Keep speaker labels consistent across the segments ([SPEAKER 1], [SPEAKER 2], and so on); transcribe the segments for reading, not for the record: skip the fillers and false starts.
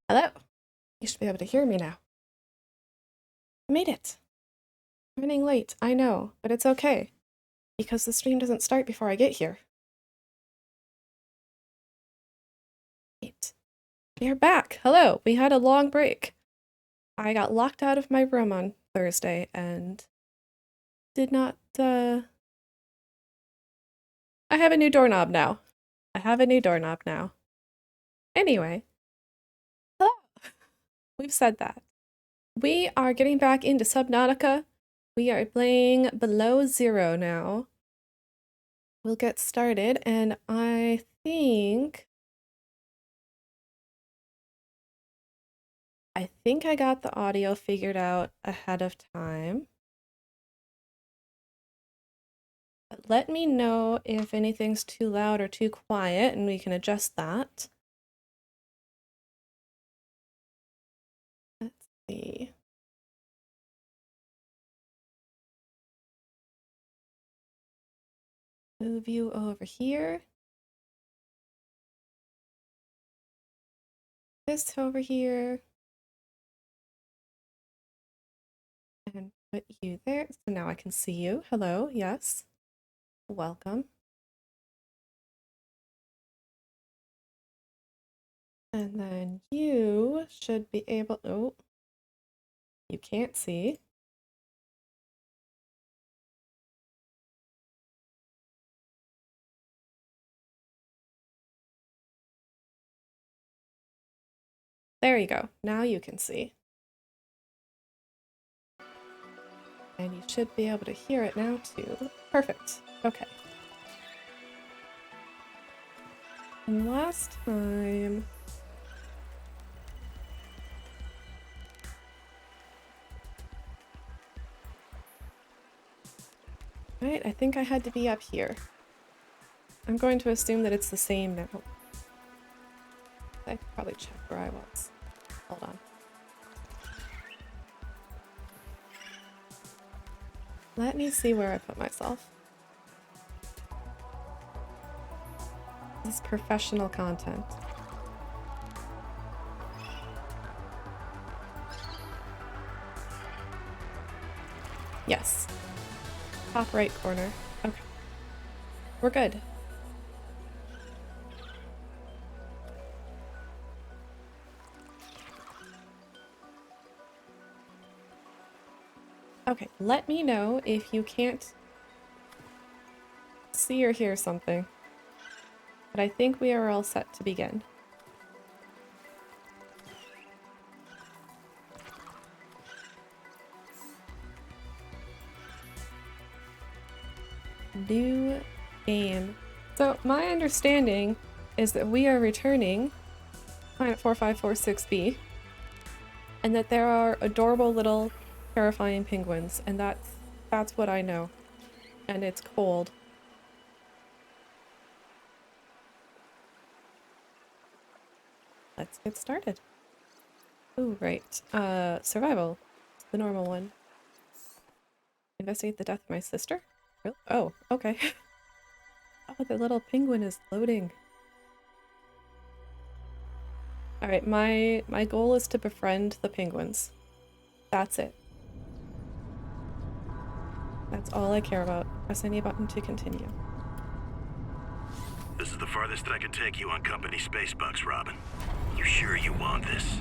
[SPEAKER 1] Hello. You should be able to hear me now. I made it. I'm running late, I know, but it's okay. Because the stream doesn't start before I get here. Wait. We are back. Hello. We had a long break. I got locked out of my room on Thursday and did not, I have a new doorknob now. Anyway. Hello. We've said that. We are getting back into Subnautica. We are playing Below Zero now. We'll get started, and I think I got the audio figured out ahead of time. But let me know if anything's too loud or too quiet, and we can adjust that. Let's see. Move you over here. This over here. And put you there. So now I can see you. Hello, yes. Welcome. And then you should be able, oh, you can't see. There you go. Now you can see. And you should be able to hear it now too. Perfect. Okay. And last time... Right, I think I had to be up here. I'm going to assume that it's the same now. I could probably check where I was. Hold on. Let me see where I put myself. This is professional content. Yes. Top right corner. Okay. We're good. Okay, let me know if you can't see or hear something. But I think we are all set to begin. New game. So my understanding is that we are returning Planet 4546b, and that there are adorable little terrifying penguins, and that's what I know. And it's cold. Let's get started. Oh, right. Survival. The normal one. Investigate the death of my sister? Really? Oh, okay. Oh, the little penguin is loading. Alright, my goal is to befriend the penguins. That's it. That's all I care about. Press any button to continue.
[SPEAKER 2] This is the farthest that I can take you on company space bucks, Robin. You sure you want this?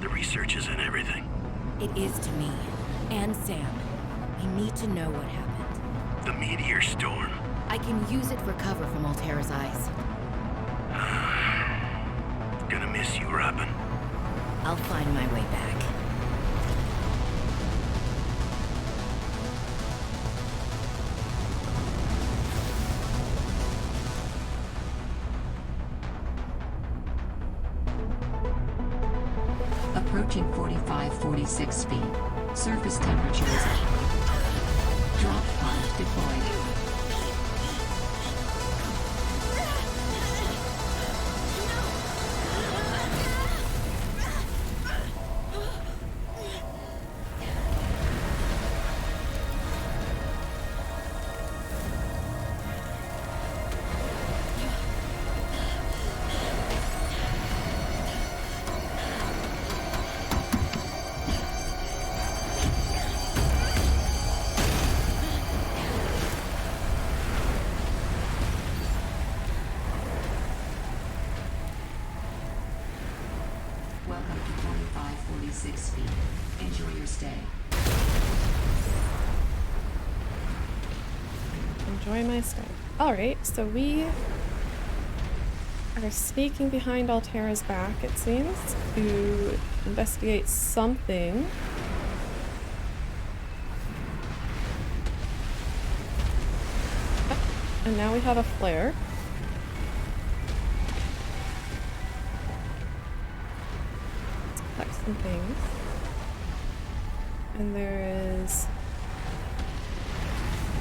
[SPEAKER 2] The research is in everything.
[SPEAKER 3] It is to me. And Sam. I need to know what happened.
[SPEAKER 2] The meteor storm.
[SPEAKER 3] I can use it for cover from Altera's eyes.
[SPEAKER 2] Gonna miss you, Robin.
[SPEAKER 3] I'll find my way back.
[SPEAKER 4] Approaching 45-46 feet. Surface temperature is drop pod deployed. Welcome to 4546 feet. Enjoy your stay.
[SPEAKER 1] Enjoy my stay. Alright, so we are sneaking behind Altera's back, it seems, to investigate something. And now we have a flare. Let's collect some things. And there is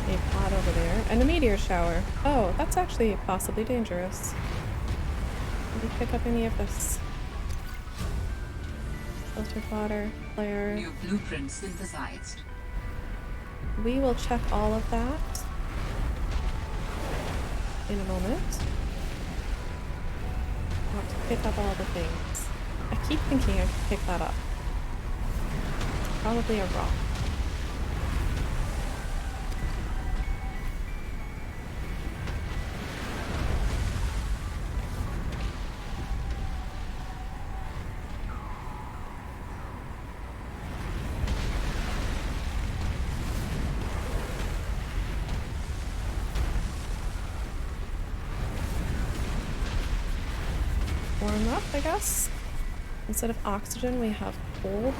[SPEAKER 1] a pod over there. And a meteor shower. Oh, that's actually possibly dangerous. Did we pick up any of this? Filtered water, flare.
[SPEAKER 4] New blueprint synthesized.
[SPEAKER 1] We will check all of that in a moment. I want to pick up all the things. I keep thinking I could pick that up. It's probably a rock. Warm up, I guess. Instead of oxygen, we have cold.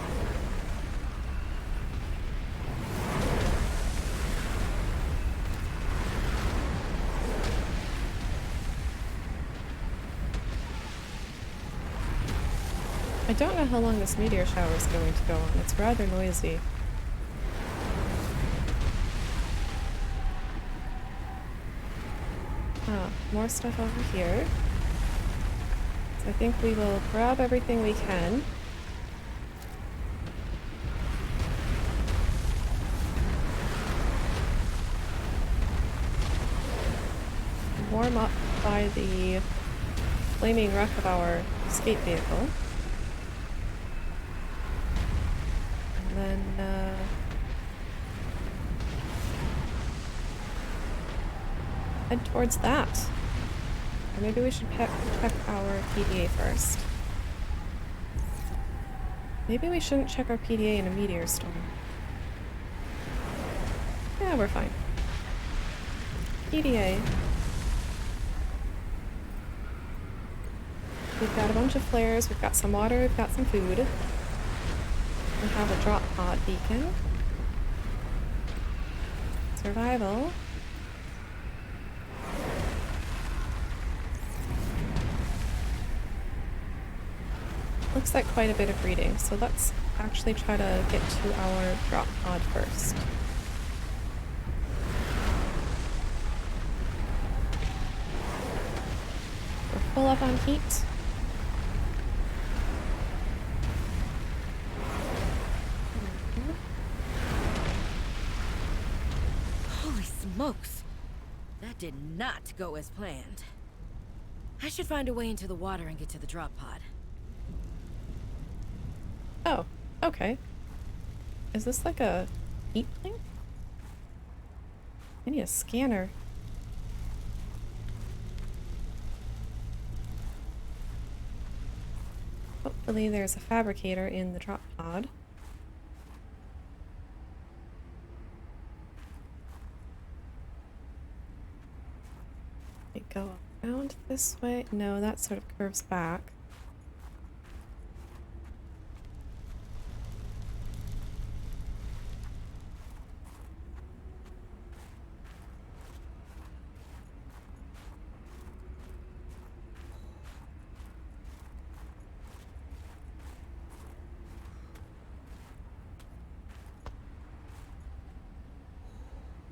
[SPEAKER 1] I don't know how long this meteor shower is going to go on. It's rather noisy. Ah, more stuff over here. I think we will grab everything we can. Warm up by the flaming wreck of our escape vehicle. And then, head towards that. Or maybe we should check our PDA first. Maybe we shouldn't check our PDA in a meteor storm. Yeah, we're fine. PDA. We've got a bunch of flares, we've got some water, we've got some food. We have a drop pod beacon. Survival. Looks like quite a bit of reading, so let's actually try to get to our drop pod first. We're full up on heat.
[SPEAKER 3] Holy smokes! That did not go as planned. I should find a way into the water and get to the drop pod.
[SPEAKER 1] Oh, okay. Is this like a heat thing? I need a scanner. Hopefully there's a fabricator in the drop pod. We go around this way. No, that sort of curves back.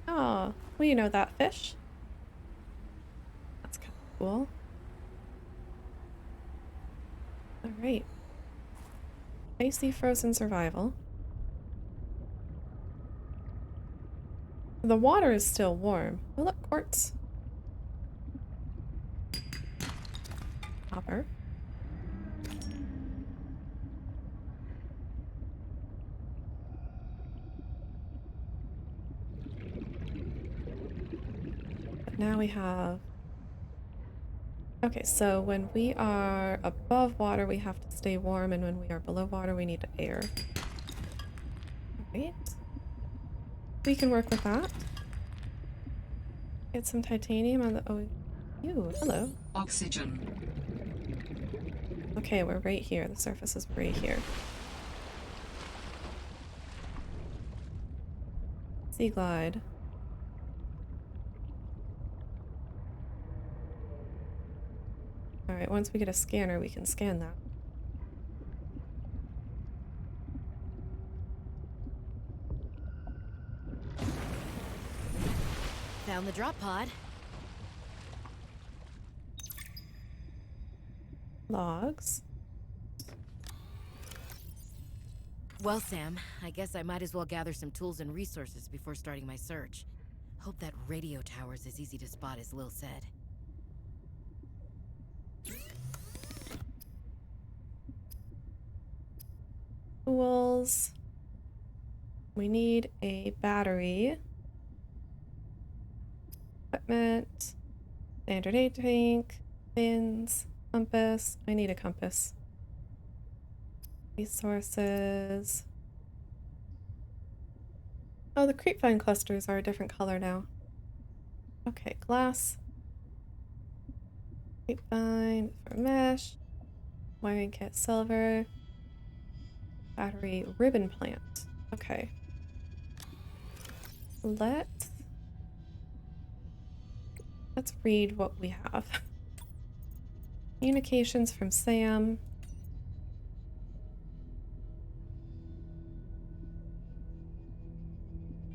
[SPEAKER 1] Oh, well, you know that fish. That's kind of cool. Alright. Icy frozen survival. The water is still warm. Oh, look, quartz. Copper. But now we have Okay, so when we are above water, we have to stay warm, and when we are below water, we need air. Alright. We can work with that. Get some titanium on the... Oh, ew, hello.
[SPEAKER 4] Oxygen.
[SPEAKER 1] Okay, we're right here. The surface is right here. Sea glide. Alright, once we get a scanner, we can scan that.
[SPEAKER 3] Found the drop pod.
[SPEAKER 1] Logs.
[SPEAKER 3] Well, Sam, I guess I might as well gather some tools and resources before starting my search. Hope that radio tower's as easy to spot as Lil said.
[SPEAKER 1] Tools. We need a battery. Equipment. Standard aid tank. Fins. Compass. I need a compass. Resources. Oh, the creepvine clusters are a different color now. Okay, glass. Grapevine for mesh. Wiring kit silver. Battery ribbon plant. Okay. Let's read what we have. Communications from Sam.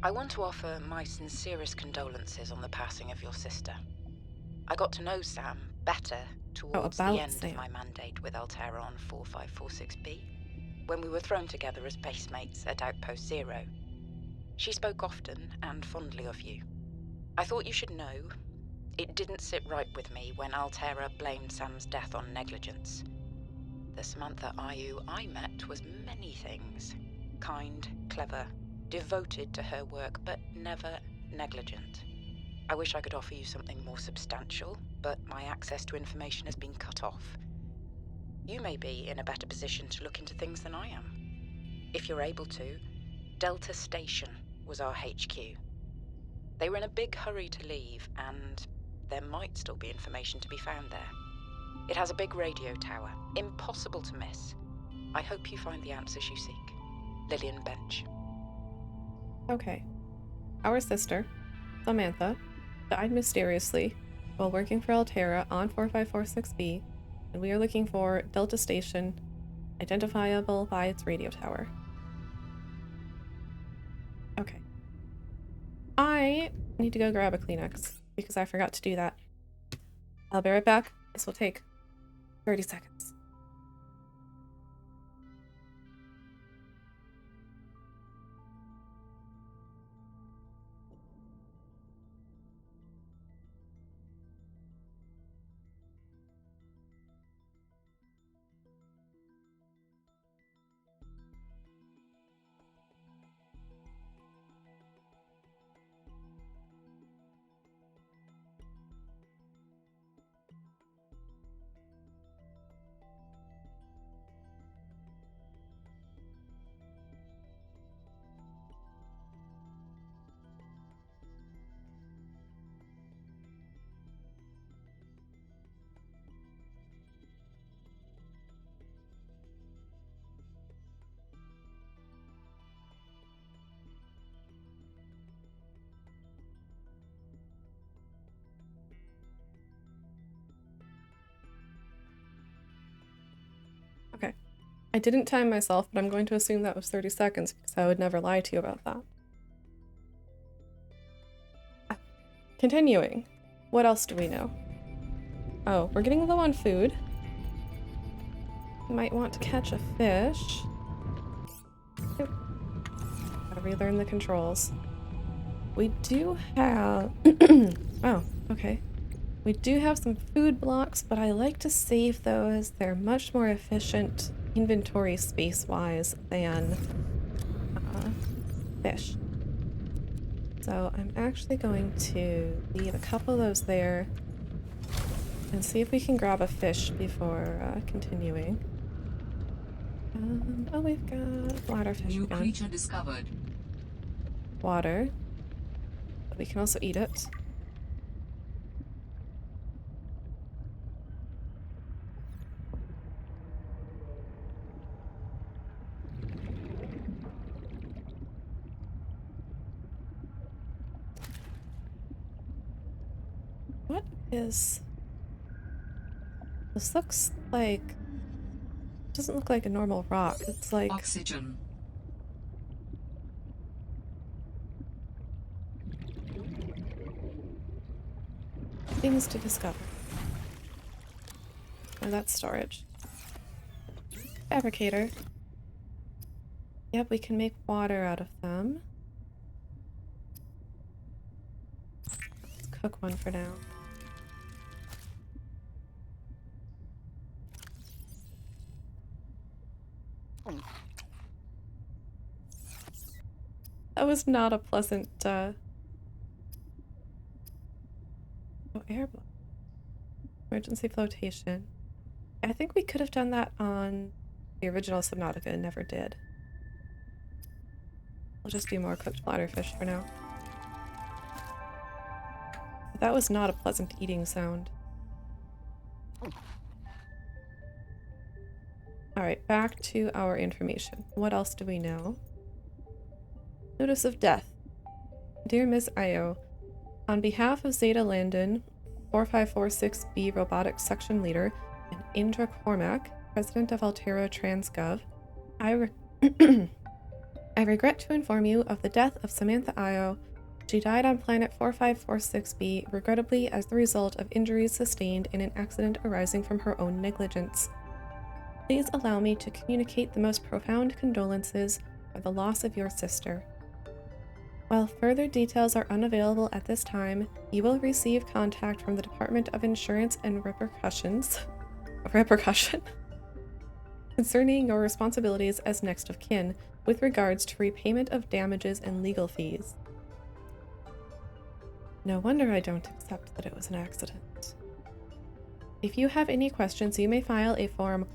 [SPEAKER 5] I want to offer my sincerest condolences on the passing of your sister. I got to know Sam better towards the
[SPEAKER 1] about
[SPEAKER 5] end
[SPEAKER 1] Sam.
[SPEAKER 5] of my mandate with Altera on 4546B, when we were thrown together as basemates at Outpost Zero. She spoke often and fondly of you. I thought you should know, it didn't sit right with me when Altera blamed Sam's death on negligence. The Samantha Ayu I met was many things. Kind, clever, devoted to her work, but never negligent. I wish I could offer you something more substantial, but my access to information has been cut off. You may be in a better position to look into things than I am. If you're able to, Delta Station was our HQ. They were in a big hurry to leave, and there might still be information to be found there. It has a big radio tower, impossible to miss. I hope you find the answers you seek. Lillian Bench.
[SPEAKER 1] Okay. Our sister, Samantha, died mysteriously while working for Altera on 4546B, and we are looking for Delta Station, identifiable by its radio tower. Okay. I need to go grab a Kleenex because I forgot to do that. I'll be right back. This will take 30 seconds. Okay. I didn't time myself, but I'm going to assume that was 30 seconds because I would never lie to you about that. Continuing. What else do we know? Oh, we're getting low on food. Might want to catch a fish. Yep. Gotta relearn the controls. We do have... Oh, okay. We do have some food blocks, but I like to save those. They're much more efficient inventory space-wise than fish. So I'm actually going to leave a couple of those there. and see if we can grab a fish before continuing. Oh, we've got bladderfish
[SPEAKER 4] New
[SPEAKER 1] again.
[SPEAKER 4] creature discovered.
[SPEAKER 1] Water. But we can also eat it. What is... This looks like... Doesn't look like a normal rock. It's like...
[SPEAKER 4] Oxygen.
[SPEAKER 1] Things to discover. Oh, that's storage. Fabricator. Yep, we can make water out of them. Let's cook one for now. That was not a pleasant, Oh, air block. Emergency flotation. I think we could have done that on the original Subnautica and never did. We'll just do more cooked bladderfish for now. But that was not a pleasant eating sound. Alright, back to our information. What else do we know? Notice of death. Dear Ms. Io, on behalf of Zeta Landon, 4546B Robotics Section Leader, and Indra Cormack, President of Altera Transgov, I regret to inform you of the death of Samantha Io. She died on planet 4546B, regrettably as the result of injuries sustained in an accident arising from her own negligence. Please allow me to communicate the most profound condolences for the loss of your sister. While further details are unavailable at this time, you will receive contact from the Department of Insurance and Repercussion concerning your responsibilities as next of kin with regards to repayment of damages and legal fees. No wonder I don't accept that it was an accident. If you have any questions, you may file a form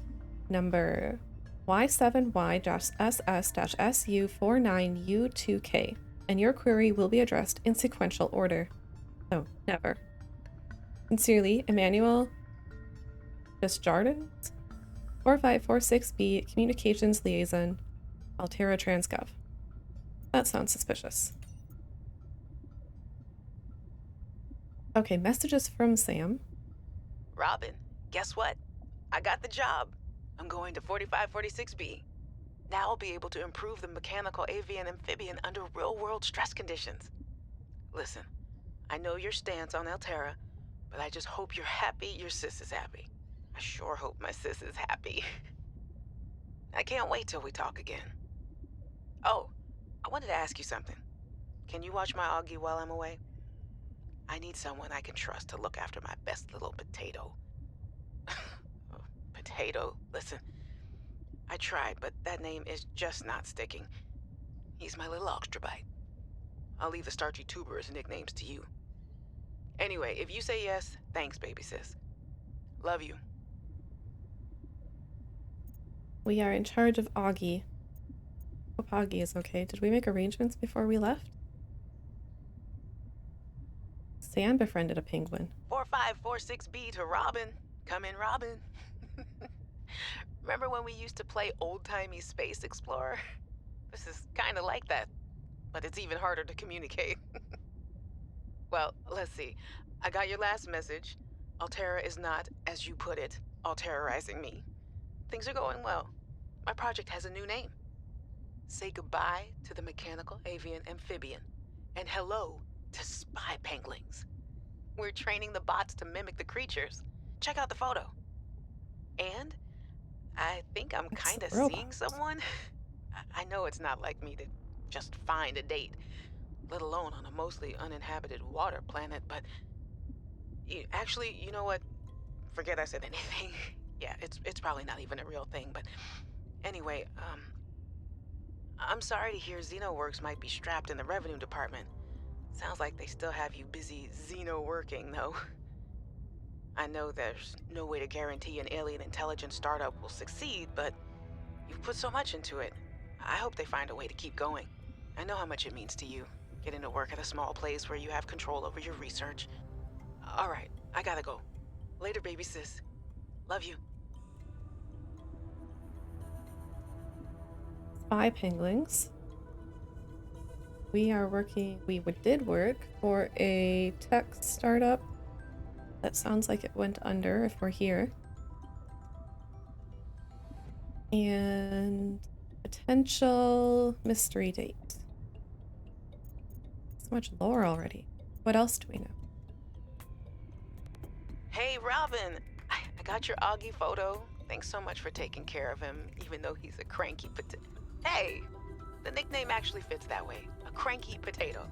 [SPEAKER 1] number Y7Y-SS-SU49U2K, and your query will be addressed in sequential order. Oh, never. Sincerely, Emmanuel Desjardins, 4546B Communications Liaison, Altera Transgov. That sounds suspicious. Okay, messages from Sam.
[SPEAKER 6] Robin, guess what? I got the job. I'm going to 4546B. Now I'll be able to improve the mechanical avian amphibian under real-world stress conditions. Listen, I know your stance on Altera, but I just hope you're happy your sis is happy. I sure hope my sis is happy. I can't wait till we talk again. Oh, I wanted to ask you something. Can you watch my Augie while I'm away? I need someone I can trust to look after my best little potato. Potato, listen. I tried, but that name is just not sticking. He's my little Oxtrabite. I'll leave the starchy tuberous nicknames to you. Anyway, if you say yes, thanks, baby sis. Love you.
[SPEAKER 1] We are in charge of Augie. Hope Augie is okay. Did we make arrangements before we left? Sam befriended a penguin.
[SPEAKER 6] 4546B to Robin. Come in, Robin. Remember when we used to play old-timey Space Explorer? This is kind of like that, but it's even harder to communicate. Well, let's see. I got your last message. Altera is not, as you put it, alterizing me. Things are going well. My project has a new name. Say goodbye to the mechanical avian amphibian, and hello to spy penguins. We're training the bots to mimic the creatures. Check out the photo. And I think I'm
[SPEAKER 1] It's
[SPEAKER 6] kind of
[SPEAKER 1] a robot.
[SPEAKER 6] seeing someone. I know it's not like me to just find a date, let alone on a mostly uninhabited water planet, but actually, you know what? Forget I said anything. Yeah, it's probably not even a real thing, but anyway, I'm sorry to hear XenoWorks might be strapped in the revenue department. Sounds like they still have you busy Xeno working, though. I know there's no way to guarantee an alien intelligence startup will succeed, but you've put so much into it. I hope they find a way to keep going. I know how much it means to you, getting to work at a small place where you have control over your research. All right, I gotta go. Later, baby sis. Love you.
[SPEAKER 1] Spy penguins. We did work for a tech startup. That sounds like it went under if we're here. And potential mystery date. So much lore already. What else do we know?
[SPEAKER 6] Hey, Robin. I got your Augie photo. Thanks so much for taking care of him, even though he's a cranky potato. Hey, the nickname actually fits that way. A cranky potato.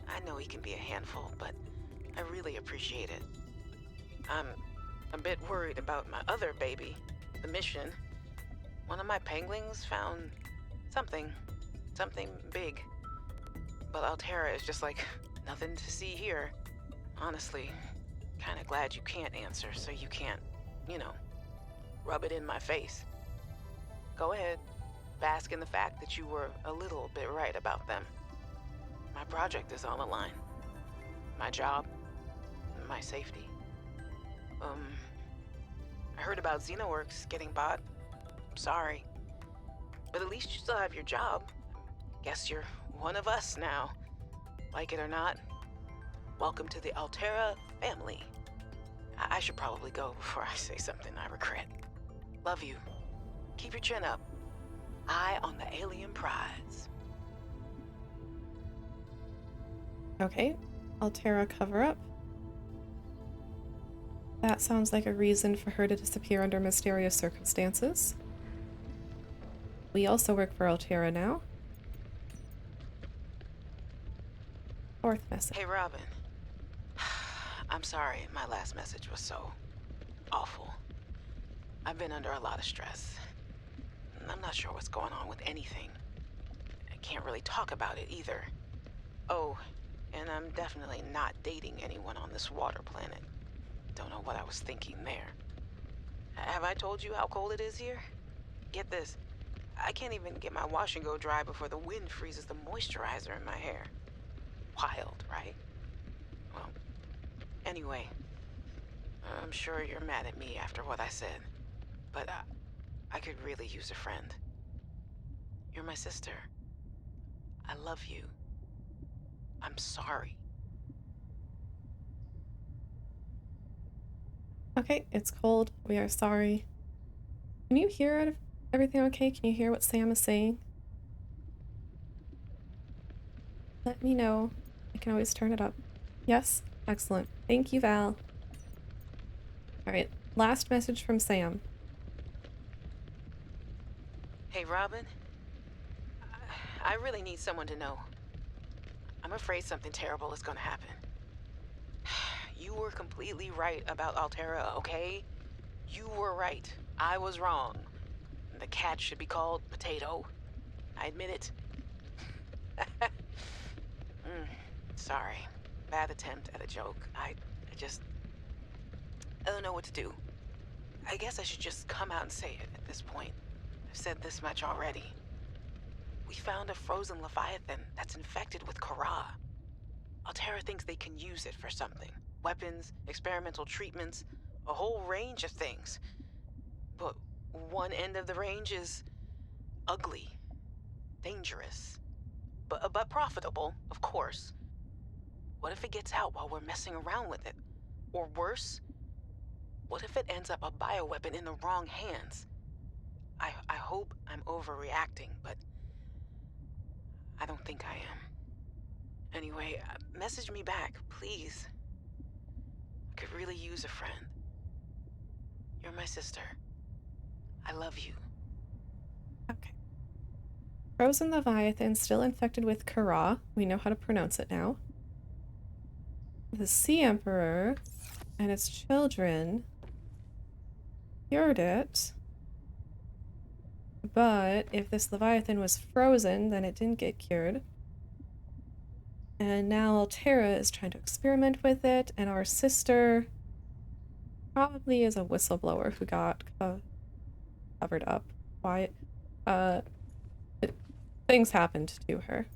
[SPEAKER 6] I know he can be a handful, but I really appreciate it. I'm a bit worried about my other baby, the mission. One of my penguins found something big. But Altera is just like, nothing to see here. Honestly, kinda glad you can't answer, so you can't, rub it in my face. Go ahead, bask in the fact that you were a little bit right about them. My project is on the line. My job, my safety. I heard about Xenoworks getting bought. I'm sorry. But at least you still have your job. Guess you're one of us now. Like it or not, welcome to the Altera family. I should probably go before I say something I regret. Love you. Keep your chin up. Eye on the alien prize.
[SPEAKER 1] Okay, Altera cover-up. That sounds like a reason for her to disappear under mysterious circumstances. We also work for Altera now. Fourth message.
[SPEAKER 6] Hey, Robin. I'm sorry my last message was so awful. I've been under a lot of stress. I'm not sure what's going on with anything. I can't really talk about it either. Oh, and I'm definitely not dating anyone on this water planet. Don't know what I was thinking there. Have I told you how cold it is here? Get this. I can't even get my wash and go dry before the wind freezes the moisturizer in my hair. Wild, right? Well, anyway, I'm sure you're mad at me after what I said, but I could really use a friend. You're my sister. I love you. I'm sorry.
[SPEAKER 1] Okay, it's cold. We are sorry. Can you hear everything okay? Can you hear what Sam is saying? Let me know. I can always turn it up. Yes? Excellent. Thank you, Val. Alright, last message from Sam.
[SPEAKER 6] Hey, Robin. I really need someone to know. I'm afraid something terrible is gonna happen. You were completely right about Altera, okay? You were right. I was wrong. The cat should be called Potato. I admit it. Sorry. Bad attempt at a joke. I don't know what to do. I guess I should just come out and say it at this point. I've said this much already. We found a frozen Leviathan that's infected with Kara. Altera thinks they can use it for something. Weapons, experimental treatments, a whole range of things. But one end of the range is ugly, dangerous, but profitable, of course. What if it gets out while we're messing around with it? Or worse, what if it ends up a bioweapon in the wrong hands? I hope I'm overreacting, but I don't think I am. Anyway, message me back, please. I could really use a friend. You're my sister. I love you.
[SPEAKER 1] Okay. Frozen Leviathan still infected with Kara. We know how to pronounce it now. The Sea Emperor and its children cured it. But if this Leviathan was frozen, then it didn't get cured. And now Altera is trying to experiment with it, and our sister probably is a whistleblower who got covered up. Why? Things happened to her.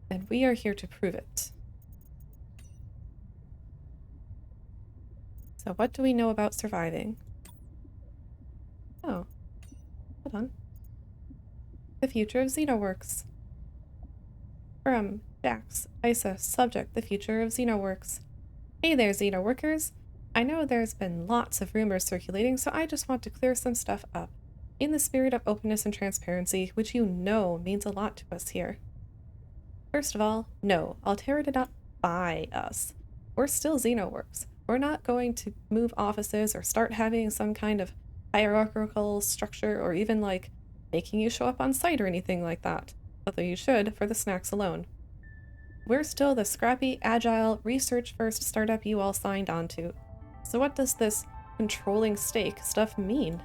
[SPEAKER 1] And we are here to prove it. So what do we know about surviving? Oh, hold on. The future of Xenoworks. From Jax, Isa, subject, the future of Xenoworks. Hey there, Xenoworkers. I know there's been lots of rumors circulating, so I just want to clear some stuff up. In the spirit of openness and transparency, which you know means a lot to us here. First of all, no, Altera did not buy us. We're still Xenoworks. We're not going to move offices or start having some kind of hierarchical structure or even like making you show up on site or anything like that, although you should for the snacks alone. We're still the scrappy, agile, research-first startup you all signed on to. So what does this controlling stake stuff mean?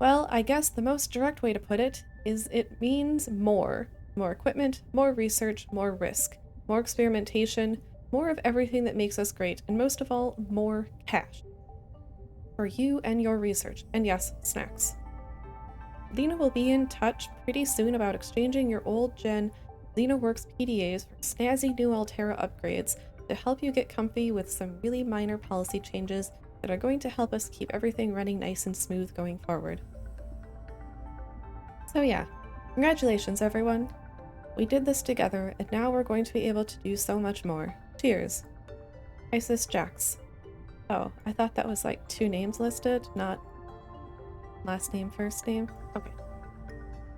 [SPEAKER 1] Well, I guess the most direct way to put it is it means more. More equipment, more research, more risk, more experimentation, more of everything that makes us great, and most of all, more cash. For you and your research, and yes, snacks. Lena will be in touch pretty soon about exchanging your old gen Xenoworks PDAs for snazzy new Altera upgrades to help you get comfy with some really minor policy changes that are going to help us keep everything running nice and smooth going forward. So yeah, congratulations everyone. We did this together, and now we're going to be able to do so much more. Cheers. Isis Jax. Oh, I thought that was like 2 names listed, not last name, first name. Okay.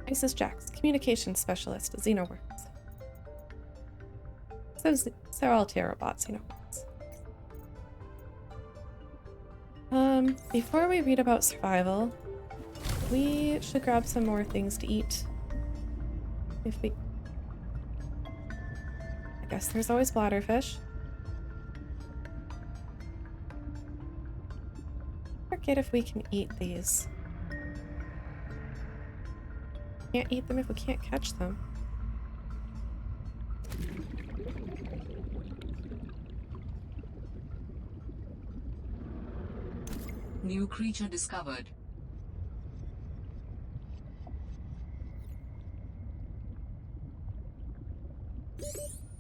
[SPEAKER 1] Isis Jax, Communications Specialist at Xenoworks. So they're all Terrabots, Xenoworks. Before we read about survival, we should grab some more things to eat. I guess there's always bladderfish. Forget if we can eat these. Can't eat them if we can't catch them.
[SPEAKER 4] New creature discovered.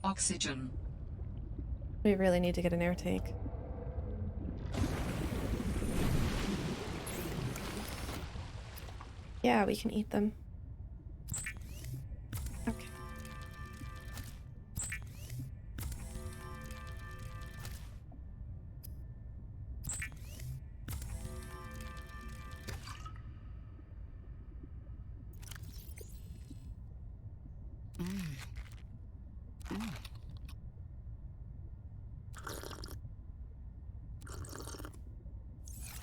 [SPEAKER 4] Oxygen.
[SPEAKER 1] We really need to get an air tank. Yeah, we can eat them. Okay.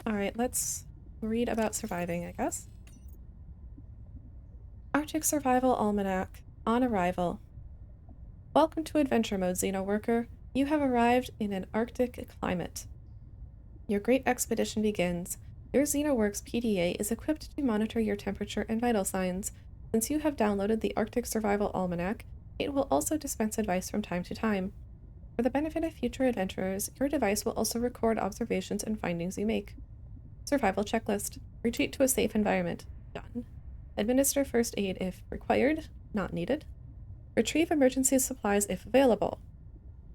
[SPEAKER 1] Alright, let's read about surviving, I guess. Arctic Survival Almanac. On arrival. Welcome to Adventure Mode, Xenoworker. You have arrived in an Arctic climate. Your great expedition begins. Your Xenoworks PDA is equipped to monitor your temperature and vital signs. Since you have downloaded the Arctic Survival Almanac, it will also dispense advice from time to time. For the benefit of future adventurers, your device will also record observations and findings you make. Survival checklist. Retreat to a safe environment. Done. Administer first aid if required. Not needed. Retrieve emergency supplies if available.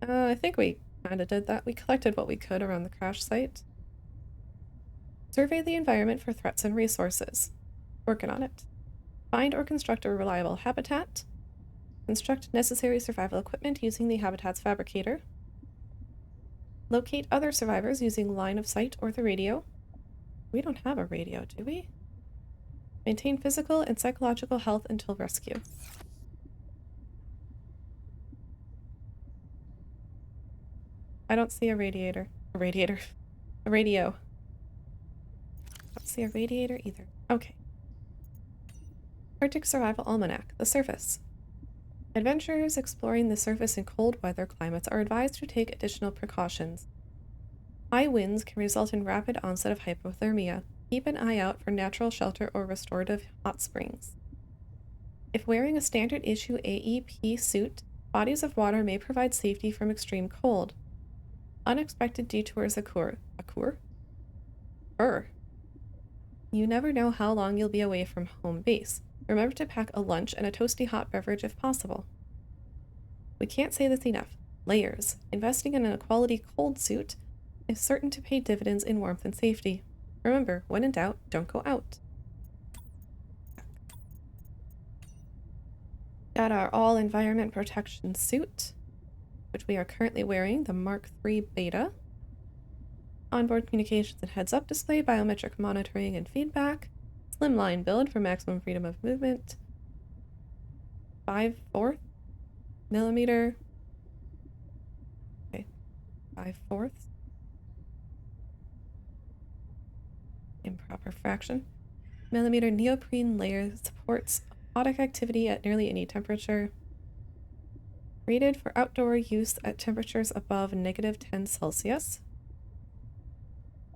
[SPEAKER 1] I think we kinda did that. We collected what we could around the crash site. Survey the environment for threats and resources. Working on it. Find or construct a reliable habitat. Construct necessary survival equipment using the habitat's fabricator. Locate other survivors using line of sight or the radio. We don't have a radio, do we? Maintain physical and psychological health until rescue. I don't see a radiator. A radiator. A radio. I don't see a radiator either. Okay. Arctic Survival Almanac. The surface. Adventurers exploring the surface in cold weather climates are advised to take additional precautions. High winds can result in rapid onset of hypothermia. Keep an eye out for natural shelter or restorative hot springs. If wearing a standard issue AEP suit, bodies of water may provide safety from extreme cold. unexpected detours occur. You never know how long you'll be away from home base. Remember to pack a lunch and a toasty hot beverage if possible. We can't say this enough. Layers. Investing in a quality cold suit is certain to pay dividends in warmth and safety. Remember, when in doubt, don't go out. Got our all environment protection suit, which we are currently wearing, the Mark III Beta. Onboard communications and heads-up display, biometric monitoring and feedback. Slimline build for maximum freedom of movement. 5/4 millimeter. Okay, 5/4. Improper fraction. Millimeter neoprene layer supports aquatic activity at nearly any temperature. Rated for outdoor use at temperatures above -10 Celsius.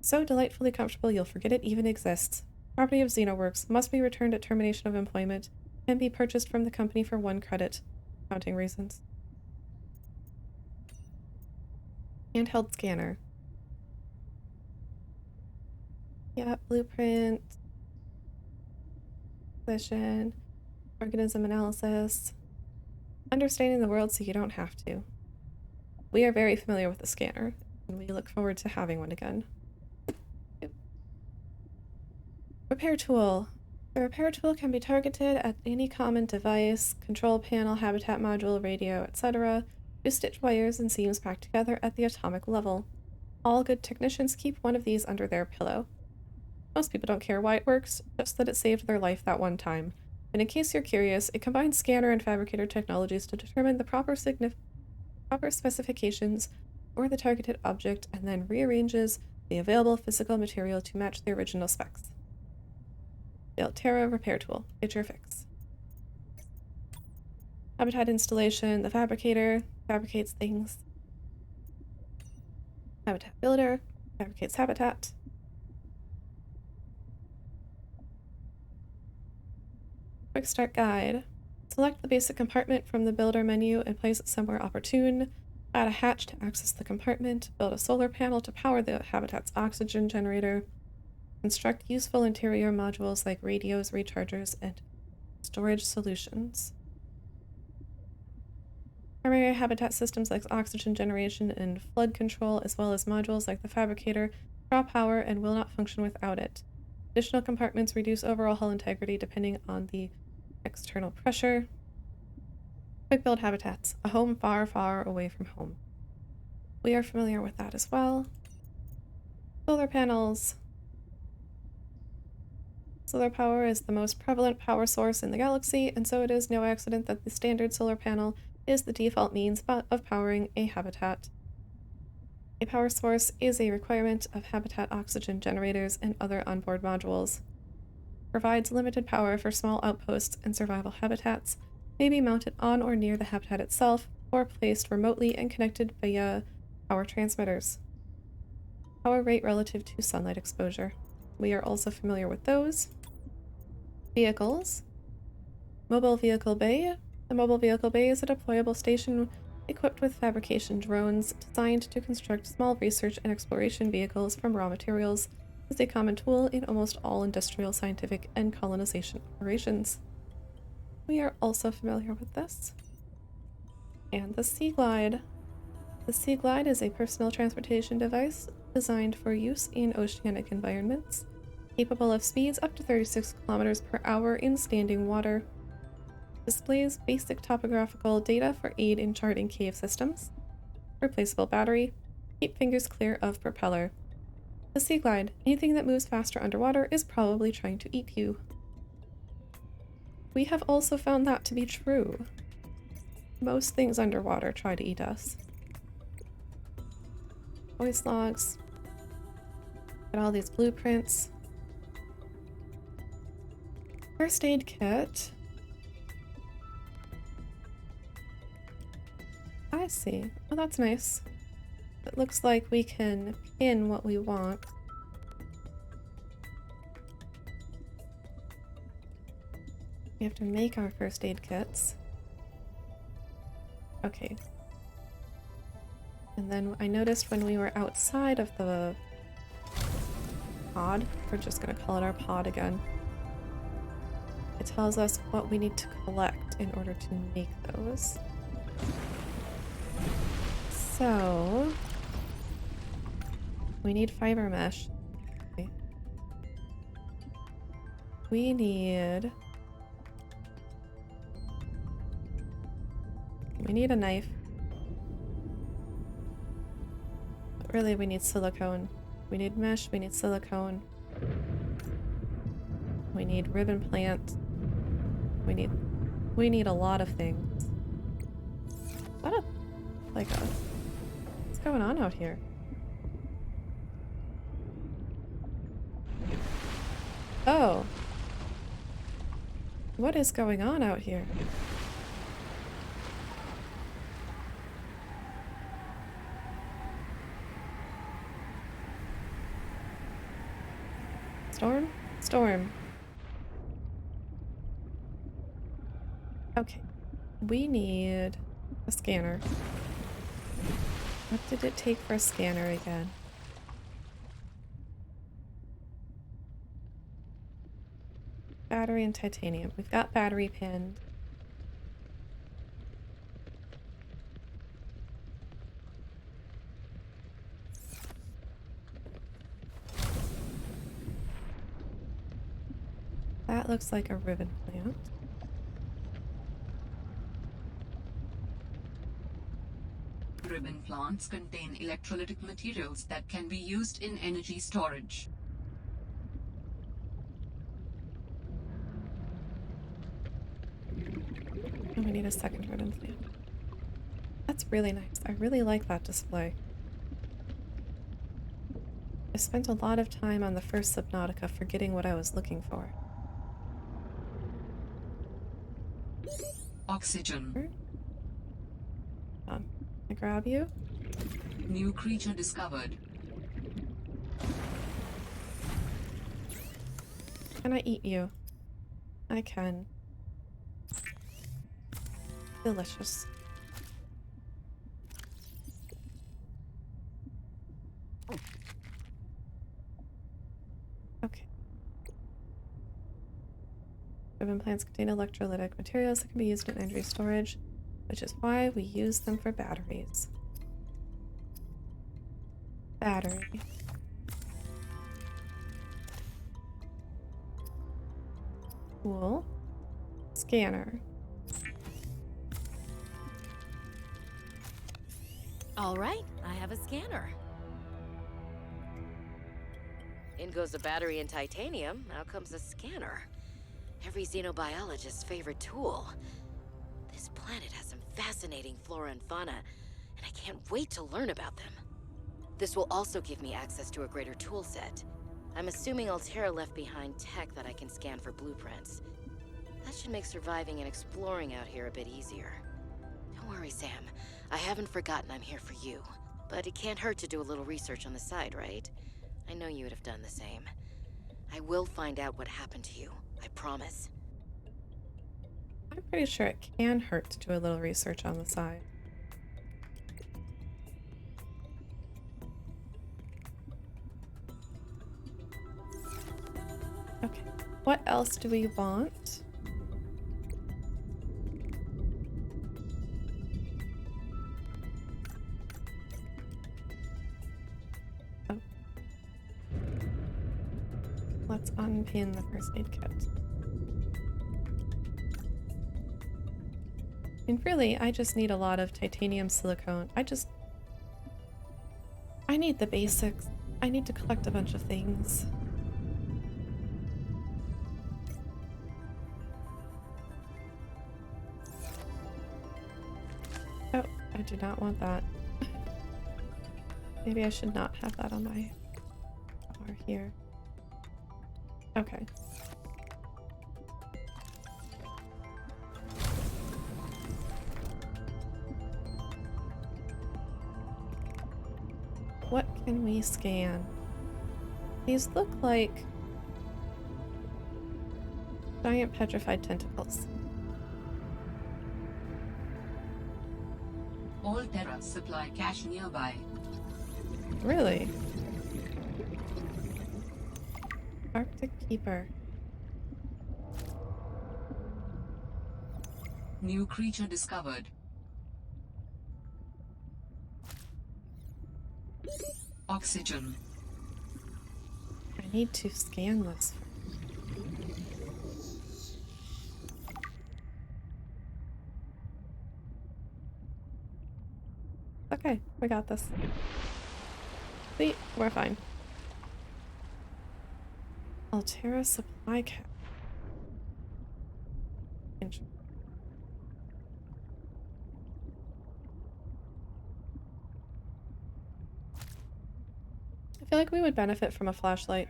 [SPEAKER 1] So delightfully comfortable you'll forget it even exists. Property of XenoWorks, must be returned at termination of employment, can be purchased from the company for 1 credit. Counting reasons. Handheld scanner. Yeah, blueprint. Position. Organism analysis. Understanding the world so you don't have to. We are very familiar with the scanner, and we look forward to having one again. Repair tool. The repair tool can be targeted at any common device, control panel, habitat module, radio, etc., to stitch wires and seams packed together at the atomic level. All good technicians keep one of these under their pillow. Most people don't care why it works, just that it saved their life that one time. And in case you're curious, it combines scanner and fabricator technologies to determine the proper specifications for the targeted object and then rearranges the available physical material to match the original specs. The Altera repair tool. Get your fix. Habitat installation. The fabricator fabricates things. Habitat builder fabricates habitat. Quick start guide. Select the basic compartment from the builder menu and place it somewhere opportune. Add a hatch to access the compartment. Build a solar panel to power the habitat's oxygen generator. Construct useful interior modules like radios, rechargers, and storage solutions. Primary habitat systems like oxygen generation and flood control, as well as modules like the fabricator, draw power and will not function without it. Additional compartments reduce overall hull integrity depending on the external pressure. Quick build habitats. A home far, far away from home. We are familiar with that as well. Solar panels. Solar power is the most prevalent power source in the galaxy, and so it is no accident that the standard solar panel is the default means of powering a habitat. A power source is a requirement of habitat oxygen generators and other onboard modules. Provides limited power for small outposts and survival habitats, may be mounted on or near the habitat itself, or placed remotely and connected via power transmitters. Power rate relative to sunlight exposure. We are also familiar with those. Vehicles. Mobile Vehicle Bay. The Mobile Vehicle Bay is a deployable station equipped with fabrication drones designed to construct small research and exploration vehicles from raw materials. Is a common tool in almost all industrial, scientific, and colonization operations. We are also familiar with this. And the Sea Glide. The Sea Glide is a personal transportation device designed for use in oceanic environments, capable of speeds up to 36 kilometers per hour in standing water. Displays basic topographical data for aid in charting cave systems. Replaceable battery. Keep fingers clear of propeller. The Sea Glide. Anything that moves faster underwater is probably trying to eat you. We have also found that to be true. Most things underwater try to eat us. Voice logs. Got all these blueprints. First aid kit. I see. Oh, that's nice. It looks like we can pin what we want. We have to make our first aid kits. Okay. And then I noticed when we were outside of the pod, we're just gonna call it our pod again, it tells us what we need to collect in order to make those. So we need fiber mesh. Okay. We need a knife. But really we need silicone. We need mesh, we need silicone. We need ribbon plant. We need a lot of things. What a what's going on out here? Oh. What is going on out here? Storm? Storm. Okay. We need a scanner. What did it take for a scanner again? Battery and titanium. We've got battery pinned. That looks like a ribbon plant.
[SPEAKER 4] Ribbon plants contain electrolytic materials that can be used in energy storage.
[SPEAKER 1] And we need a second ribbon plant. That's really nice. I really like that display. I spent a lot of time on the first Subnautica forgetting what I was looking for.
[SPEAKER 4] Oxygen.
[SPEAKER 1] Can I grab you?
[SPEAKER 4] New creature discovered.
[SPEAKER 1] Can I eat you? I can. Delicious. Okay. Ribbon plants contain electrolytic materials that can be used in energy storage, which is why we use them for batteries. Battery. Cool. Scanner.
[SPEAKER 3] All right, I have a scanner. In goes the battery and titanium, out comes a scanner. Every xenobiologist's favorite tool. This planet has some fascinating flora and fauna, and I can't wait to learn about them. This will also give me access to a greater tool set. I'm assuming Altera left behind tech that I can scan for blueprints. That should make surviving and exploring out here a bit easier. Don't worry, Sam. I haven't forgotten I'm here for you. But it can't hurt to do a little research on the side, right? I know you would have done the same. I will find out what happened to you. I promise.
[SPEAKER 1] I'm pretty sure it can hurt to do a little research on the side. Okay, what else do we want? Oh. Let's unpin the first aid kit. And really, I just need a lot of titanium silicone. I need the basics. I need to collect a bunch of things. Oh, I do not want that. Maybe I should not have that on my bar here. Okay. What can we scan? These look like giant petrified tentacles.
[SPEAKER 4] All Terra supply cache nearby.
[SPEAKER 1] Really? Arctic Keeper.
[SPEAKER 4] New creature discovered. Oxygen.
[SPEAKER 1] I need to scan this. Okay, we got this. See, we're fine. Altera supply cap. I feel like we would benefit from a flashlight.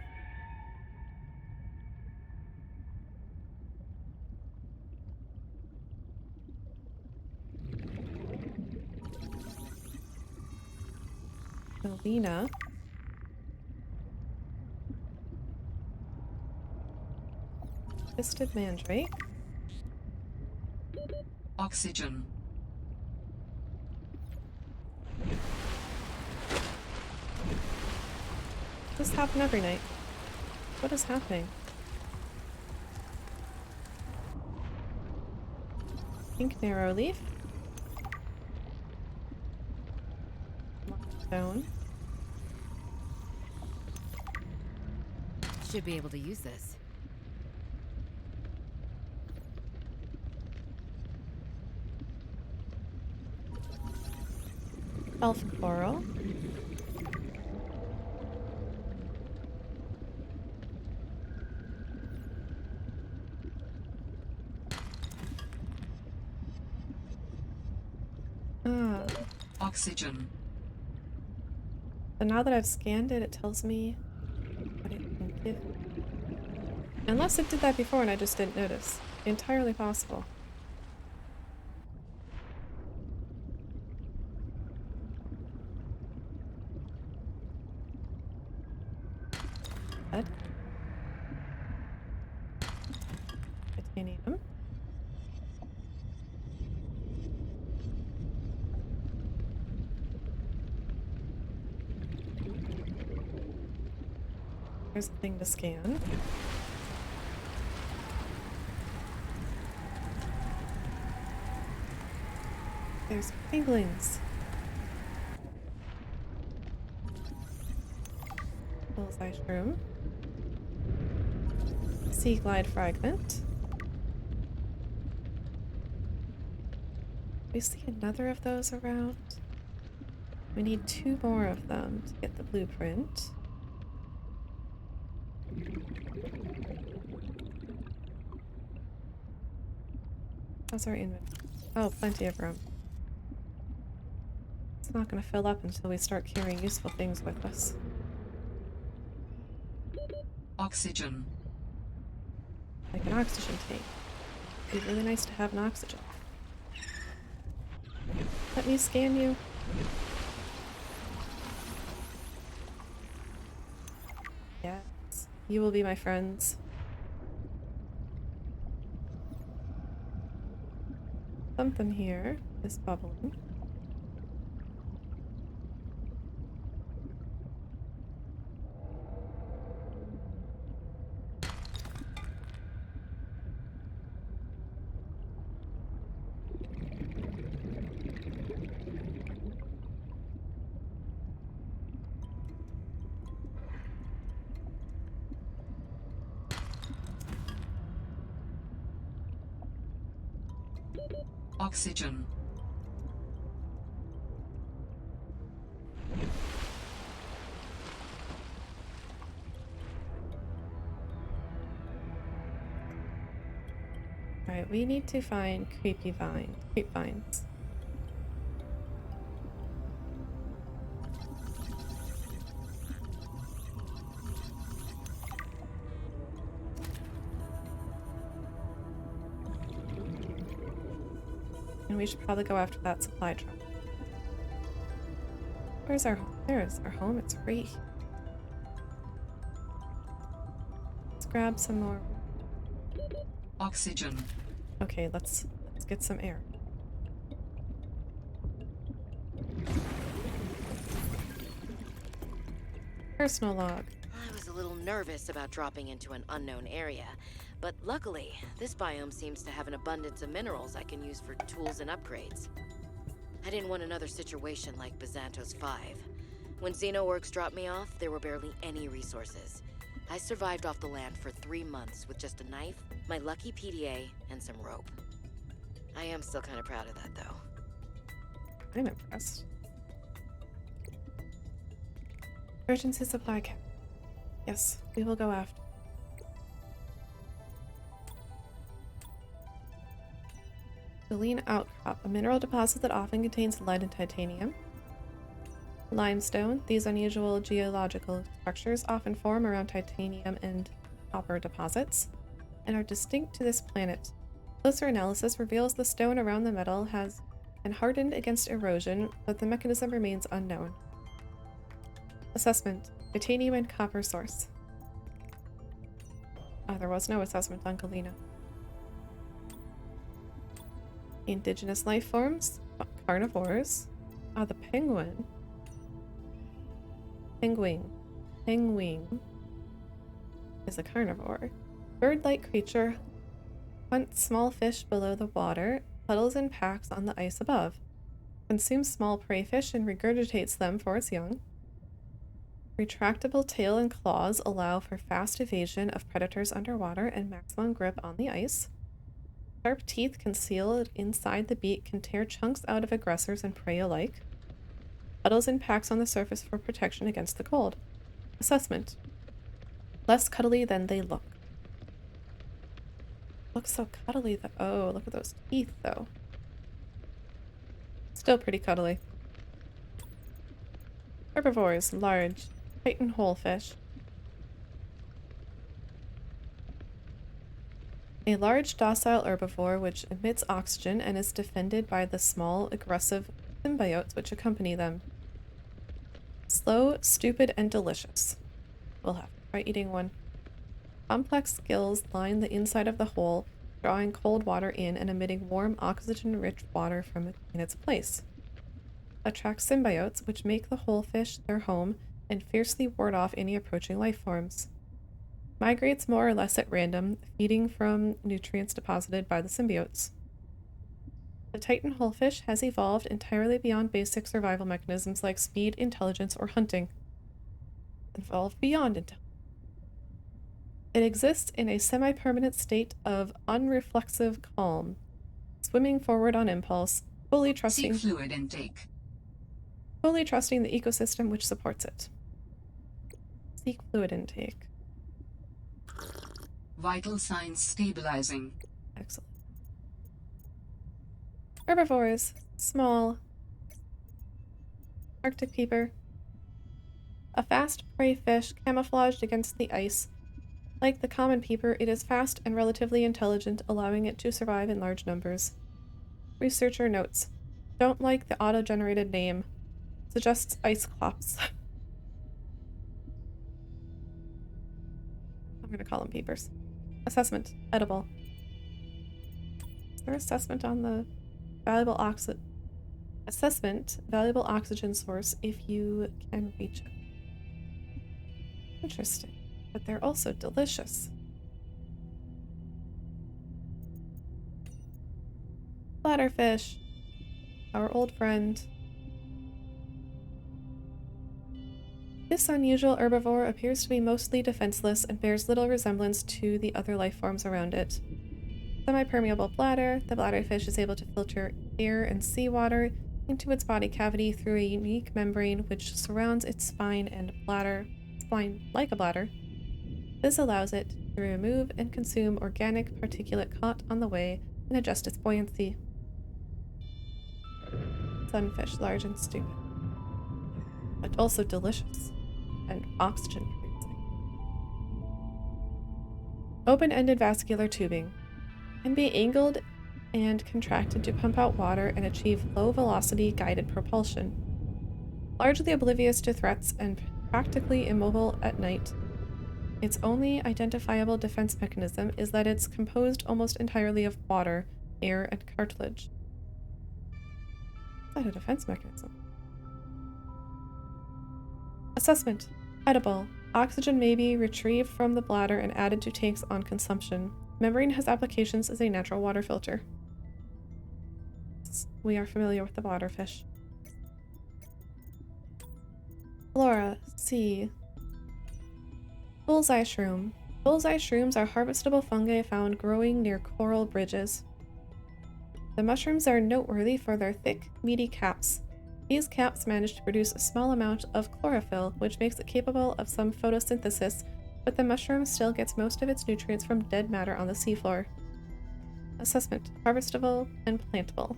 [SPEAKER 1] Melina. Fisted Mandrake.
[SPEAKER 4] Oxygen.
[SPEAKER 1] This happen every night. What is happening? Pink narrow leaf. Stone.
[SPEAKER 3] Should be able to use this.
[SPEAKER 1] Elf coral. Ah.
[SPEAKER 4] Oxygen.
[SPEAKER 1] So now that I've scanned it, it tells me what it can give. Unless it did that before and I just didn't notice. Entirely possible. Lead. Titanium. There's a thing to scan. There's penguins. Bullseye shroom. Sea glide fragment. We see another of those around. We need 2 more of them to get the blueprint. How's our inventory? Oh, plenty of room. It's not going to fill up until we start carrying useful things with us.
[SPEAKER 4] Oxygen.
[SPEAKER 1] Like an oxygen tank. It'd be really nice to have an oxygen. Let me scan you. Yes. You will be my friends. Something here is bubbling.
[SPEAKER 4] Oxygen.
[SPEAKER 1] Alright, we need to find creepvines. And we should probably go after that supply truck. Where's our home? There's our home. It's right here. Let's grab some more.
[SPEAKER 4] Oxygen.
[SPEAKER 1] Okay, let's get some air. Personal log.
[SPEAKER 3] I was a little nervous about dropping into an unknown area, but luckily, this biome seems to have an abundance of minerals I can use for tools and upgrades. I didn't want another situation like Bazantos 5. When Xenoworks dropped me off, there were barely any resources. I survived off the land for 3 months with just a knife, my lucky PDA, and some rope. I am still kind of proud of that, though.
[SPEAKER 1] I'm impressed. Emergency supply cap. Yes, we will go after. Galeen outcrop, a mineral deposit that often contains lead and titanium. Limestone. These unusual geological structures often form around titanium and copper deposits and are distinct to this planet. Closer analysis reveals the stone around the metal has been hardened against erosion, but the mechanism remains unknown. Assessment. Titanium and copper source. There was no assessment on Galena. Indigenous life forms. Carnivores. The penguin. Penguin is a carnivore. Bird-like creature hunts small fish below the water, huddles in packs on the ice above, consumes small prey fish and regurgitates them for its young. Retractable tail and claws allow for fast evasion of predators underwater and maximum grip on the ice. Sharp teeth concealed inside the beak can tear chunks out of aggressors and prey alike. Huddles in packs on the surface for protection against the cold. Assessment. Less cuddly than they look. Looks so cuddly though. Oh, look at those teeth though. Still pretty cuddly. Herbivores. Large. Titan wholefish. A large docile herbivore which emits oxygen and is defended by the small, aggressive symbiotes which accompany them. Slow, stupid, and delicious. We'll have to try eating one. Complex gills line the inside of the hole, drawing cold water in and emitting warm, oxygen-rich water from it in its place. Attracts symbiotes, which make the wholefish their home and fiercely ward off any approaching life forms. Migrates more or less at random, feeding from nutrients deposited by the symbiotes. The Titan wholefish has evolved entirely beyond basic survival mechanisms like speed, intelligence, or hunting. Evolved beyond intelligence. It exists in a semi-permanent state of unreflexive calm, swimming forward on impulse, fully trusting
[SPEAKER 4] Seek fluid intake.
[SPEAKER 1] the ecosystem which supports it. Seek fluid intake.
[SPEAKER 4] Vital signs stabilizing.
[SPEAKER 1] Excellent. Herbivores. Small. Arctic peeper. A fast prey fish camouflaged against the ice. Like the common peeper, it is fast and relatively intelligent, allowing it to survive in large numbers. Researcher notes, don't like the auto-generated name. Suggests Iceclops. I'm gonna call them peepers. Assessment. Edible. Is there assessment on the valuable valuable oxygen source if you can reach it. Interesting. But they're also delicious. Bladderfish. Our old friend. This unusual herbivore appears to be mostly defenseless and bears little resemblance to the other life forms around it. Semi-permeable bladder, the bladderfish is able to filter air and seawater into its body cavity through a unique membrane which surrounds its spine like a bladder. This allows it to remove and consume organic particulate caught on the way and adjust its buoyancy. Sunfish, large and stupid, but also delicious and oxygen producing. Open-ended vascular tubing can be angled and contracted to pump out water and achieve low-velocity guided propulsion. Largely oblivious to threats and practically immobile at night, its only identifiable defense mechanism is that it's composed almost entirely of water, air, and cartilage. Is that a defense mechanism? Assessment. Edible. Oxygen may be retrieved from the bladder and added to tanks on consumption. Membrane has applications as a natural water filter. We are familiar with the waterfish. Flora. C. Bullseye shroom. Bullseye shrooms are harvestable fungi found growing near coral bridges. The mushrooms are noteworthy for their thick, meaty caps. These caps manage to produce a small amount of chlorophyll, which makes it capable of some photosynthesis, but the mushroom still gets most of its nutrients from dead matter on the seafloor. Assessment: harvestable and plantable.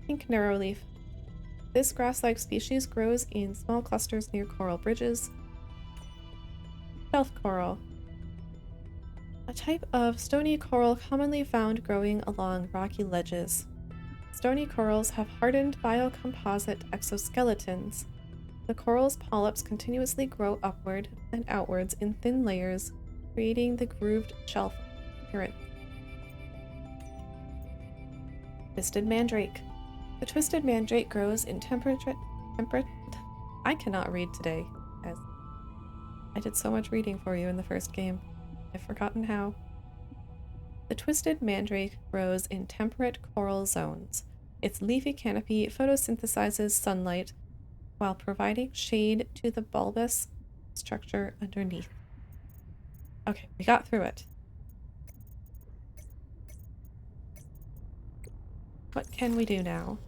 [SPEAKER 1] Pink narrowleaf. This grass-like species grows in small clusters near coral bridges. Shelf coral. A type of stony coral commonly found growing along rocky ledges. Stony corals have hardened biocomposite exoskeletons. The coral's polyps continuously grow upward and outwards in thin layers, creating the grooved shelf appearance. Twisted mandrake. The twisted mandrake grows in I cannot read today, guys. I did so much reading for you in the first game. I've forgotten how. The twisted mandrake grows in temperate coral zones. Its leafy canopy photosynthesizes sunlight while providing shade to the bulbous structure underneath. Okay, we got through it. What can we do now?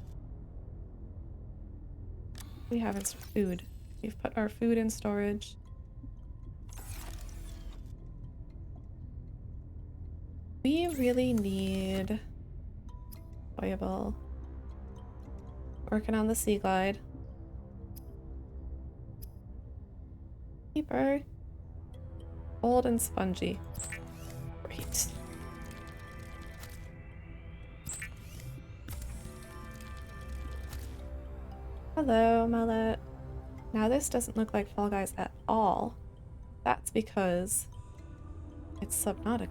[SPEAKER 1] We have food. We've put our food in storage. We really need Playable. Working on the sea glide. Keeper. Old and spongy. Great. Hello, Mullet. Now this doesn't look like Fall Guys at all. That's because it's Subnautica.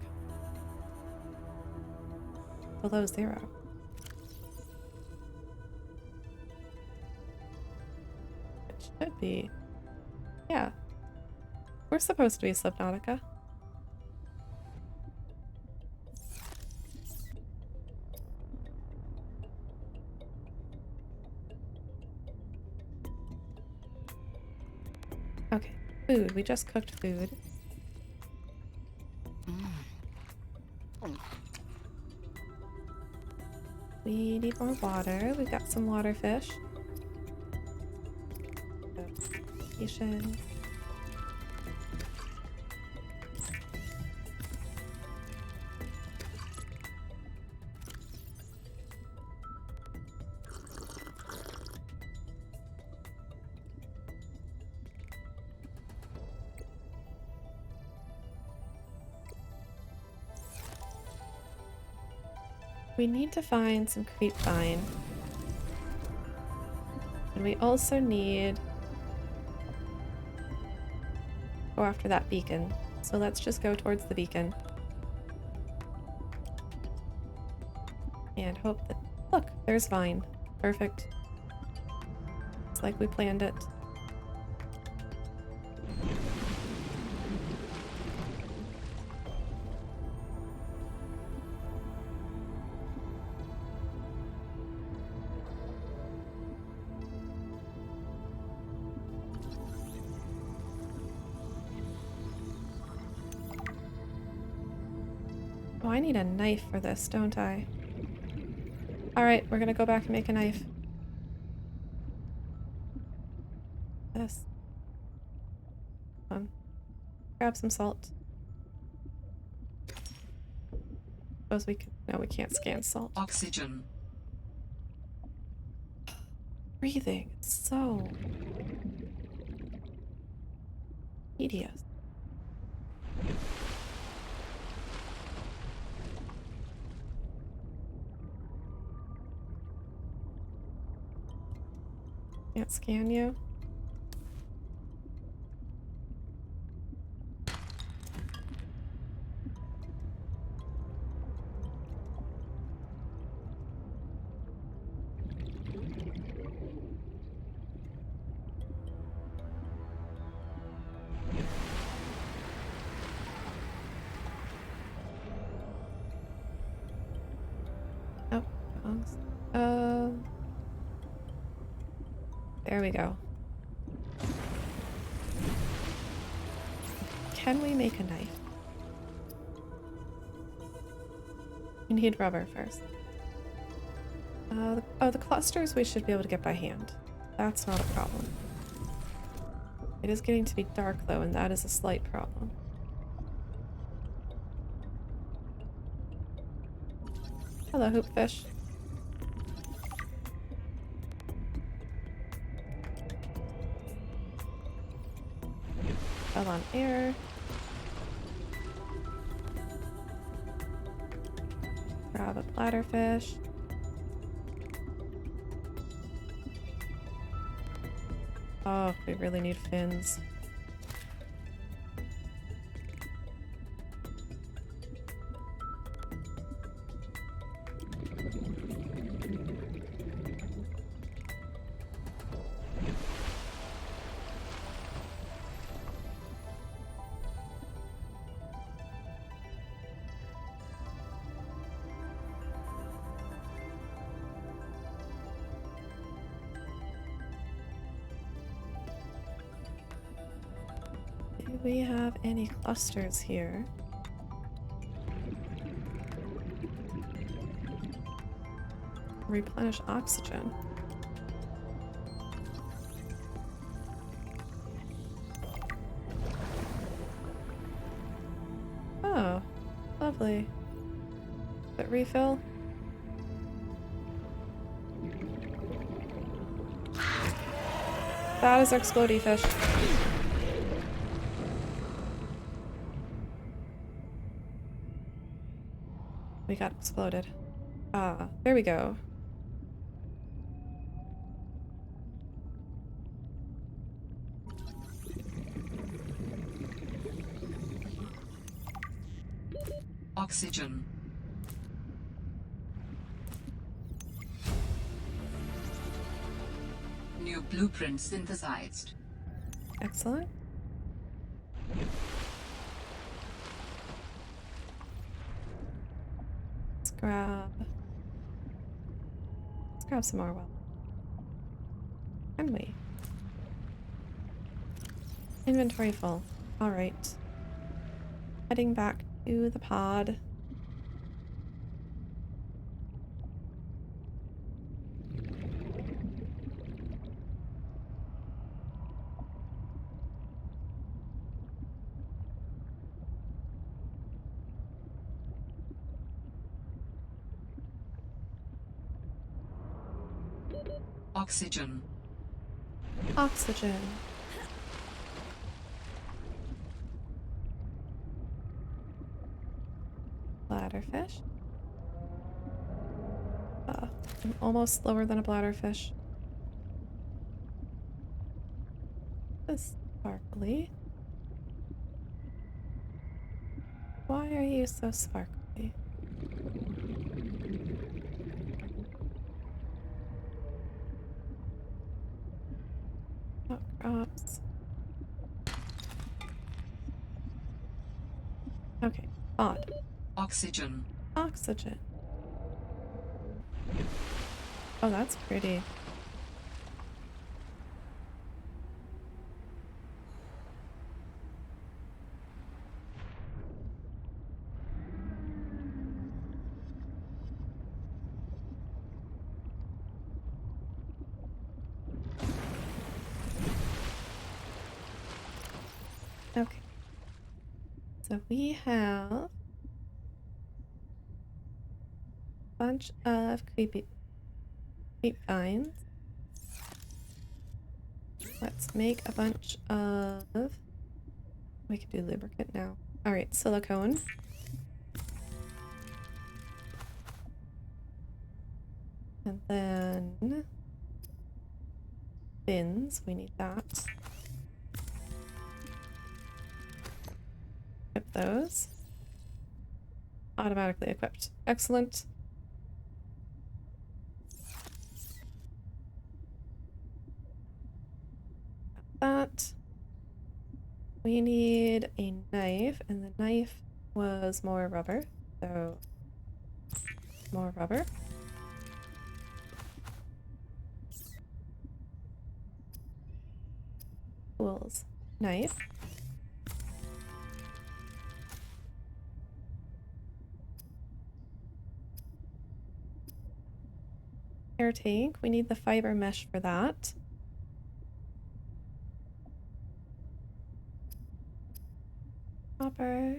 [SPEAKER 1] Below zero. It should be. Yeah. We're supposed to be Subnautica. Okay, food. We just cooked food. We need more water. We've got some water fish. Station. We need to find some creep vine. And we also need to go after that beacon. So let's just go towards the beacon. And hope that... Look, there's vine. Perfect. It's like we planned it. Oh, I need a knife for this, don't I? Alright, we're gonna go back and make a knife. This. Grab some salt. Suppose we could... No, we can't scan salt.
[SPEAKER 4] Oxygen.
[SPEAKER 1] Breathing. It's so... tedious. Can't scan you. prongs. There we go. Can we make a knife? We need rubber first. Oh, the clusters we should be able to get by hand. That's not a problem. It is getting to be dark though, and that is a slight problem. Hello, hoopfish. Fell on air. Grab a bladderfish. Oh, we really need fins. Do we have any clusters here? Replenish oxygen. Oh, lovely. But refill? That is our explodey fish. We got exploded. Ah, there we go.
[SPEAKER 4] Oxygen. New blueprint synthesized.
[SPEAKER 1] Excellent. Let's grab some more well. Can we? Inventory full. Alright. Heading back to the pod.
[SPEAKER 4] Oxygen.
[SPEAKER 1] Oxygen. Bladderfish. I'm almost slower than a bladderfish. This sparkly. Why are you so sparkly? Oh, crops. Okay, odd.
[SPEAKER 4] Oxygen.
[SPEAKER 1] Oxygen. Oh, that's pretty. Okay. So we have a bunch of creep vines. Let's make a bunch of... We can do lubricant now. Alright, silicone. And then... fins, we need that. Equip those. Automatically equipped. Excellent. That. We need a knife, and the knife was more rubber, so more rubber. Tools. Knife. Air tank. We need the fiber mesh for that. Copper.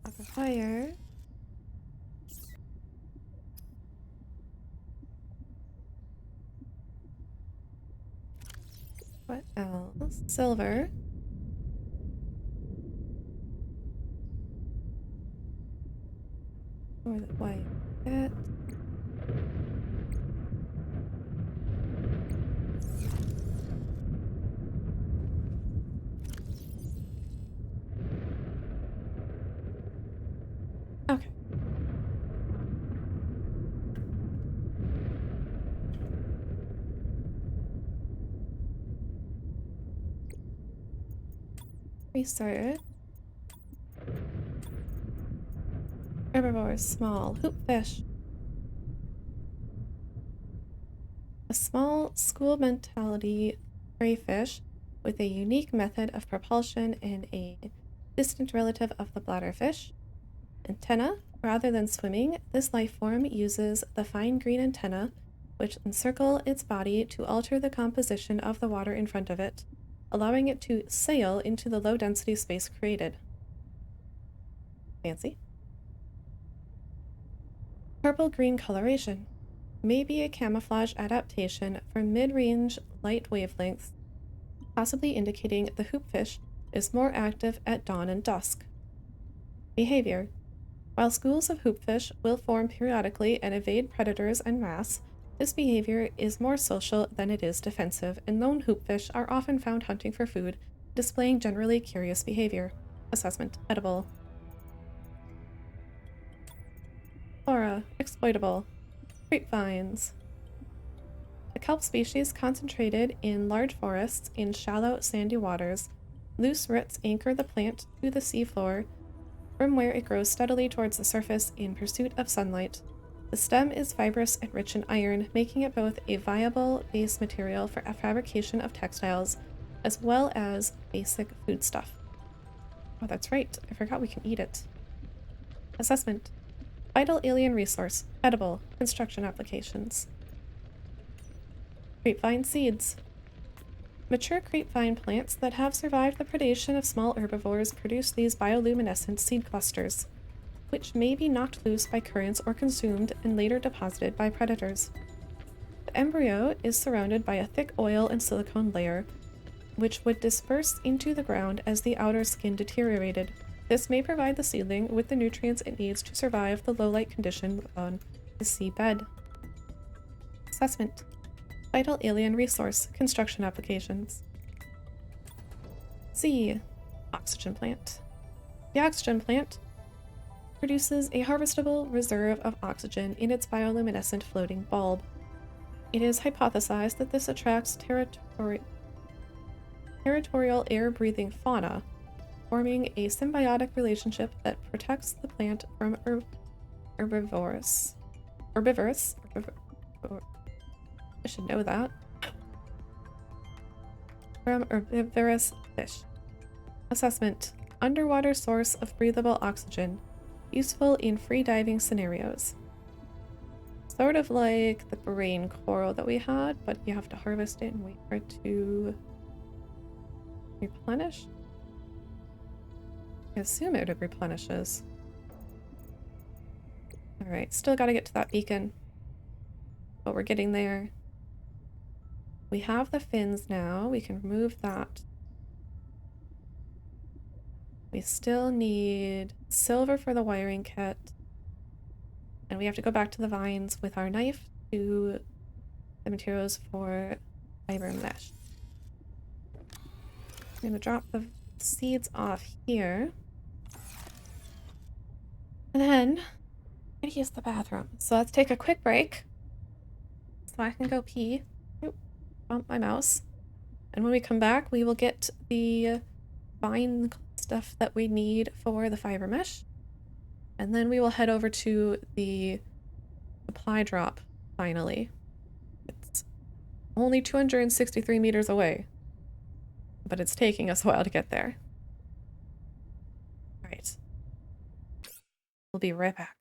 [SPEAKER 1] Copper fire. What else? Silver. Or the white. Bit. Okay. Research. Herbivores. Small. Hoopfish. A small school mentality crayfish with a unique method of propulsion and a distant relative of the bladderfish. Antenna. Rather than swimming, this life form uses the fine green antenna, which encircle its body to alter the composition of the water in front of it, allowing it to sail into the low-density space created. Fancy. Purple-green coloration may be a camouflage adaptation for mid-range light wavelengths, possibly indicating the hoopfish is more active at dawn and dusk. Behavior. While schools of hoopfish will form periodically and evade predators en masse, this behavior is more social than it is defensive, and lone hoopfish are often found hunting for food, displaying generally curious behavior. Assessment. Edible. Flora. Exploitable. Grapevines. The kelp species concentrated in large forests in shallow, sandy waters. Loose roots anchor the plant to the seafloor, from where it grows steadily towards the surface in pursuit of sunlight. The stem is fibrous and rich in iron, making it both a viable base material for a fabrication of textiles, as well as basic foodstuff. Oh, that's right. I forgot we can eat it. Assessment. Vital alien resource. Edible. Construction applications. Grapevine seeds. Mature grapevine plants that have survived the predation of small herbivores produce these bioluminescent seed clusters, which may be knocked loose by currents or consumed and later deposited by predators. The embryo is surrounded by a thick oil and silicone layer, which would disperse into the ground as the outer skin deteriorated. This may provide the seedling with the nutrients it needs to survive the low-light condition on the seabed. Assessment. Vital alien resource. Construction applications. C. Oxygen plant. The oxygen plant produces a harvestable reserve of oxygen in its bioluminescent floating bulb. It is hypothesized that this attracts territorial air-breathing fauna, forming a symbiotic relationship that protects the plant from herbivores. I should know that. From herbivorous fish. Assessment. Underwater source of breathable oxygen. Useful in free diving scenarios. Sort of like the brain coral that we had, but you have to harvest it and wait for it to replenish. I assume it replenishes. Alright, still gotta get to that beacon. But we're getting there. We have the fins now. We can remove that. We still need silver for the wiring kit. And we have to go back to the vines with our knife to the materials for fiber mesh. I'm gonna drop the seeds off here. And then I'm gonna use the bathroom. So let's take a quick break so I can go pee. Oop, bump my mouse. And when we come back, we will get the vine stuff that we need for the fiber mesh. And then we will head over to the supply drop, finally. It's only 263 meters away, but it's taking us a while to get there. All right. We'll be right back.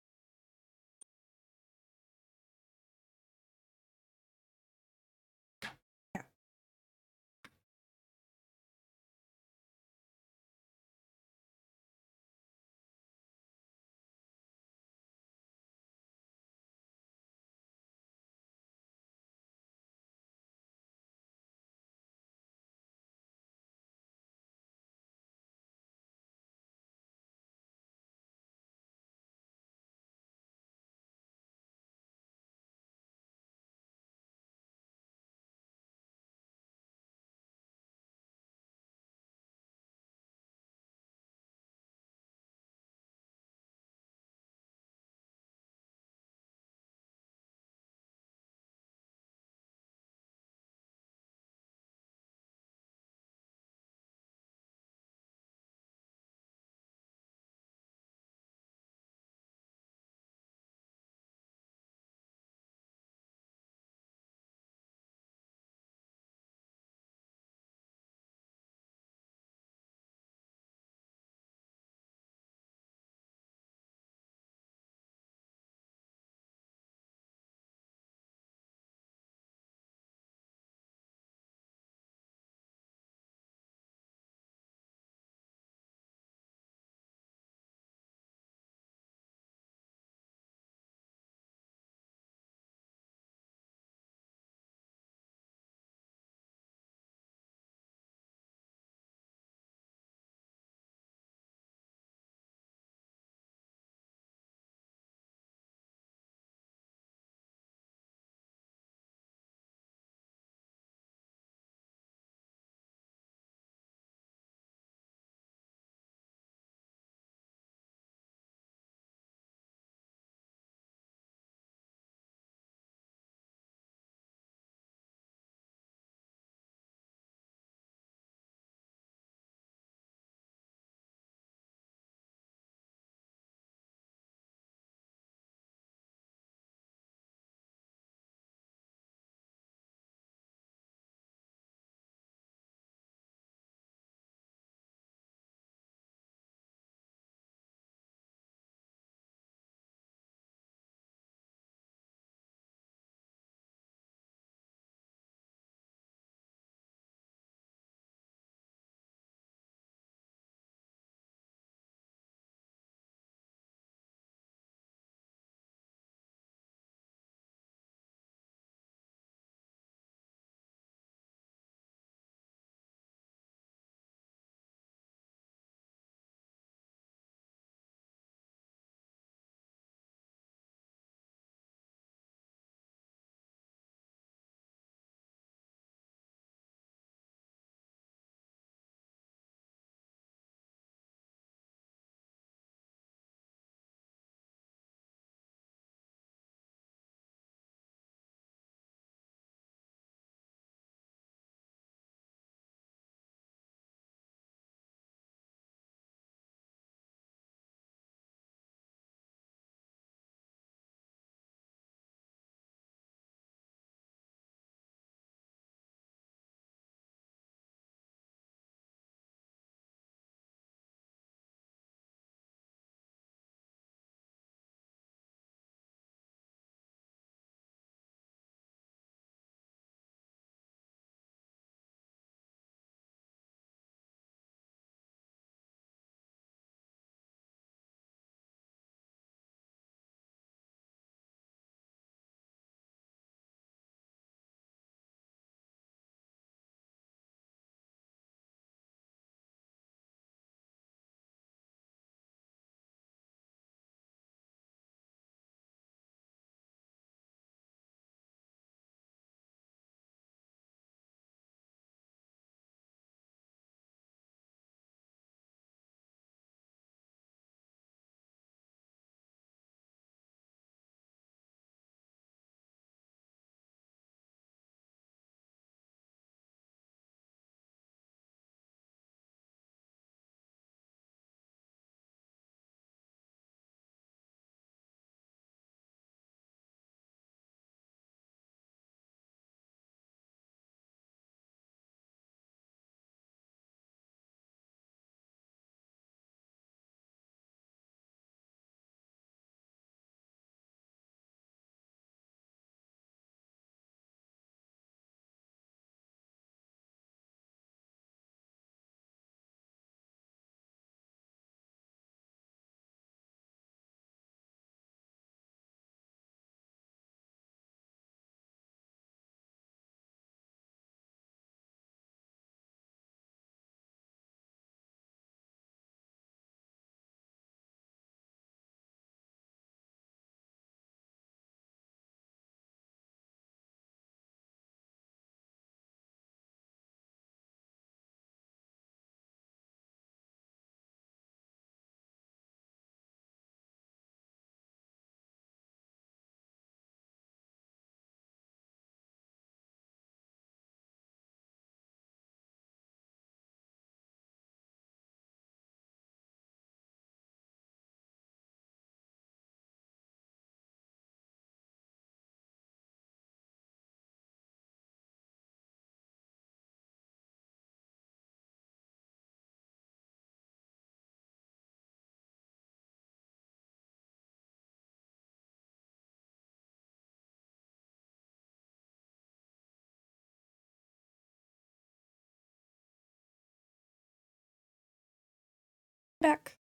[SPEAKER 1] Back.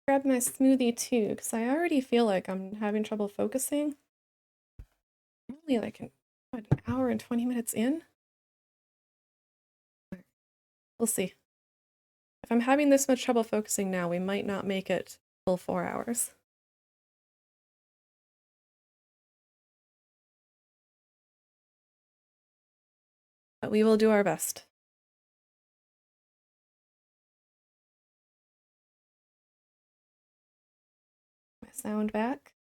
[SPEAKER 1] Grab my smoothie too, because I already feel like I'm having trouble focusing. I'm only like an hour and 20 minutes in. We'll see. If I'm having this much trouble focusing now, we might not make it full 4 hours. But we will do our best. My sound back.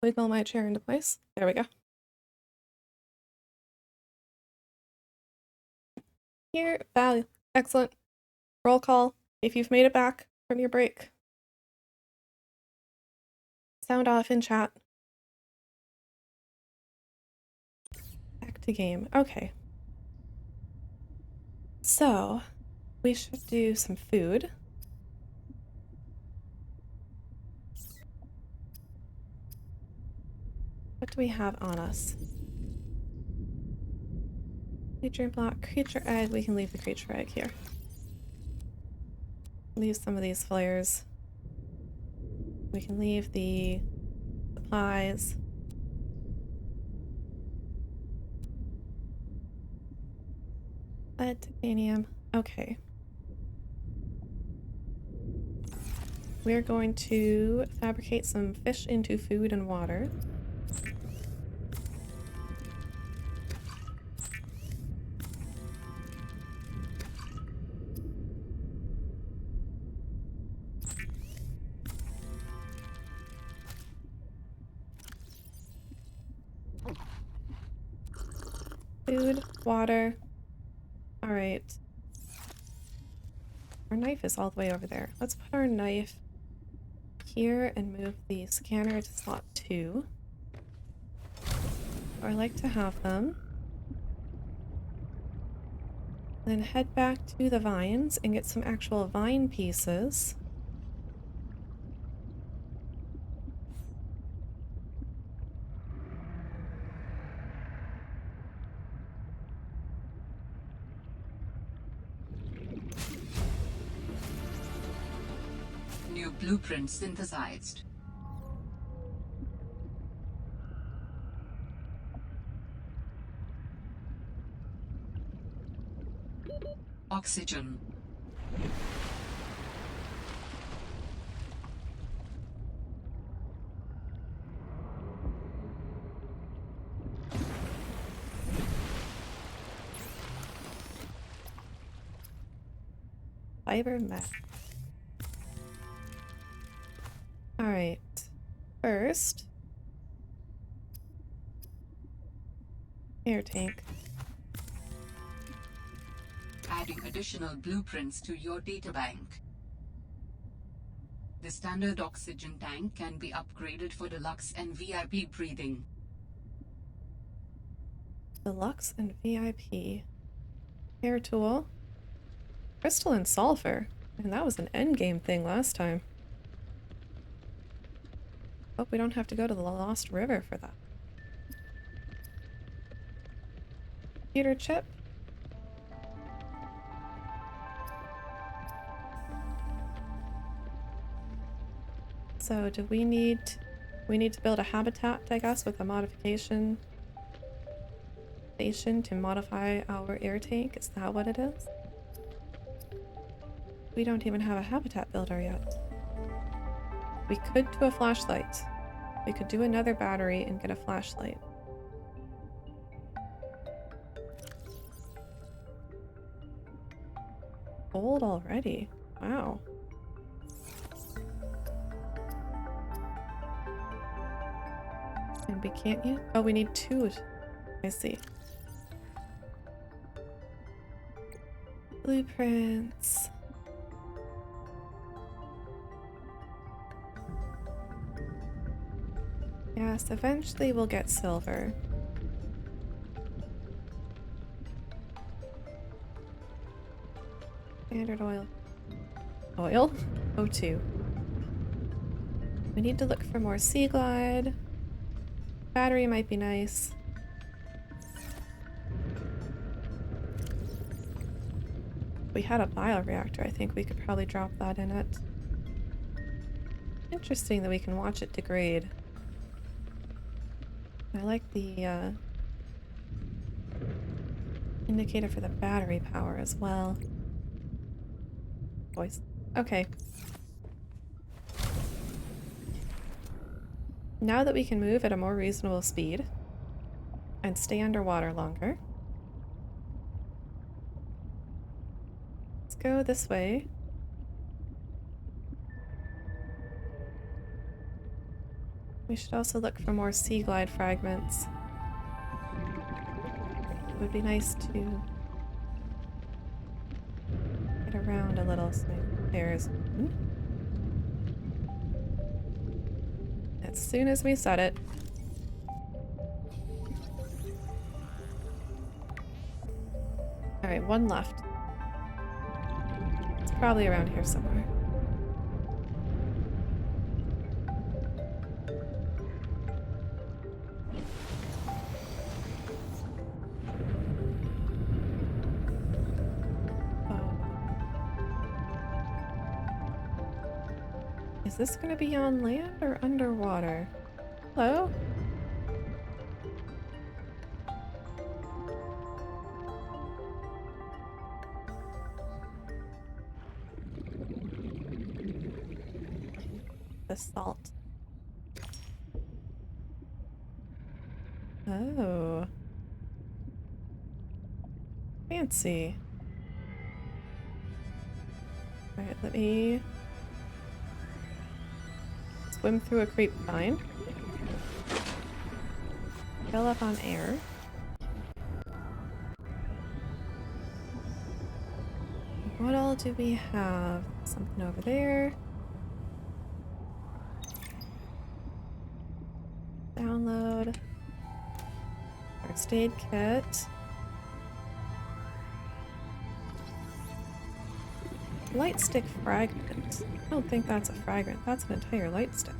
[SPEAKER 1] Wiggle my chair into place. There we go. Here, value. Excellent. Roll call if you've made it back from your break. Sound off in chat. Back to game. Okay. So, we should do some food. What do we have on us? Creature block, creature egg. We can leave the creature egg here. Leave some of these flares. We can leave the supplies. Lead, titanium. Okay. We're going to fabricate some fish into food and water. Food, water. All right. Our knife is all the way over there. Let's put our knife here and move the scanner to slot 2. I like to have them. Then head back to the vines and get some actual vine pieces.
[SPEAKER 4] New blueprint synthesized. Oxygen.
[SPEAKER 1] Fiber mat. Alright. First, air tank.
[SPEAKER 4] Adding additional blueprints to your databank. The standard oxygen tank can be upgraded for deluxe and VIP breathing.
[SPEAKER 1] Deluxe and VIP. Air tool. Crystal and sulfur. And that was an endgame thing last time. Hope we don't have to go to the Lost River for that. Computer chip. So do we need to build a habitat, I guess, with a modification station to modify our air tank? Is that what it is? We don't even have a habitat builder yet. We could do a flashlight. We could do another battery and get a flashlight. Old already. Wow. And we can't yet? Oh, we need 2. I see. Blueprints. Yes, eventually we'll get silver. Standard oil. Oil? O2. We need to look for more sea glide. Battery might be nice. If we had a bioreactor, I think we could probably drop that in it. Interesting that we can watch it degrade. I like the indicator for the battery power as well. Voice. Okay. Now that we can move at a more reasonable speed and stay underwater longer, let's go this way. We should also look for more sea glide fragments. It would be nice to get around a little, so there's one. As soon as we set it. Alright, one left. It's probably around here somewhere. Is this gonna be on land or underwater? Hello? The salt. Oh. Fancy. Alright, let me swim through a creep vine. Fill up on air. What all do we have? Something over there. Download. First aid kit. Light stick fragment. I don't think that's a fragment. That's an entire light stick.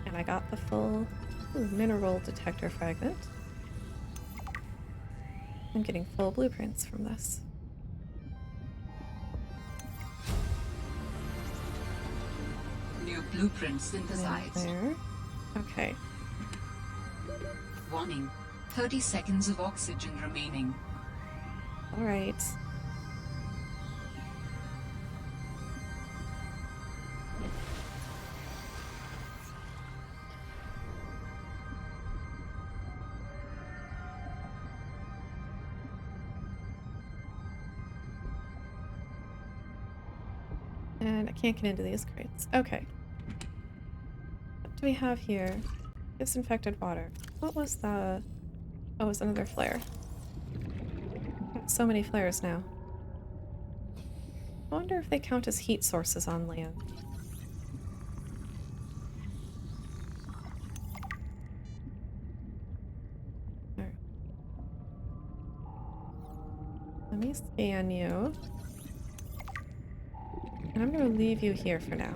[SPEAKER 1] And I got the full mineral detector fragment. I'm getting full blueprints from this.
[SPEAKER 4] New blueprint synthesized.
[SPEAKER 1] There. Okay.
[SPEAKER 4] Warning. 30 seconds of oxygen remaining.
[SPEAKER 1] All right. And I can't get into these crates. Okay. What do we have here? Disinfected water. What was the... Oh, it was another flare. Got so many flares now. I wonder if they count as heat sources on land. Alright. Let me scan you. And I'm going to leave you here for now.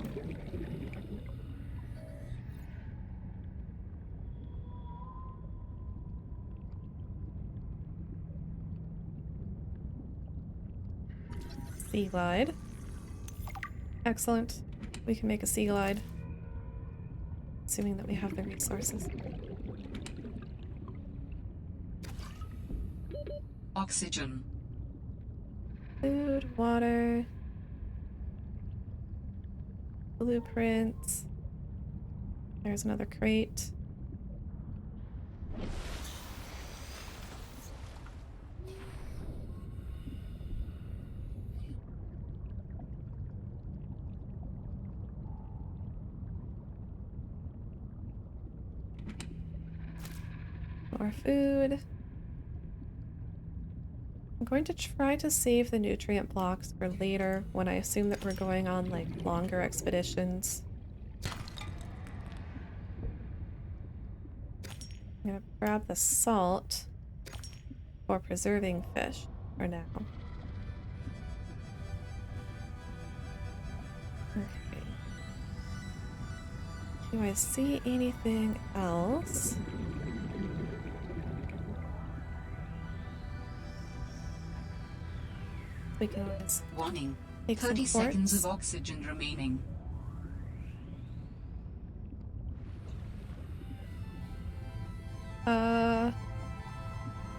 [SPEAKER 1] Sea glide. Excellent. We can make a sea glide. Assuming that we have the resources.
[SPEAKER 4] Oxygen.
[SPEAKER 1] Food, water. Blueprints. There's another crate. More food. I'm going to try to save the nutrient blocks for later when I assume that we're going on like longer expeditions. I'm gonna grab the salt for preserving fish for now. Okay. Do I see anything else? We can always
[SPEAKER 4] Warning.
[SPEAKER 1] take some
[SPEAKER 4] 30 seconds
[SPEAKER 1] quartz.
[SPEAKER 4] of oxygen remaining.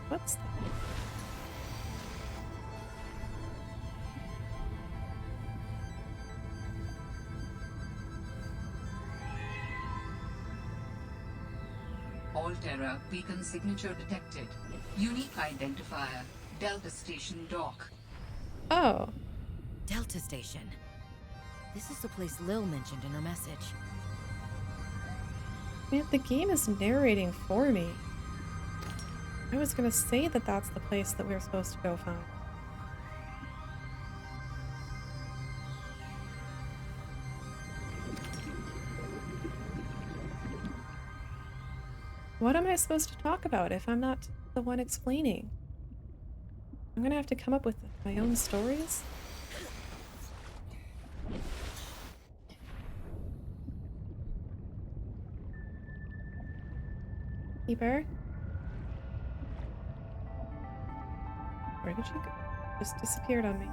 [SPEAKER 1] What's that?
[SPEAKER 4] Alterra beacon signature detected. Unique identifier. Delta Station dock.
[SPEAKER 1] Oh,
[SPEAKER 3] Delta Station. This is the place Lil mentioned in her message.
[SPEAKER 1] man, the game is narrating for me. I was gonna say that that's the place that we were supposed to go find. What am I supposed to talk about if I'm not the one explaining? I'm gonna have to come up with my own stories? Keeper? Where did you go? Just disappeared on me.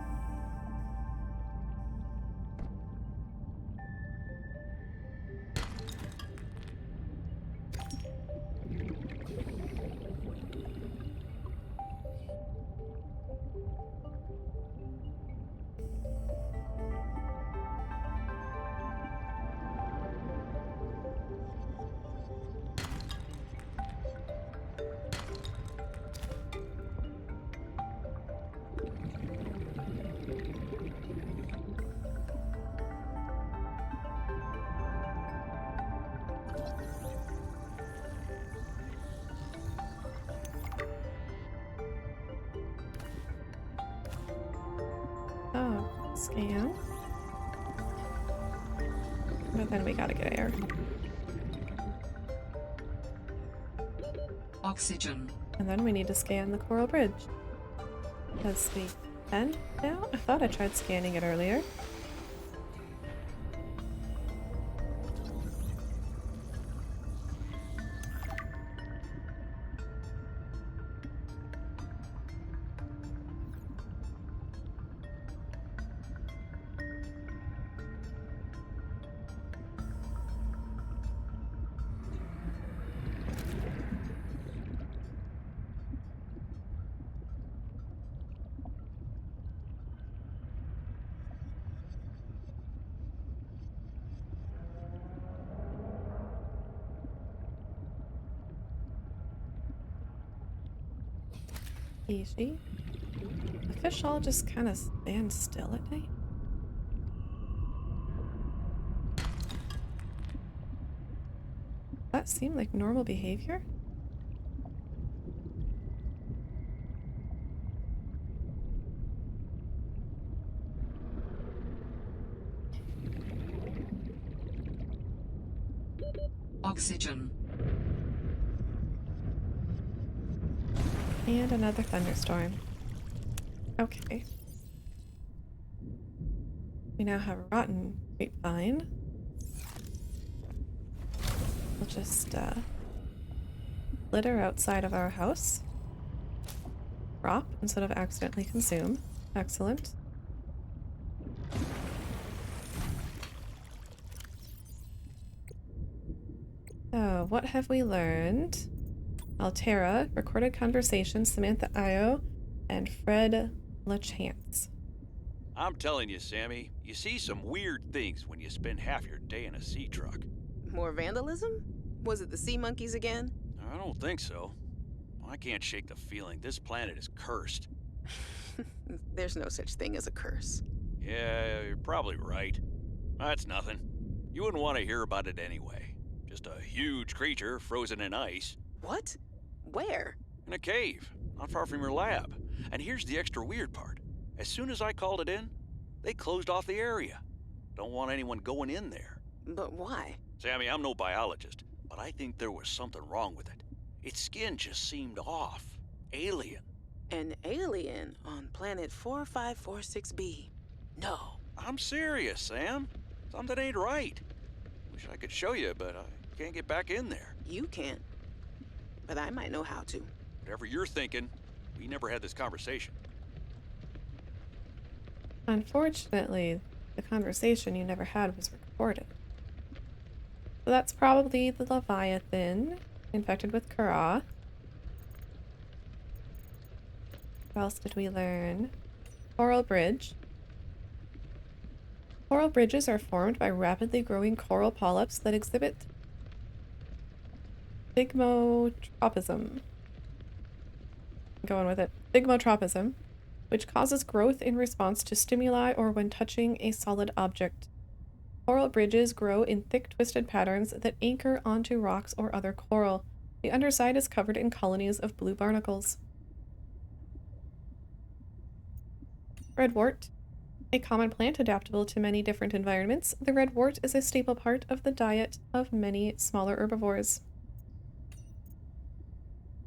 [SPEAKER 1] Oh, scan. But then we gotta get air.
[SPEAKER 4] Oxygen.
[SPEAKER 1] And then we need to scan the coral bridge. Because we can now? I thought I tried scanning it earlier. Easy. The fish all just kind of stand still at night. That seemed like normal behavior?
[SPEAKER 4] Oxygen.
[SPEAKER 1] And another thunderstorm. Okay. We now have a rotten grapevine. We'll just litter outside of our house. Drop instead of accidentally consume. Excellent. So, what have we learned? Alterra, recorded conversation, Samantha Io, and Fred LaChance.
[SPEAKER 7] I'm telling you, Sammy, you see some weird things when you spend half your day in a sea truck.
[SPEAKER 6] More vandalism? Was it the sea monkeys again?
[SPEAKER 7] I don't think so. I can't shake the feeling this planet is cursed.
[SPEAKER 6] There's no such thing as a curse.
[SPEAKER 7] Yeah, you're probably right. That's nothing. You wouldn't want to hear about it anyway. Just a huge creature frozen in ice.
[SPEAKER 6] What? Where?
[SPEAKER 7] In a cave, not far from your lab. And here's the extra weird part. As soon as I called it in, they closed off the area. Don't want anyone going in there.
[SPEAKER 6] But why?
[SPEAKER 7] Sammy, I'm no biologist, but I think there was something wrong with it. Its skin just seemed off. Alien.
[SPEAKER 6] An alien on planet 4546b. No.
[SPEAKER 7] I'm serious, Sam. Something ain't right. Wish I could show you, but I can't get back in there.
[SPEAKER 6] You can't. But I might know how to.
[SPEAKER 7] Whatever you're thinking, we never had this conversation.
[SPEAKER 1] Unfortunately, the conversation you never had was recorded. So that's probably the Leviathan, infected with Kara. What else did we learn? Coral Bridge. Coral bridges are formed by rapidly growing coral polyps that exhibit thigmotropism. I'm going with it. Thigmotropism, which causes growth in response to stimuli or when touching a solid object. Coral bridges grow in thick twisted patterns that anchor onto rocks or other coral. The underside is covered in colonies of blue barnacles. Redwort. A common plant adaptable to many different environments, the redwort is a staple part of the diet of many smaller herbivores.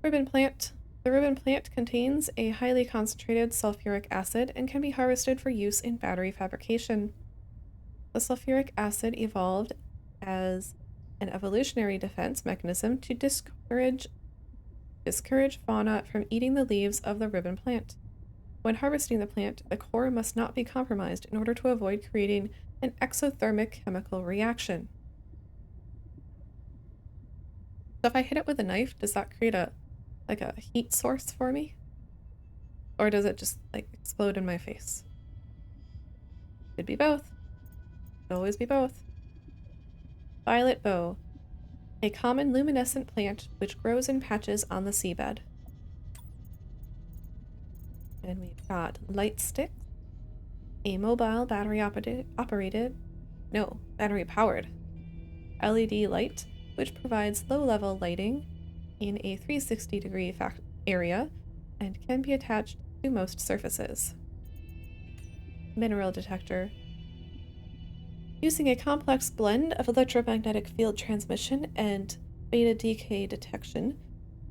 [SPEAKER 1] Ribbon plant. The ribbon plant contains a highly concentrated sulfuric acid and can be harvested for use in battery fabrication. The sulfuric acid evolved as an evolutionary defense mechanism to discourage fauna from eating the leaves of the ribbon plant. When harvesting the plant, the core must not be compromised in order to avoid creating an exothermic chemical reaction. So if I hit it with a knife, does that create a heat source for me? Or does it just like explode in my face? Could be both. Could always be both. Violet bow. A common luminescent plant which grows in patches on the seabed. And we've got light sticks. A mobile battery powered LED light, which provides low-level lighting in a 360-degree area and can be attached to most surfaces. Mineral detector. Using a complex blend of electromagnetic field transmission and beta decay detection,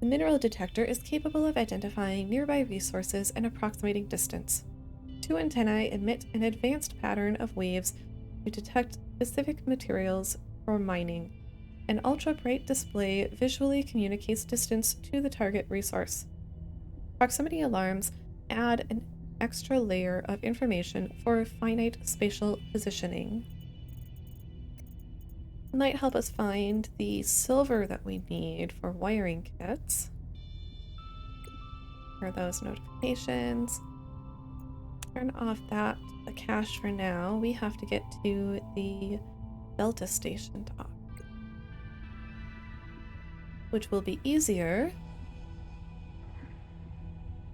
[SPEAKER 1] the mineral detector is capable of identifying nearby resources and approximating distance. Two antennae emit an advanced pattern of waves to detect specific materials for mining. An ultra-bright display visually communicates distance to the target resource. Proximity alarms add an extra layer of information for finite spatial positioning. It might help us find the silver that we need for wiring kits. For those notifications. Turn off the cache for now. We have to get to the Delta Station dock, which will be easier.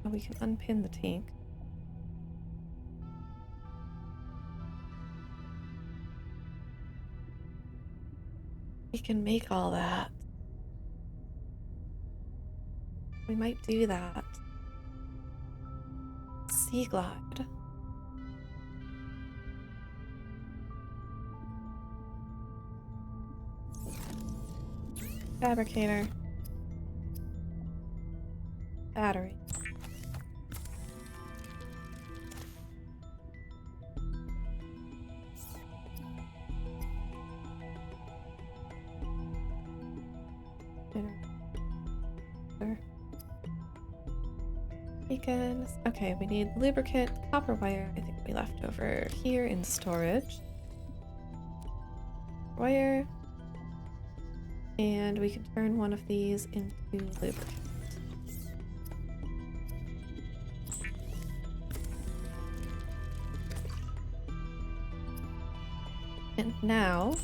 [SPEAKER 1] Oh, we can unpin the tank. We can make all that. We might do that. Sea glide. Fabricator. Battery. Beacons. Okay, we need lubricant, copper wire. I think we left over here in storage. Wire. And we can turn one of these into lubricant. And now,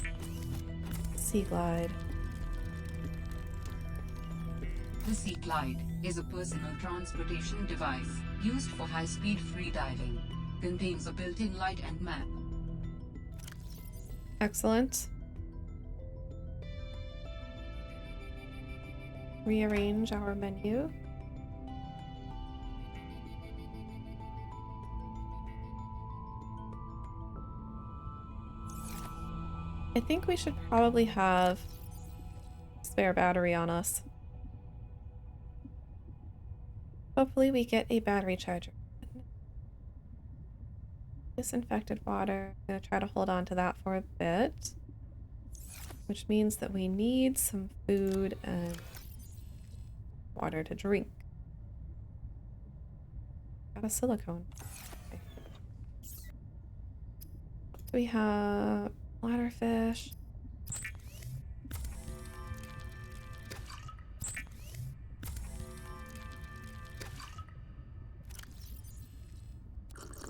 [SPEAKER 1] Sea Glide.
[SPEAKER 4] The Sea Glide is a personal transportation device used for high-speed freediving. Contains a built-in light and map.
[SPEAKER 1] Excellent. Rearrange our menu. I think we should probably have spare battery on us. Hopefully we get a battery charger. Disinfected water. I'm gonna try to hold on to that for a bit. which means that we need some food and water to drink. Got a silicone. Okay. Do we have bladderfish?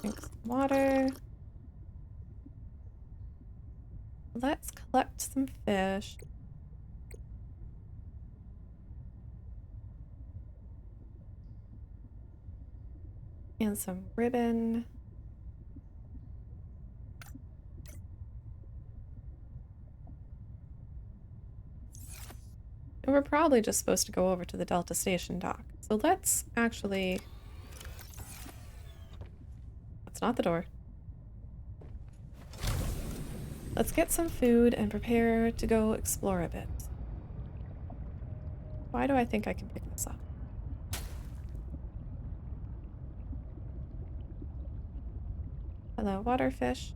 [SPEAKER 1] Drink some water. Let's collect some fish. And some ribbon. And we're probably just supposed to go over to the Delta Station dock. So let's actually... That's not the door. Let's get some food and prepare to go explore a bit. Why do I think I can pick this up? Hello, waterfish.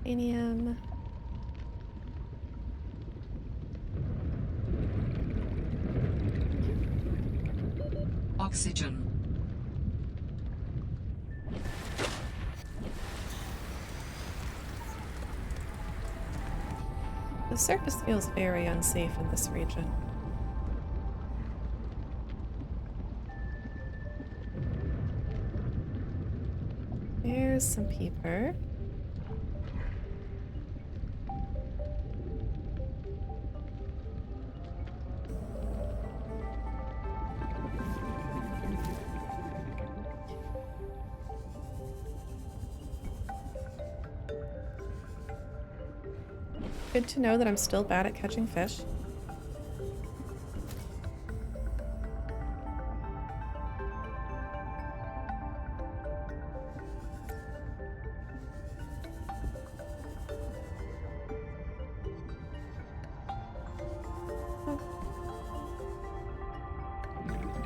[SPEAKER 1] Titanium.
[SPEAKER 4] Oxygen.
[SPEAKER 1] The surface feels very unsafe in this region. There's some peeper. Good to know that I'm still bad at catching fish.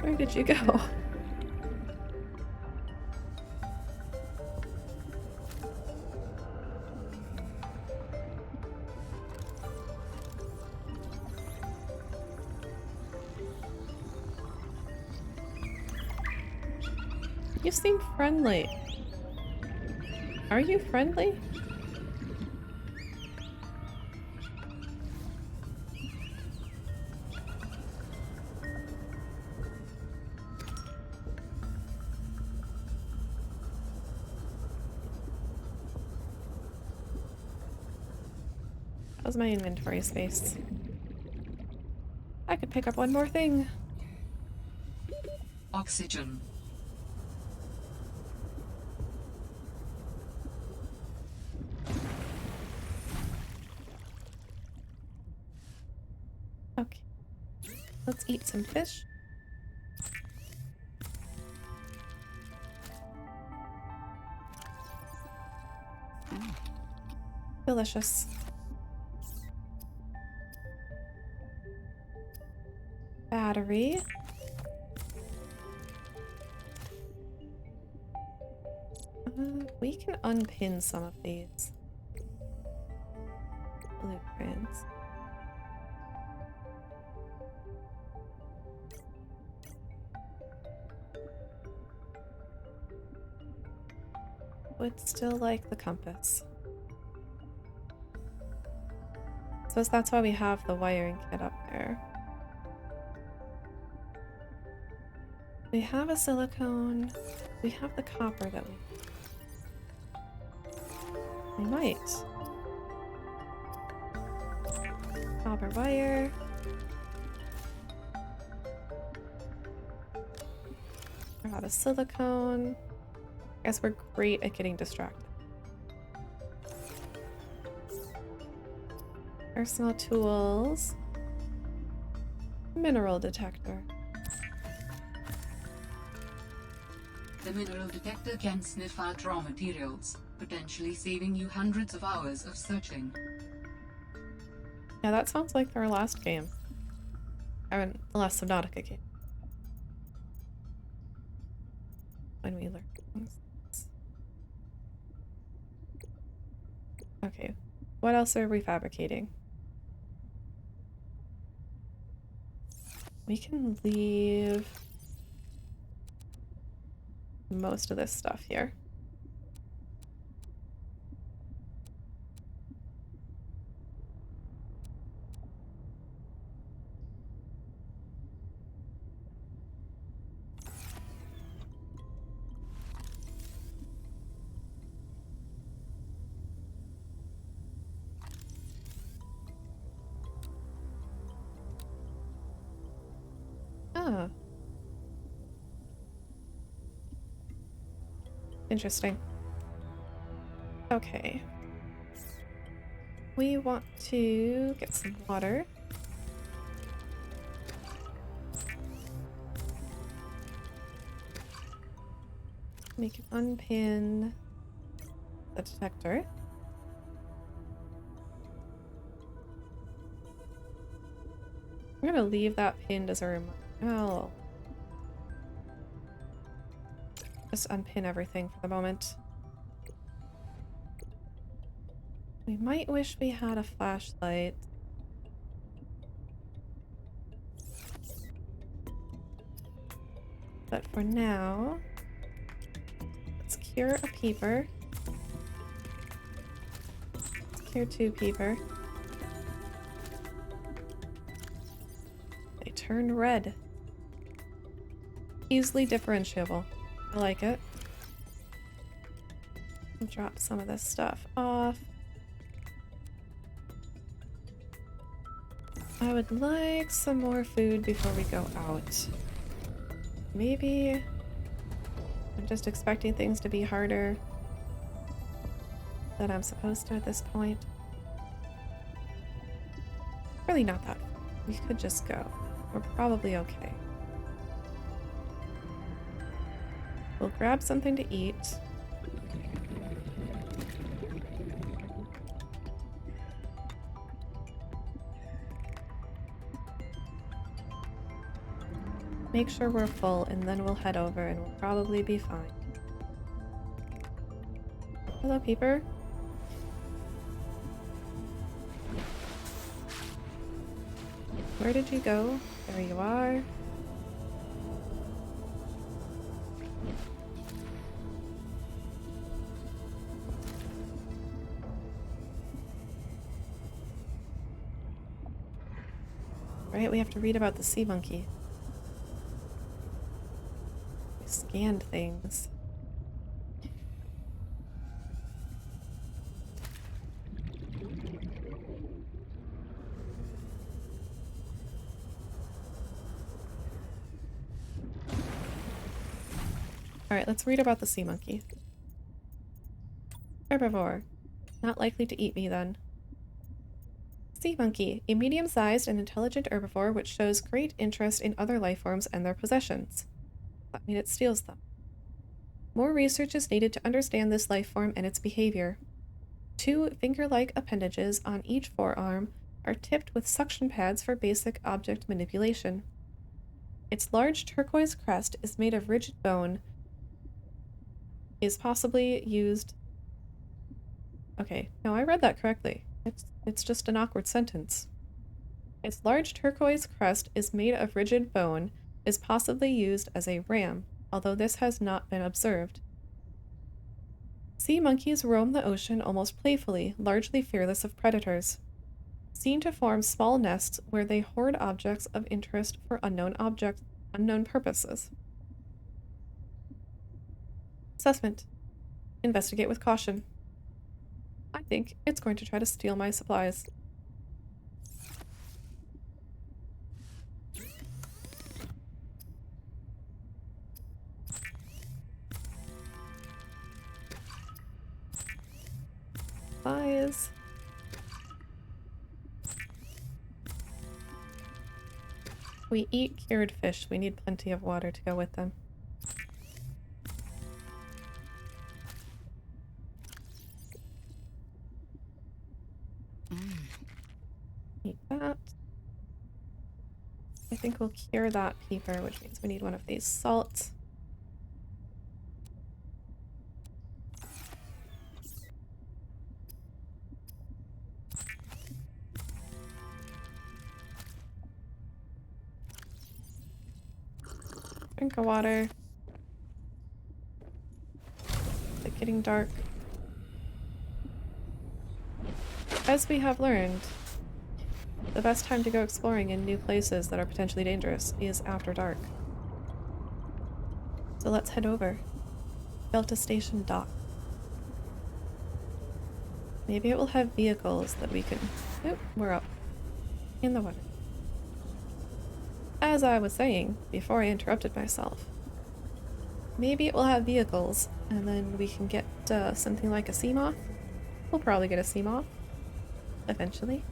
[SPEAKER 1] Where did you go? You seem friendly. Are you friendly? How's my inventory space? I could pick up one more thing.
[SPEAKER 4] Oxygen.
[SPEAKER 1] Okay. Let's eat some fish. Delicious. Battery. We can unpin some of these blueprints. Would still like the compass. So that's why we have the wiring kit up there. We have a silicone. We have the copper that we might. Copper wire. We're out of silicone. Guess we're great at getting distracted. Personal tools. Mineral detector.
[SPEAKER 4] The mineral detector can sniff out raw materials, potentially saving you hundreds of hours of searching.
[SPEAKER 1] Yeah, that sounds like our last game. I mean, the last Subnautica game. When we learned things. Okay, what else are we fabricating? We can leave most of this stuff here. Ah. Interesting. Okay. We want to get some water. We can unpin the detector. I'm gonna leave that pinned as a reminder. Oh. Just unpin everything for the moment. We might wish we had a flashlight. But for now, let's cure a peeper. Let's cure 2 peeper. They turn red. Easily differentiable. I like it. I'll drop some of this stuff off. I would like some more food before we go out. Maybe I'm just expecting things to be harder than I'm supposed to at this point. Really not that far. We could just go. We're probably okay. We'll grab something to eat. Make sure we're full, and then we'll head over, and we'll probably be fine. Hello, Peeper. Where did you go? There you are. Right, we have to read about the sea monkey. We scanned things. Alright, let's read about the sea monkey. Herbivore. Not likely to eat me then. Sea monkey, a medium-sized and intelligent herbivore which shows great interest in other life forms and their possessions. That means it steals them. More research is needed to understand this life form and its behavior. 2 finger-like appendages on each forearm are tipped with suction pads for basic object manipulation. Its large turquoise crest is made of rigid bone, is possibly used... Okay, no, I read that correctly. It's just an awkward sentence. Its large turquoise crest is made of rigid bone, is possibly used as a ram, although this has not been observed. Sea monkeys roam the ocean almost playfully, largely fearless of predators. Seen to form small nests where they hoard objects of interest for unknown purposes. Assessment. Investigate with caution. I think it's going to try to steal my supplies. is. We eat cured fish. We need plenty of water to go with them. Eat that. I think we'll cure that peeper, which means we need one of these salts. Drink of water. Is it getting dark? As we have learned, the best time to go exploring in new places that are potentially dangerous is after dark. So let's head over. Delta Station dock. Maybe it will have vehicles that we can... Oop, we're up. In the water. As I was saying before I interrupted myself, maybe it will have vehicles and then we can get something like a sea moth. We'll probably get a sea moth eventually.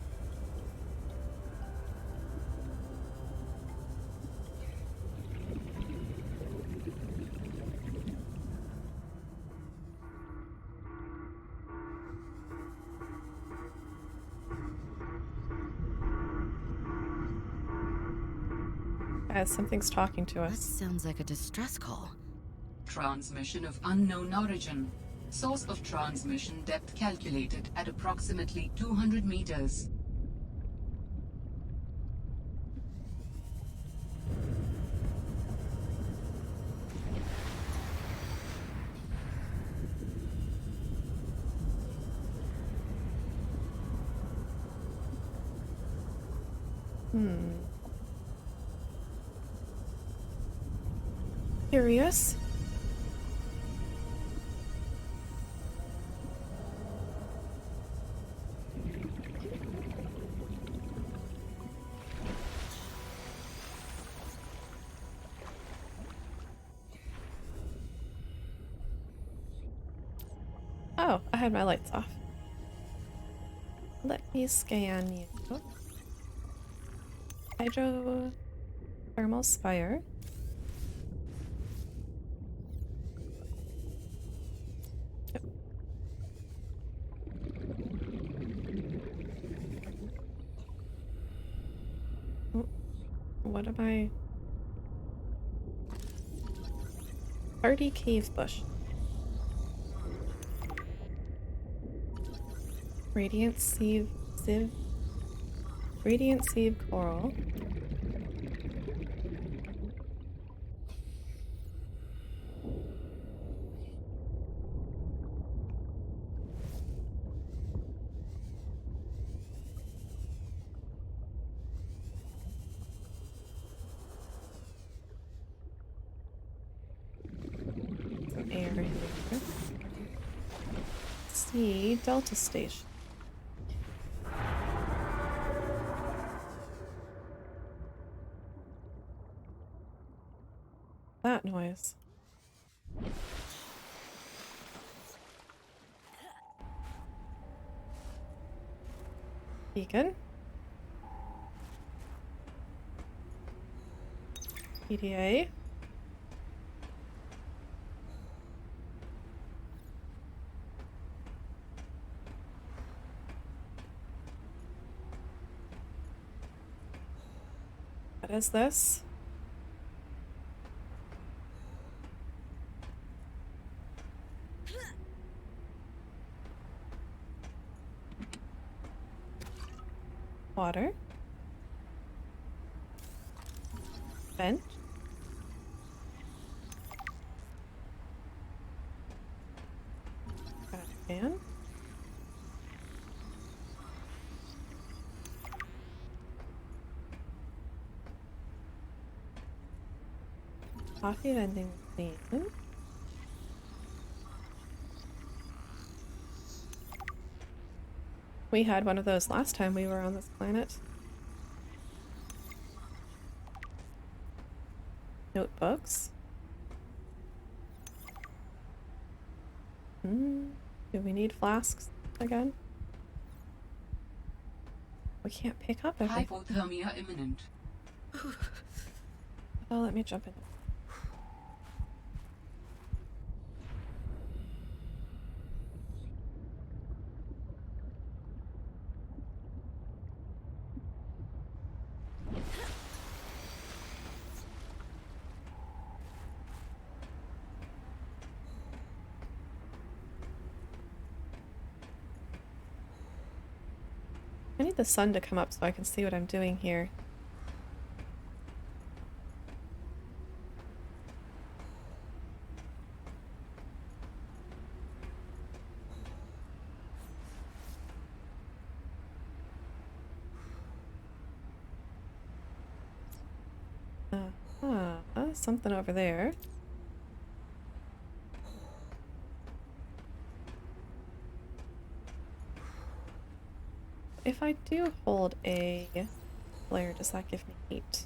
[SPEAKER 1] Guys, something's talking to
[SPEAKER 3] That
[SPEAKER 1] us.
[SPEAKER 3] sounds like a distress call.
[SPEAKER 4] Transmission of unknown origin. Source of transmission depth calculated at approximately 200 meters.
[SPEAKER 1] Curious. Oh, I had my lights off. Let me scan you. Hydrothermal spire. Yep. Oh, what am I? Hardy cave bush. Radiant sieve, radiant sieve coral. Some air in here. See, Delta Station. That noise. Beacon. PDA. What is this? Water. Bench. Got a fan. Coffee vending machine. We had one of those last time we were on this planet. Notebooks. Do we need flasks again? We can't pick up everything.
[SPEAKER 4] Hypothermia imminent.
[SPEAKER 1] Oh, let me jump in. I need the sun to come up so I can see what I'm doing here. Something over there. If I do hold a flare, does that give me heat?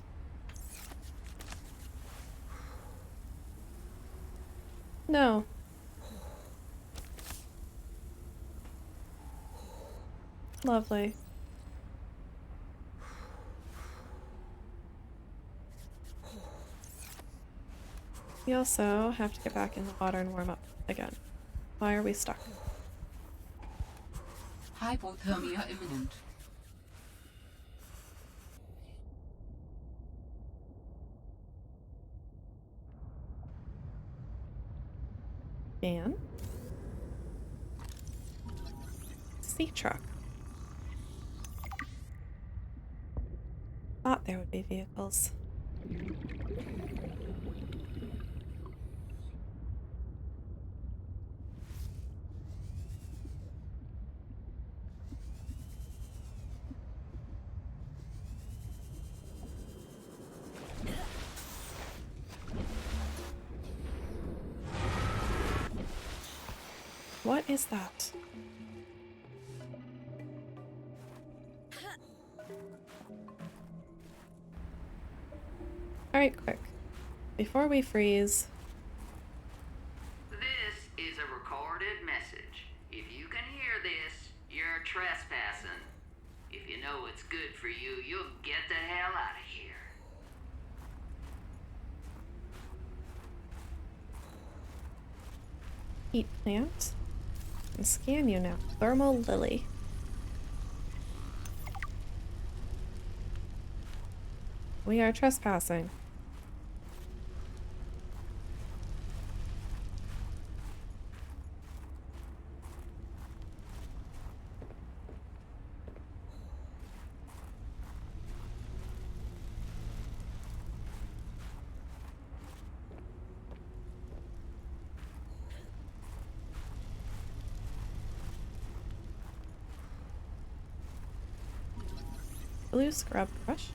[SPEAKER 1] No. Lovely. We also have to get back in the water and warm up again. Why are we stuck?
[SPEAKER 4] Hypothermia imminent.
[SPEAKER 1] And sea truck. Thought there would be vehicles. What is that? Alright, quick. Before we freeze...
[SPEAKER 8] This is a recorded message. If you can hear this, you're trespassing. If you know what's good for you, you'll get the hell out of here.
[SPEAKER 1] Heat plant. And scan you now. Thermal lily. We are trespassing. Blue scrub brush.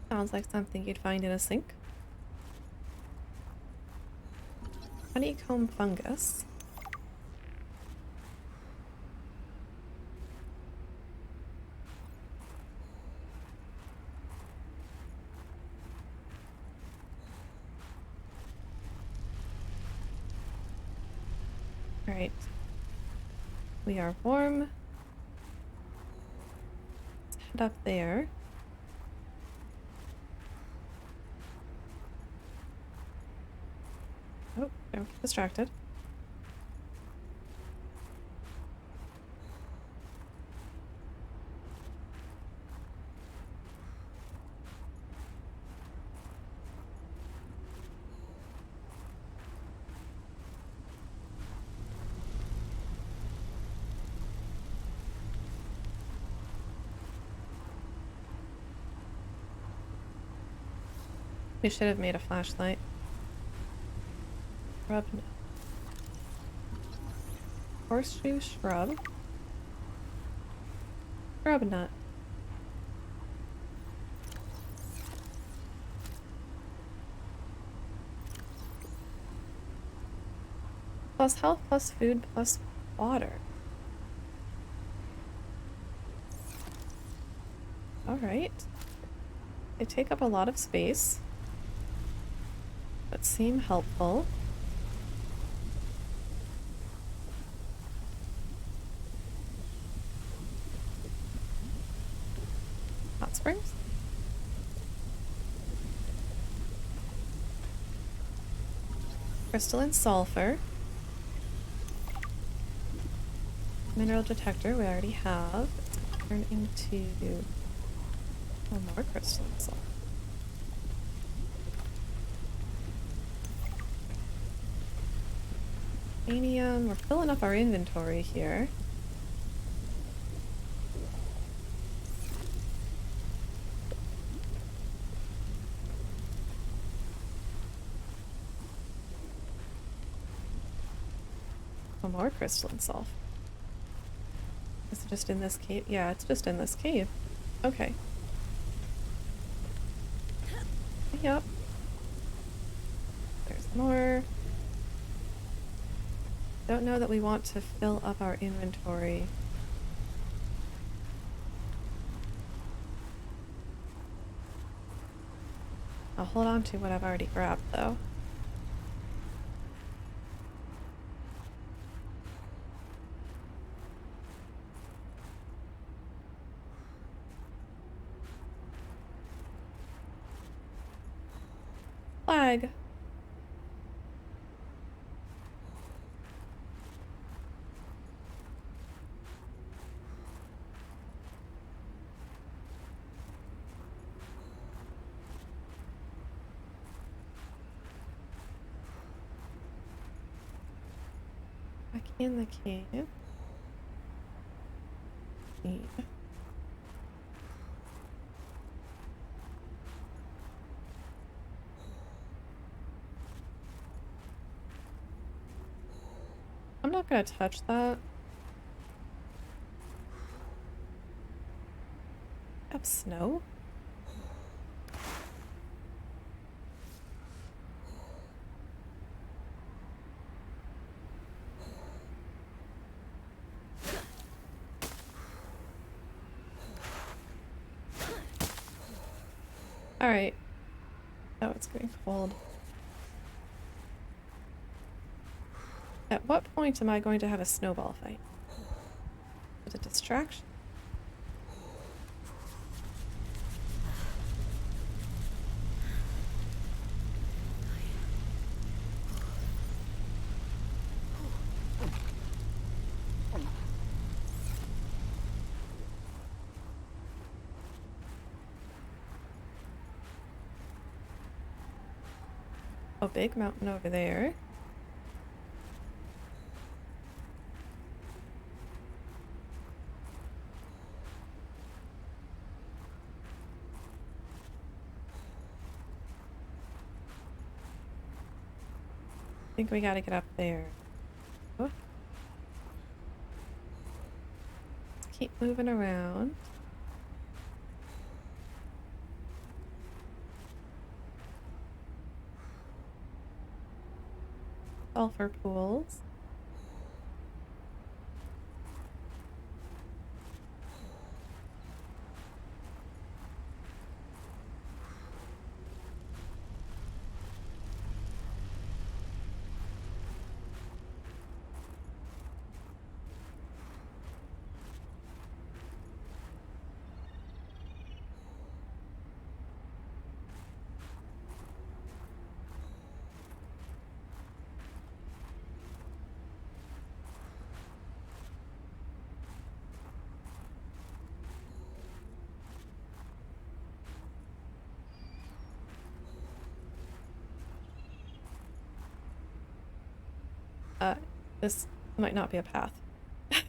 [SPEAKER 1] Sounds like something you'd find in a sink. Honeycomb fungus. Alright. We are warm. Let's head up there. Oh, don't get distracted. We should have made a flashlight. Shrub nut. Horseshoe shrub. Shrub nut. Plus health, plus food, plus water. Alright. They take up a lot of space, but seem helpful. springs? Crystalline sulfur. Mineral detector we already have. Let's turn into more crystalline sulfur. Titanium. We're filling up our inventory here. More crystalline sulfur. Is it just in this cave? Yeah, it's just in this cave. Okay. Yep. There's more. Don't know that we want to fill up our inventory. I'll hold on to what I've already grabbed, though. Flag. Back in the cave. Yeah. I'm not gonna touch that. Have snow? Alright. Oh, it's getting cold. At what point am I going to have a snowball fight? Is it a distraction? A big mountain over there. I think we gotta get up there. Oh. Let's keep moving around. Sulfur pools. This might not be a path. Okay,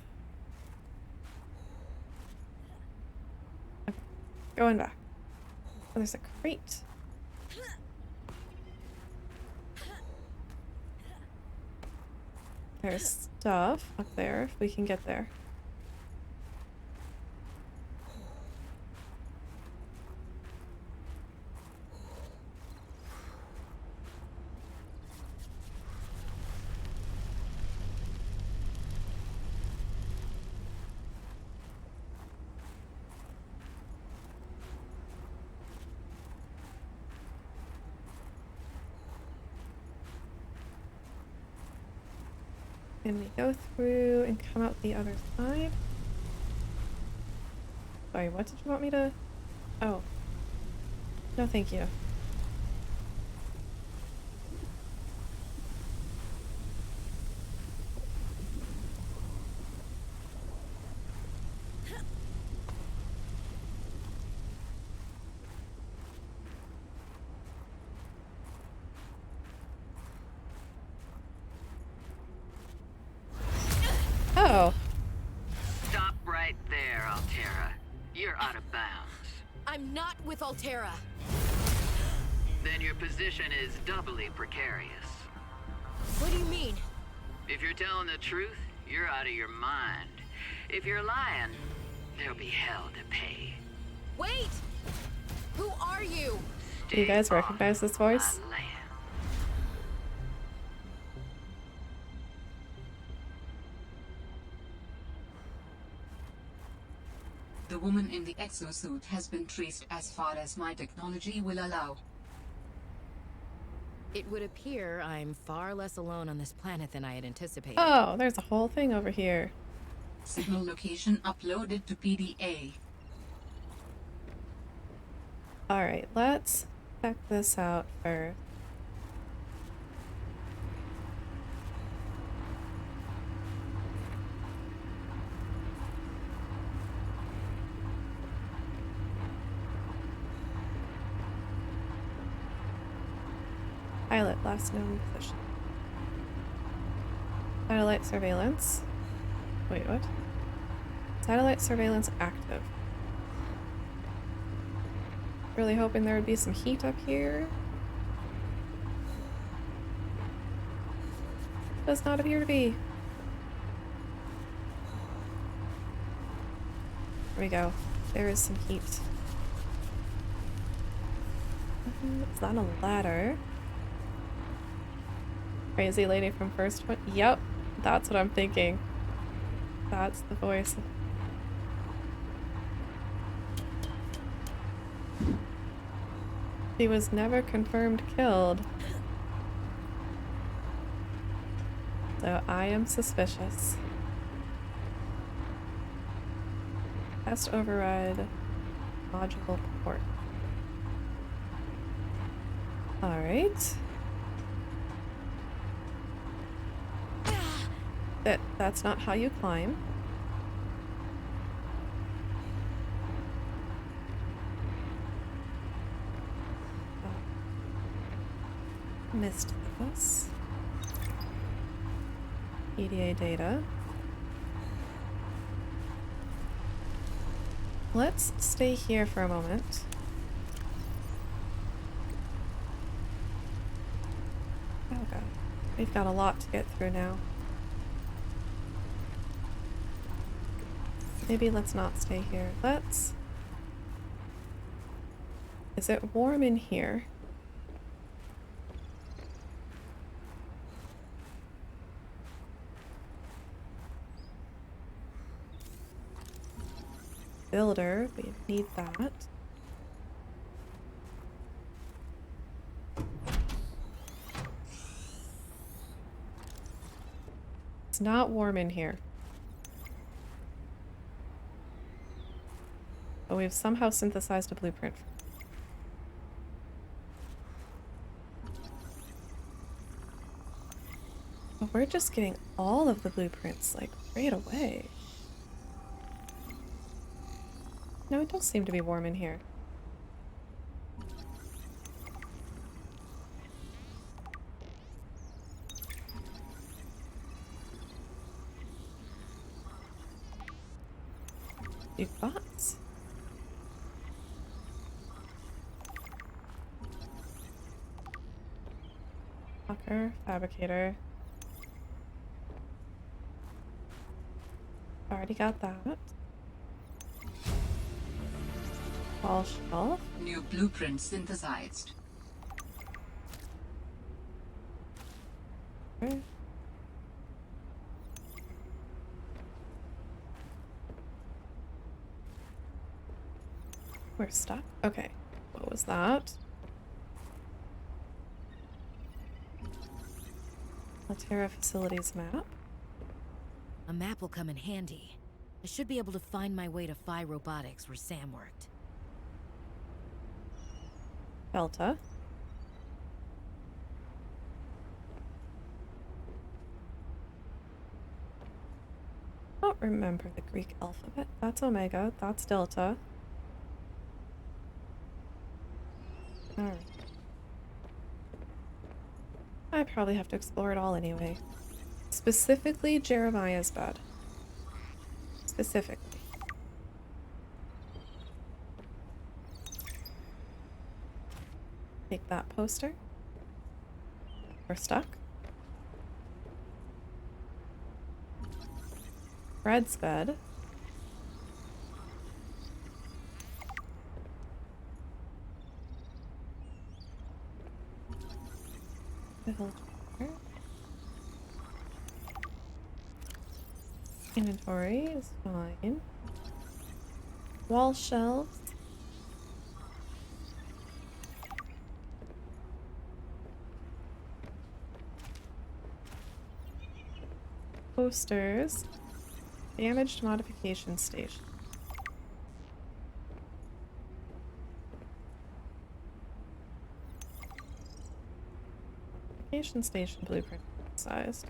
[SPEAKER 1] going back. Oh, there's a crate. There's stuff up there if we can get there. Can we go through and come out the other side? Sorry, what did you want me to... Oh. No, thank you. Oh.
[SPEAKER 8] Stop right there, Altera. You're out of bounds.
[SPEAKER 3] I'm not with Altera.
[SPEAKER 8] Then your position is doubly precarious.
[SPEAKER 3] What do you mean?
[SPEAKER 8] If you're telling the truth, you're out of your mind. If you're lying, there'll be hell to pay.
[SPEAKER 3] Wait! Who are you?
[SPEAKER 1] Do you guys recognize this voice?
[SPEAKER 8] My land.
[SPEAKER 4] The woman in the exosuit has been traced as far as my technology will allow.
[SPEAKER 3] It would appear I'm far less alone on this planet than I had anticipated.
[SPEAKER 1] Oh, there's a whole thing over here.
[SPEAKER 4] Signal location uploaded to PDA.
[SPEAKER 1] Alright, let's check this out first. Pilot, last known position. Satellite surveillance. Wait, what? Satellite surveillance active. Really hoping there would be some heat up here. Does not appear to be. There we go. There is some heat. Is that a ladder? Crazy lady from first one? Yep, that's what I'm thinking. That's the voice. She was never confirmed killed. So I am suspicious. Test override module port. Alright. That's not how you climb. Missed this. EDA data. Let's stay here for a moment. Oh god. We've got a lot to get through now. Maybe let's not stay here. Let's... Is it warm in here? Builder, we need that. It's not warm in here. But we've somehow synthesized a blueprint. But we're just getting all of the blueprints, like, right away. No, it does seem to be warm in here. You've bots. Hawker, fabricator. Already got that. Wall shelf.
[SPEAKER 4] New blueprint synthesized.
[SPEAKER 1] Okay. We're stuck. Okay. What was that? Altera facilities map.
[SPEAKER 3] A map will come in handy. I should be able to find my way to Phi Robotics where Sam worked.
[SPEAKER 1] Delta. I don't remember the Greek alphabet. That's Omega. That's Delta. Alright. I probably have to explore it all anyway. Specifically Jeremiah's bed. Specifically. Take that poster. We're stuck. Fred's bed. Inventory is fine. Wall shelves. Posters. Damaged modification station. Modification station blueprint sized.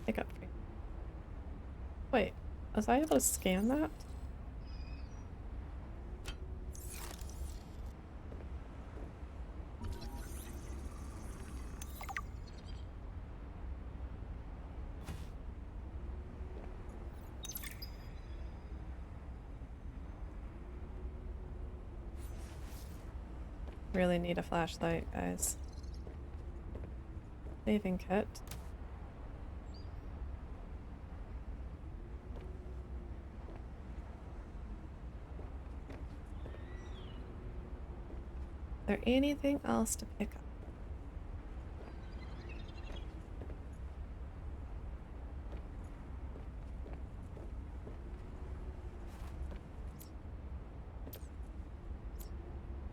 [SPEAKER 1] Pick up free. Wait, was I able to scan that? Really need a flashlight, guys. Saving kit. Is there anything else to pick up?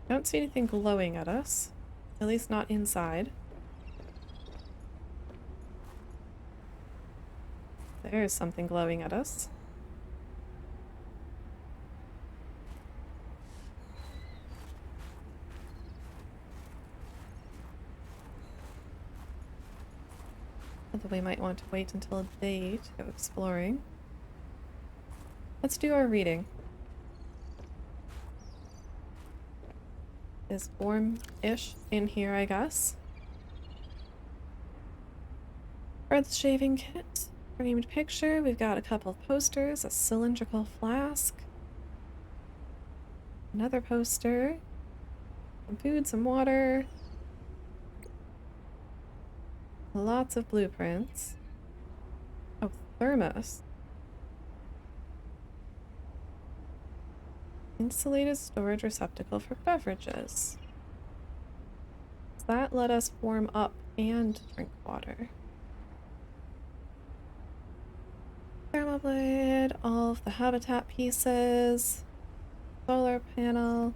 [SPEAKER 1] Don't see anything glowing at us. At least not inside. There's something glowing at us. Although we might want to wait until day to go exploring. Let's do our reading. Is warm-ish in here, I guess. Fred's shaving kit. Framed picture. We've got a couple of posters, a cylindrical flask. Another poster. Some food, some water. Lots of blueprints. Oh, thermos. Insulated storage receptacle for beverages. Does that let us warm up and drink water? Thermoblade, all of the habitat pieces, solar panel,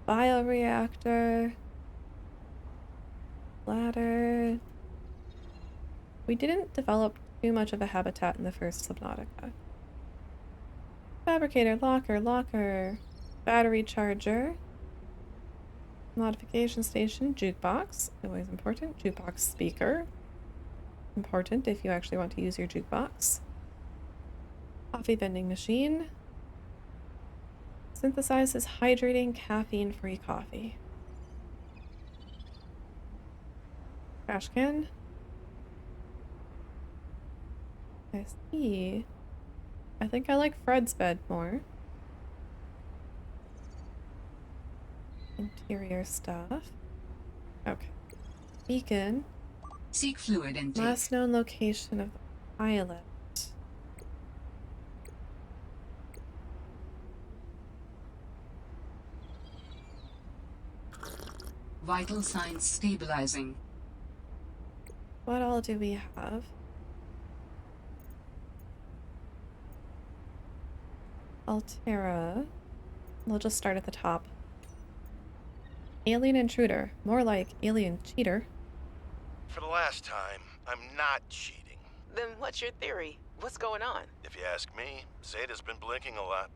[SPEAKER 1] bioreactor, ladder. We didn't develop too much of a habitat in the first Subnautica. Fabricator, locker, battery charger, modification station, jukebox, always important, jukebox speaker, important if you actually want to use your jukebox, coffee vending machine, synthesizes hydrating caffeine-free coffee, trash can, I see. I think I like Fred's bed more. Interior stuff. Okay. Beacon.
[SPEAKER 4] Seek fluid intake.
[SPEAKER 1] Last known location of the pilot.
[SPEAKER 4] Vital signs stabilizing.
[SPEAKER 1] What all do we have? Altera. We'll just start at the top. Alien intruder. More like alien cheater.
[SPEAKER 2] For the last time, I'm not cheating.
[SPEAKER 6] Then what's your theory? What's going on?
[SPEAKER 2] If you ask me, Zeta's been blinking a lot.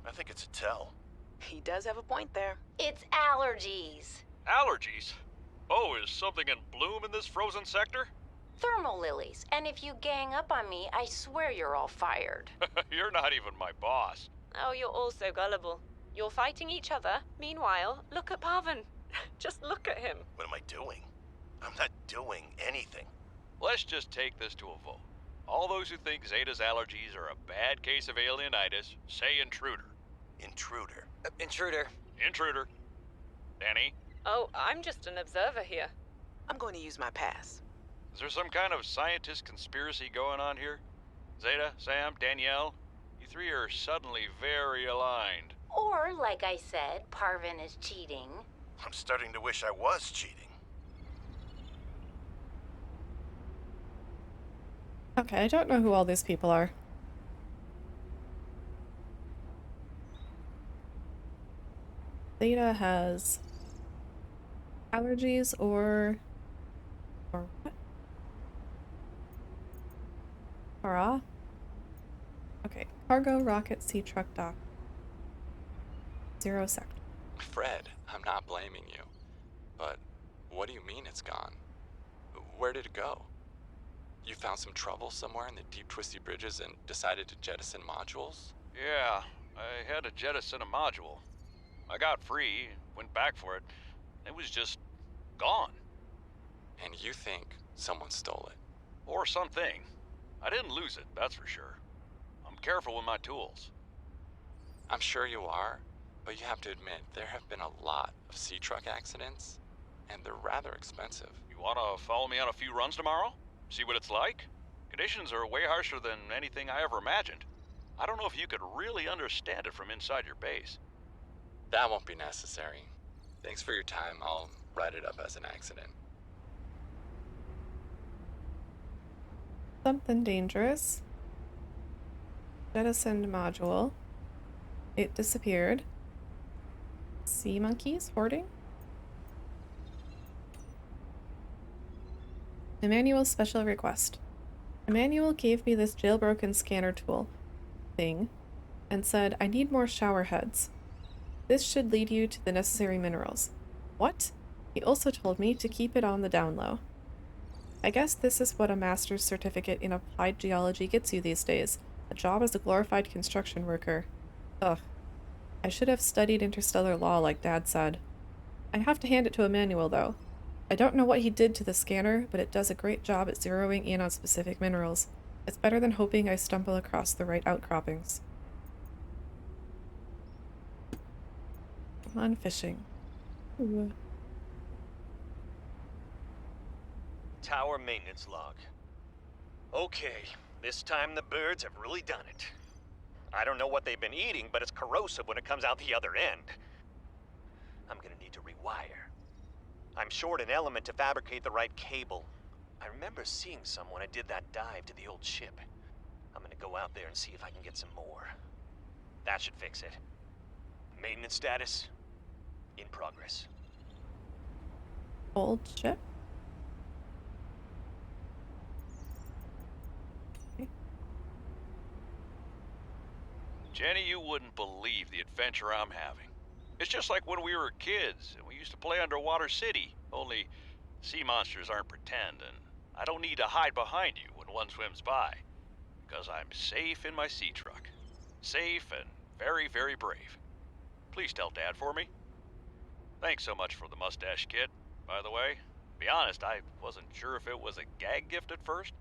[SPEAKER 2] I think it's a tell.
[SPEAKER 6] He does have a point there.
[SPEAKER 9] It's allergies.
[SPEAKER 7] Allergies? Oh, is something in bloom in this frozen sector?
[SPEAKER 9] Thermal lilies. And if you gang up on me, I swear you're all fired.
[SPEAKER 7] You're not even my boss.
[SPEAKER 10] Oh, you're all so gullible. You're fighting each other. Meanwhile, look at Parvin. Just look at him.
[SPEAKER 2] What am I doing? I'm not doing anything.
[SPEAKER 7] Let's just take this to a vote. All those who think Zeta's allergies are a bad case of alienitis, say intruder.
[SPEAKER 2] Intruder.
[SPEAKER 11] Intruder.
[SPEAKER 7] Intruder. Danny,
[SPEAKER 10] Oh, I'm just an observer here.
[SPEAKER 6] I'm going to use my pass.
[SPEAKER 7] is there some kind of scientist conspiracy going on here? Zeta, Sam, Danielle, you three are suddenly very aligned.
[SPEAKER 9] Or, like I said, Parvin is cheating.
[SPEAKER 2] I'm starting to wish I was cheating.
[SPEAKER 1] Okay, I don't know who all these people are. Theta has allergies or what? Hurrah? Okay, cargo, rocket, sea truck, dock. 0 sector.
[SPEAKER 11] Fred, I'm not blaming you. But what do you mean it's gone? Where did it go? You found some trouble somewhere in the deep twisty bridges and decided to jettison modules?
[SPEAKER 7] Yeah, I had to jettison a module. I got free, went back for it. It was just gone.
[SPEAKER 11] And you think someone stole it?
[SPEAKER 7] Or something. I didn't lose it, that's for sure. I'm careful with my tools.
[SPEAKER 11] I'm sure you are, but you have to admit there have been a lot of sea truck accidents, and they're rather expensive.
[SPEAKER 7] You wanna follow me on a few runs tomorrow? See what it's like? Conditions are way harsher than anything I ever imagined. I don't know if you could really understand it from inside your base.
[SPEAKER 11] That won't be necessary. Thanks for your time. I'll write it up as an accident.
[SPEAKER 1] Something dangerous. Jettisoned module. It disappeared. Sea monkeys hoarding. Emmanuel's special request. Emmanuel gave me this jailbroken scanner tool thing and said, I need more shower heads. This should lead you to the necessary minerals. What? He also told me to keep it on the down low. I guess this is what a master's certificate in applied geology gets you these days. A job as a glorified construction worker. Ugh. I should have studied interstellar law like Dad said. I have to hand it to Emmanuel, though. I don't know what he did to the scanner, but it does a great job at zeroing in on specific minerals. It's better than hoping I stumble across the right outcroppings. Come on, fishing. Ooh.
[SPEAKER 12] Tower maintenance log. Okay, this time the birds have really done it. I don't know what they've been eating, but it's corrosive when it comes out the other end. I'm gonna need to rewire. I'm short an element to fabricate the right cable. I remember seeing some when I did that dive to the old ship. I'm gonna go out there and see if I can get some more. That should fix it. Maintenance status? In progress.
[SPEAKER 1] Old ship?
[SPEAKER 7] Jenny, you wouldn't believe the adventure I'm having. It's just like when we were kids and we used to play Underwater City, only sea monsters aren't pretend, and I don't need to hide behind you when one swims by, because I'm safe in my sea truck. Safe and very, very brave. Please tell Dad for me. Thanks so much for the mustache kit, by the way. To be honest, I wasn't sure if it was a gag gift at first.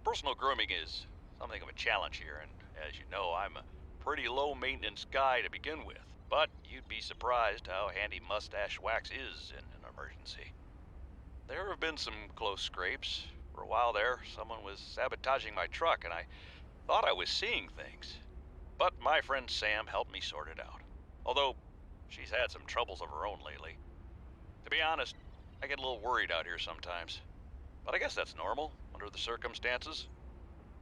[SPEAKER 7] Personal grooming is something of a challenge here, and as you know, I'm a pretty low-maintenance guy to begin with. But you'd be surprised how handy mustache wax is in an emergency. There have been some close scrapes. For a while there, someone was sabotaging my truck, and I thought I was seeing things. But my friend Sam helped me sort it out. Although, she's had some troubles of her own lately. To be honest, I get a little worried out here sometimes. But I guess that's normal, under the circumstances.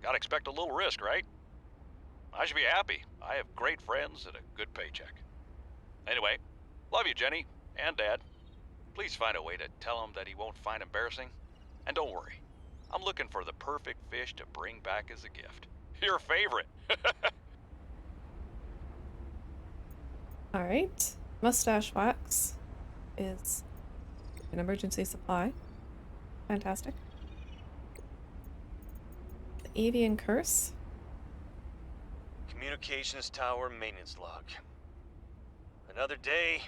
[SPEAKER 7] Gotta expect a little risk, right? I should be happy. I have great friends and a good paycheck. Anyway, love you, Jenny, and Dad. Please find a way to tell him that he won't find embarrassing. And don't worry, I'm looking for the perfect fish to bring back as a gift. Your favorite.
[SPEAKER 1] Alright. Mustache wax is an emergency supply. Fantastic. The avian curse.
[SPEAKER 12] Communications tower maintenance log. Another day,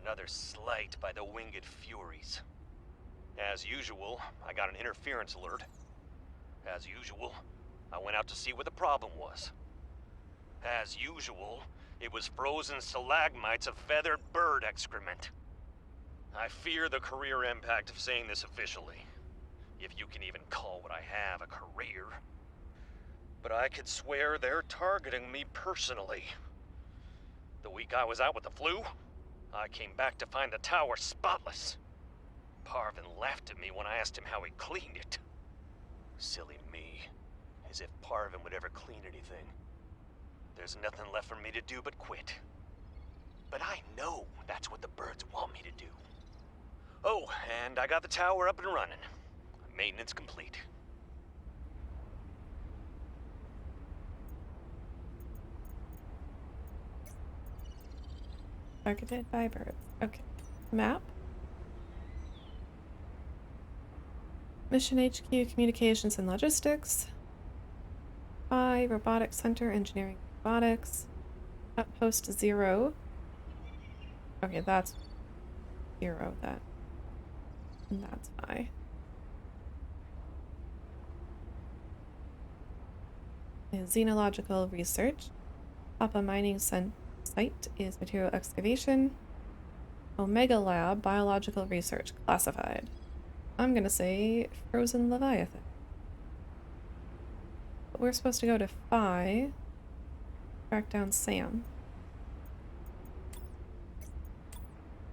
[SPEAKER 12] another slight by the winged furies. As usual, I got an interference alert. As usual, I went out to see what the problem was. As usual, it was frozen stalagmites of feathered bird excrement. I fear the career impact of saying this officially, if you can even call what I have a career. But I could swear they're targeting me personally. The week I was out with the flu, I came back to find the tower spotless. Parvin laughed at me when I asked him how he cleaned it. Silly me. As if Parvin would ever clean anything. There's nothing left for me to do but quit. But I know that's what the birds want me to do. Oh, and I got the tower up and running. Maintenance complete.
[SPEAKER 1] Targeted by birds. Okay. Map. Mission HQ, Communications and Logistics. Robotics Center, Engineering Robotics. Outpost 0. Okay, that's 0, that. And that's I. Xenological Research. Papa Mining Site is Material Excavation. Omega Lab, Biological Research, Classified. I'm gonna say Frozen Leviathan. But we're supposed to go to Phi. Track down Sam.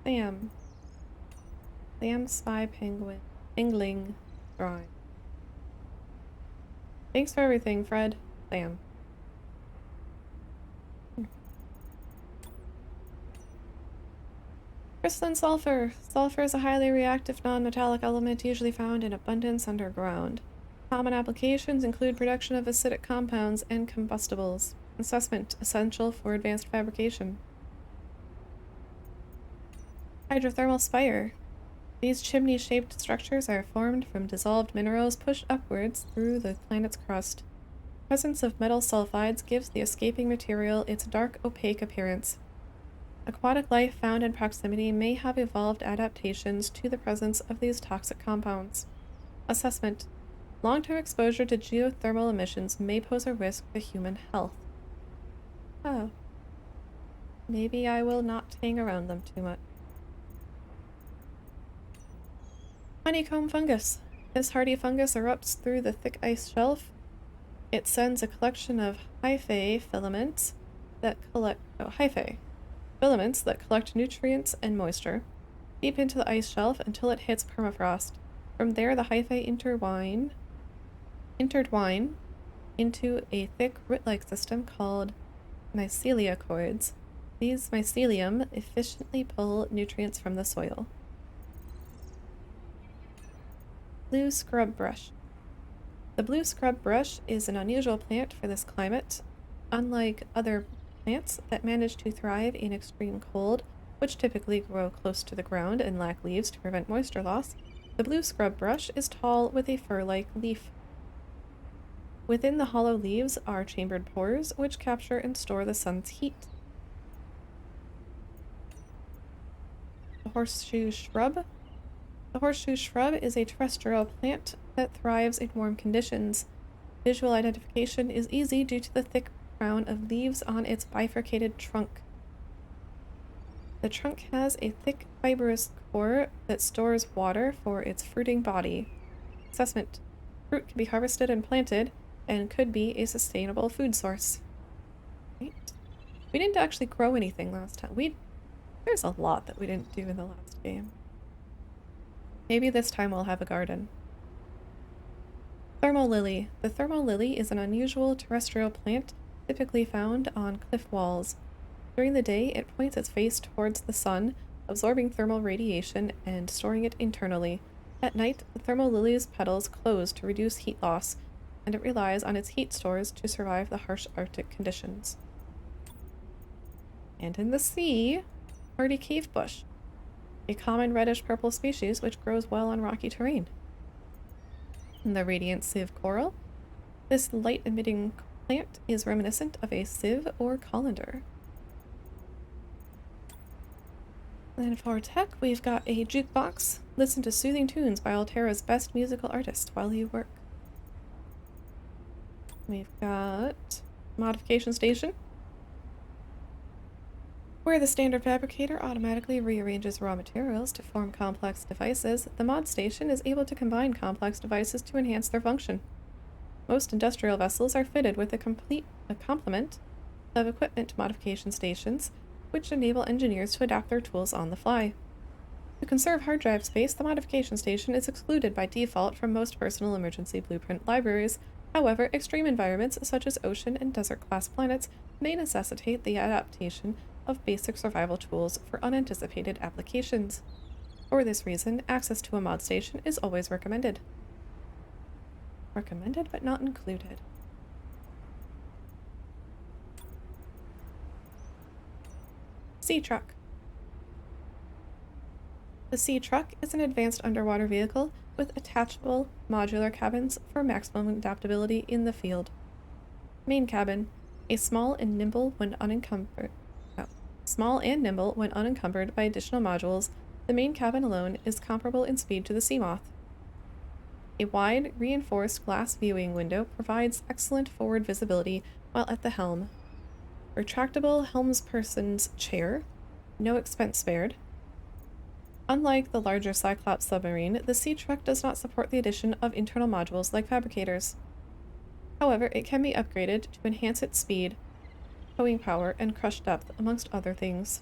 [SPEAKER 1] Sam. Sam Spy Penguin. Ingling Drawing. Thanks for everything, Fred. Sam. Crystalline sulfur. Sulfur is a highly reactive non-metallic element usually found in abundance underground. Common applications include production of acidic compounds and combustibles. Assessment essential for advanced fabrication. Hydrothermal spire. These chimney-shaped structures are formed from dissolved minerals pushed upwards through the planet's crust. Presence of metal sulfides gives the escaping material its dark, opaque appearance. Aquatic life found in proximity may have evolved adaptations to the presence of these toxic compounds. Assessment. Long-term exposure to geothermal emissions may pose a risk to human health. Oh. Maybe I will not hang around them too much. Honeycomb fungus. This hardy fungus erupts through the thick ice shelf. It sends a collection of hyphae filaments that collect nutrients and moisture deep into the ice shelf until it hits permafrost. From there, the hyphae intertwine into a thick root-like system called mycelium. These mycelium efficiently pull nutrients from the soil. Blue scrub brush. The blue scrub brush is an unusual plant for this climate. Unlike other plants that manage to thrive in extreme cold, which typically grow close to the ground and lack leaves to prevent moisture loss, the blue scrub brush is tall with a fur-like leaf. Within the hollow leaves are chambered pores, which capture and store the sun's heat. The horseshoe shrub. The horseshoe shrub is a terrestrial plant that thrives in warm conditions. Visual identification is easy due to the thick crown of leaves on its bifurcated trunk. The trunk has a thick, fibrous core that stores water for its fruiting body. Assessment. Fruit can be harvested and planted, and could be a sustainable food source. Right. We didn't actually grow anything last time. There's a lot that we didn't do in the last game. Maybe this time we'll have a garden. Thermal lily. The thermal lily is an unusual terrestrial plant typically found on cliff walls. During the day, it points its face towards the sun, absorbing thermal radiation and storing it internally. At night, the thermal lily's petals close to reduce heat loss, and it relies on its heat stores to survive the harsh Arctic conditions. And in the sea, hardy cave bush, a common reddish-purple species which grows well on rocky terrain. In the radiant sieve coral, this light-emitting plant is reminiscent of a sieve or colander. Then for tech, we've got a jukebox. Listen to soothing tunes by Altera's best musical artist while you work. We've got modification station, where the standard fabricator automatically rearranges raw materials to form complex devices. The mod station is able to combine complex devices to enhance their function. Most industrial vessels are fitted with a complement of equipment modification stations, which enable engineers to adapt their tools on the fly. To conserve hard drive space, the modification station is excluded by default from most personal emergency blueprint libraries. However, extreme environments such as ocean and desert-class planets may necessitate the adaptation of basic survival tools for unanticipated applications. For this reason, access to a mod station is always recommended. Recommended, but not included. Sea Truck. The Sea Truck is an advanced underwater vehicle with attachable modular cabins for maximum adaptability in the field. Main cabin, a small and nimble when unencumbered by additional modules. The main cabin alone is comparable in speed to the Seamoth. A wide, reinforced glass viewing window provides excellent forward visibility while at the helm. Retractable helmsperson's chair, no expense spared. Unlike the larger Cyclops submarine, the Sea Truck does not support the addition of internal modules like fabricators. However, it can be upgraded to enhance its speed, towing power, and crush depth, amongst other things.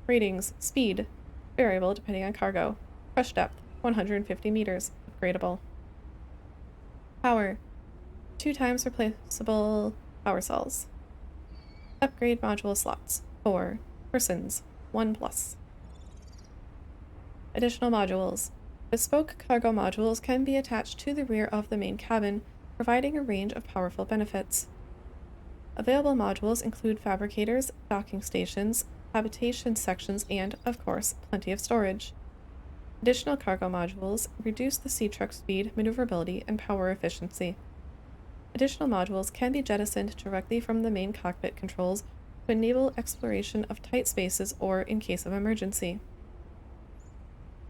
[SPEAKER 1] Ratings: speed, variable depending on cargo. Crush depth, 150 meters, upgradable. Power, 2 times replaceable power cells. Upgrade module slots, 4. Persons, 1+. Additional modules. Bespoke cargo modules can be attached to the rear of the main cabin, providing a range of powerful benefits. Available modules include fabricators, docking stations, habitation sections, and, of course, plenty of storage. Additional cargo modules reduce the Sea Truck's speed, maneuverability, and power efficiency. Additional modules can be jettisoned directly from the main cockpit controls to enable exploration of tight spaces or in case of emergency.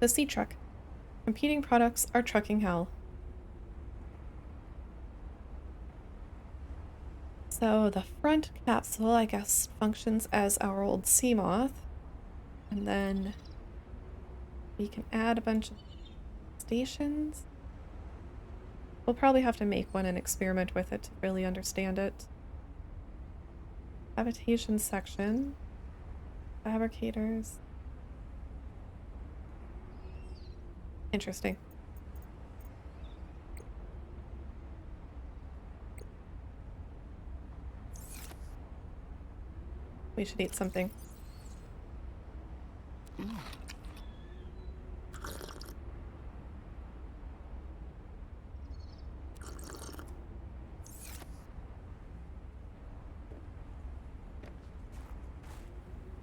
[SPEAKER 1] The Sea Truck. Competing products are trucking hell. So the front capsule, I guess, functions as our old Seamoth. And then we can add a bunch of stations. We'll probably have to make one and experiment with it to really understand it. Habitation section. Fabricators. Interesting. We should eat something.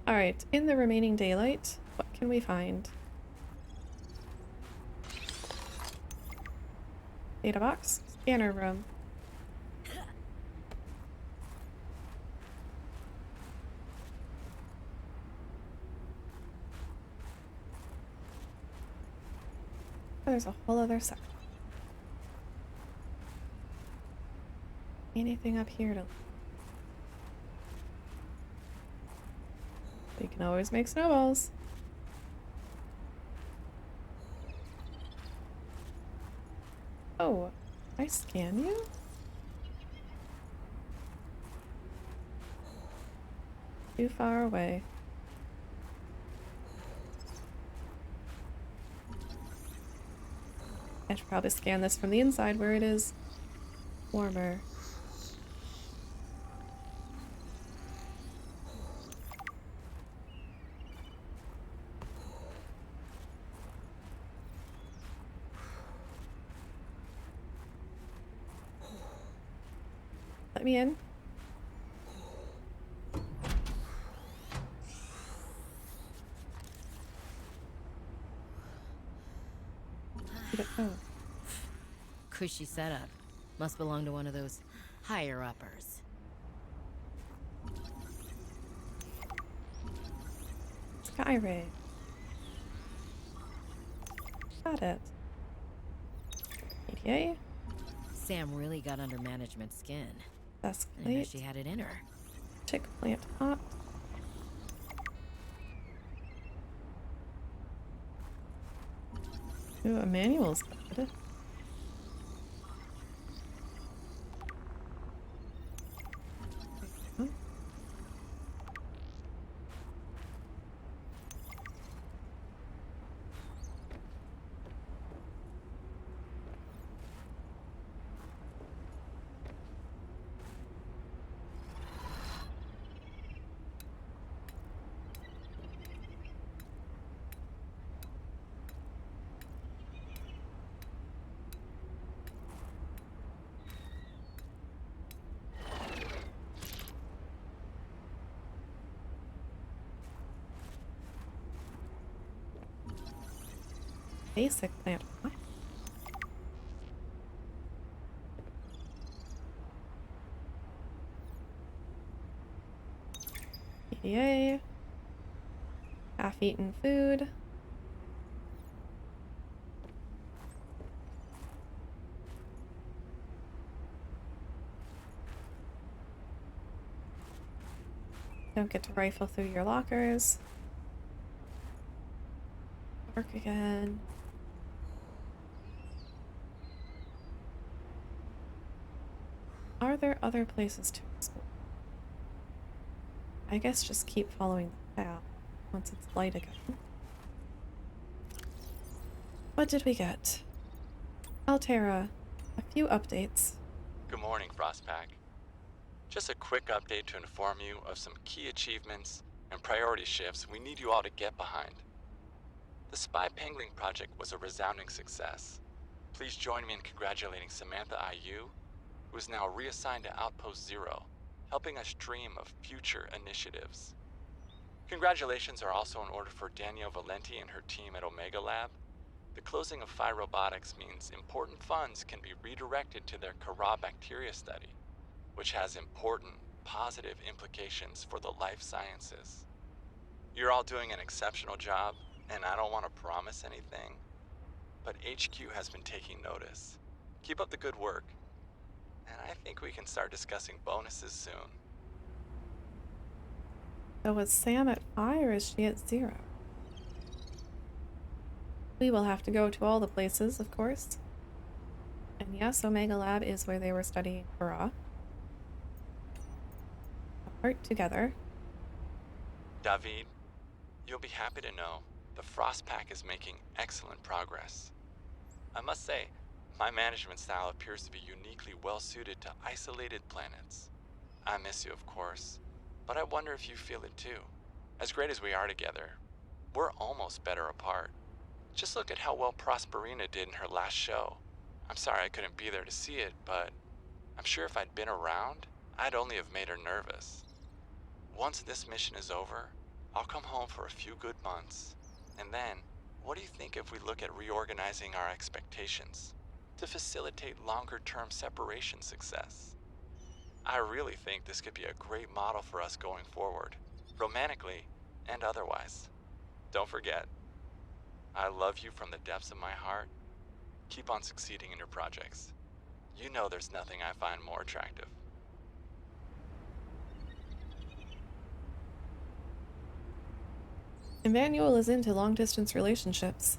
[SPEAKER 1] Alright, in the remaining daylight, what can we find? Data box, scanner room. Oh, there's a whole other section. Anything up here to... We can always make snowballs. Oh, I scan you? Too far away. I should probably scan this from the inside where it is warmer. Let me in. Keep it going.
[SPEAKER 3] Cushy setup. Must belong to one of those higher-uppers.
[SPEAKER 1] Skyray. Got it. ETA.
[SPEAKER 3] Sam really got under management's skin.
[SPEAKER 1] That's
[SPEAKER 3] I know
[SPEAKER 1] late.
[SPEAKER 3] she had it in her.
[SPEAKER 1] Chick plant hot. Ooh, a manual's good. Basic plant. What? Yay. Half-eaten food. Don't get to rifle through your lockers. Work again. Are there other places to explore? I guess just keep following the path once it's light again. What did we get? Altera. A few updates.
[SPEAKER 11] Good morning, Frostpack. Just a quick update to inform you of some key achievements and priority shifts we need you all to get behind. The Spy Pangling project was a resounding success. Please join me in congratulating Samantha IU, who is now reassigned to Outpost Zero, helping us dream of future initiatives. Congratulations are also in order for Danielle Valenti and her team at Omega Lab. The closing of Phi Robotics means important funds can be redirected to their Kara bacteria study, which has important, positive implications for the life sciences. You're all doing an exceptional job, and I don't want to promise anything, but HQ has been taking notice. Keep up the good work, and I think we can start discussing bonuses soon.
[SPEAKER 1] So was Sam at Phi or is she at Zero? We will have to go to all the places, of course. And yes, Omega Lab is where they were studying Kara. Apart together.
[SPEAKER 11] David, you'll be happy to know the Frostpack is making excellent progress. I must say, my management style appears to be uniquely well suited to isolated planets. I miss you, of course, but I wonder if you feel it too. As great as we are together, we're almost better apart. Just look at how well Prosperina did in her last show. I'm sorry I couldn't be there to see it, but I'm sure if I'd been around, I'd only have made her nervous. Once this mission is over, I'll come home for a few good months. And then, what do you think if we look at reorganizing our expectations to facilitate longer-term separation success? I really think this could be a great model for us going forward, romantically and otherwise. Don't forget, I love you from the depths of my heart. Keep on succeeding in your projects. You know there's nothing I find more attractive.
[SPEAKER 1] Emmanuel is into long-distance relationships.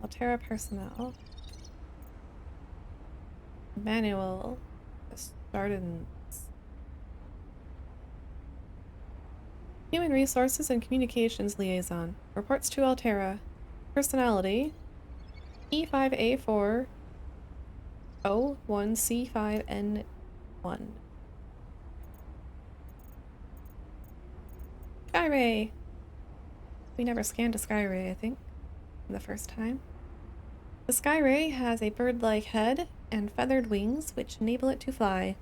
[SPEAKER 1] Altera personnel. Emmanuel just started in Human Resources and Communications Liaison. Reports to Altera. Personality E5A4 O1C5N1. Skyray! We never scanned a Skyray, I think, the first time. The Skyray has a bird-like head and feathered wings which enable it to fly.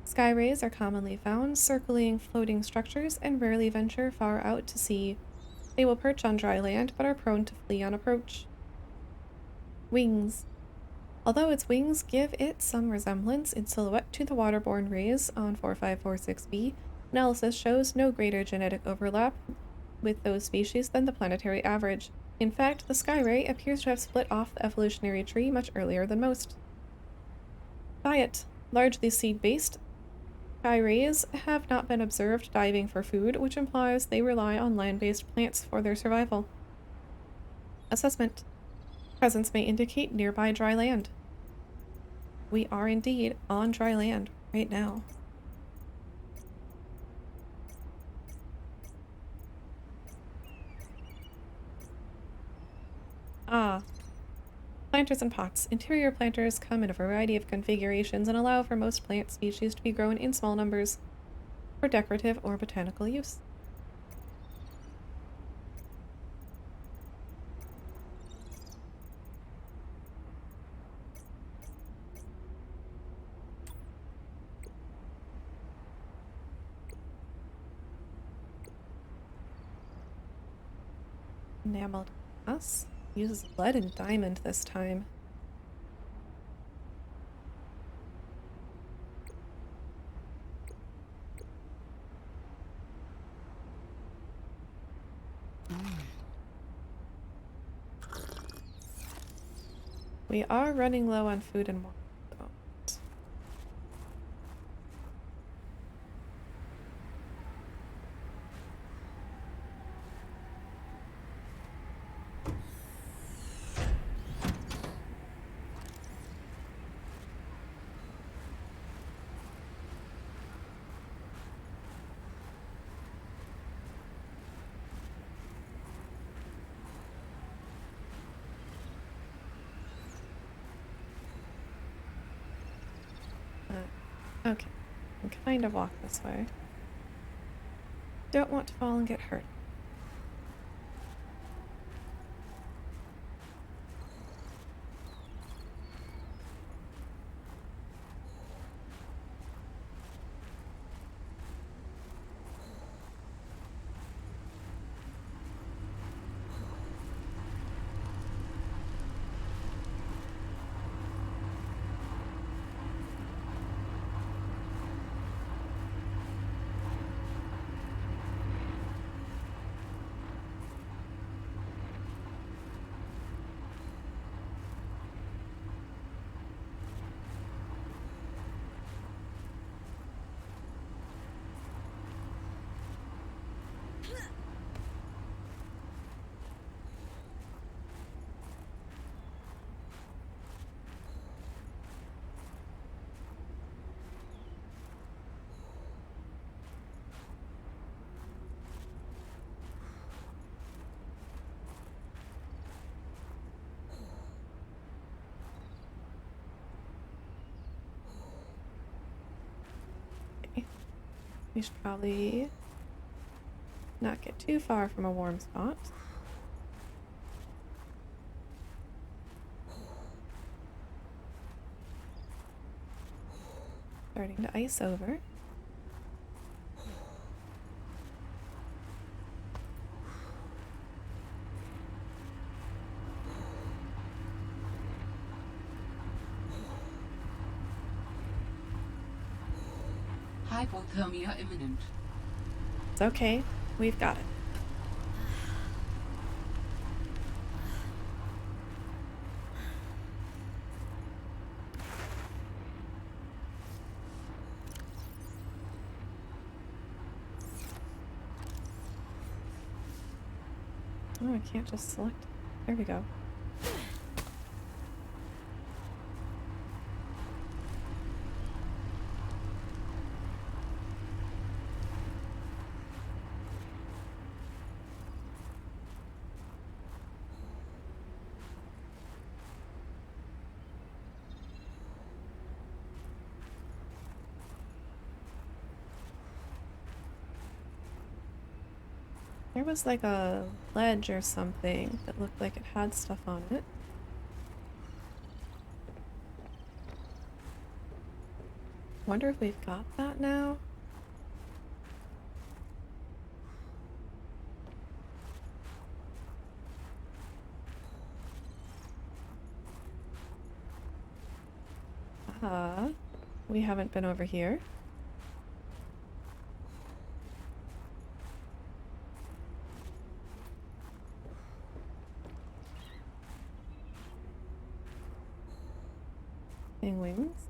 [SPEAKER 1] Sky rays are commonly found circling floating structures and rarely venture far out to sea. They will perch on dry land but are prone to flee on approach. Wings. Although its wings give it some resemblance in silhouette to the waterborne rays on 4546b, analysis shows no greater genetic overlap with those species than the planetary average. In fact, the sky ray appears to have split off the evolutionary tree much earlier than most. Diet. Largely seed-based, sky rays have not been observed diving for food, which implies they rely on land-based plants for their survival. Assessment. Presence may indicate nearby dry land. We are indeed on dry land right now. Ah. Planters and pots. Interior planters come in a variety of configurations and allow for most plant species to be grown in small numbers for decorative or botanical use. Enameled glass. Uses lead and diamond this time. We are running low on food and water. Okay, I can kind of walk this way. Don't want to fall and get hurt. We should probably not get too far from a warm spot. Starting to ice over.
[SPEAKER 4] Hypothermia imminent.
[SPEAKER 1] It's okay. We've got it. Oh, I can't just select. There we go. There was like a ledge or something that looked like it had stuff on it. Wonder if we've got that now? We haven't been over here. Wings.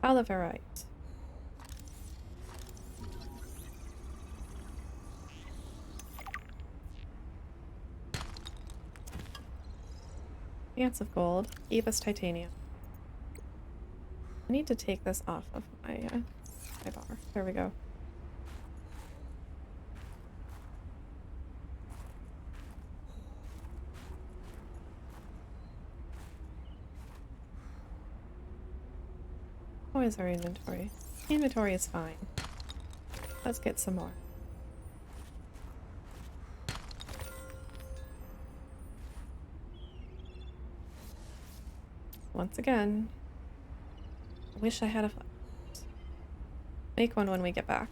[SPEAKER 1] Oliverite. Ants of gold. Gave us titanium. I need to take this off of my bar. There we go. How is our inventory? Inventory is fine. Let's get some more. Once again, I wish I had a flashlight. Make one when we get back.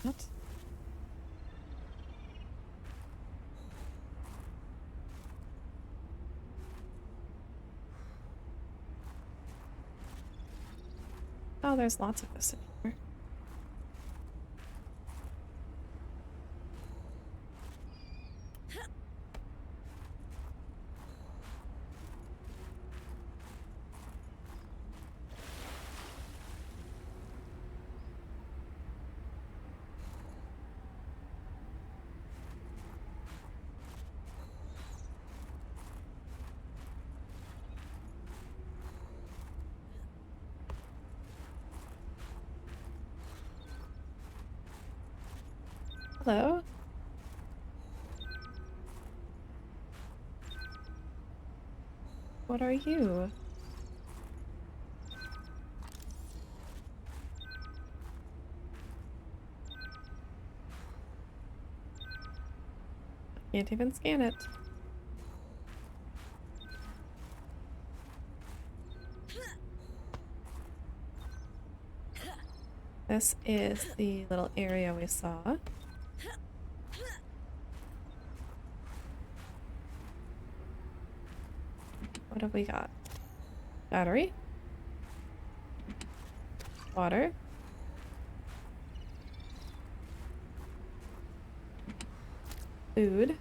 [SPEAKER 1] What? Oh, there's lots of this in here. Hello? What are you? Can't even scan it. This is the little area we saw. What have we got? Battery. Water. Food.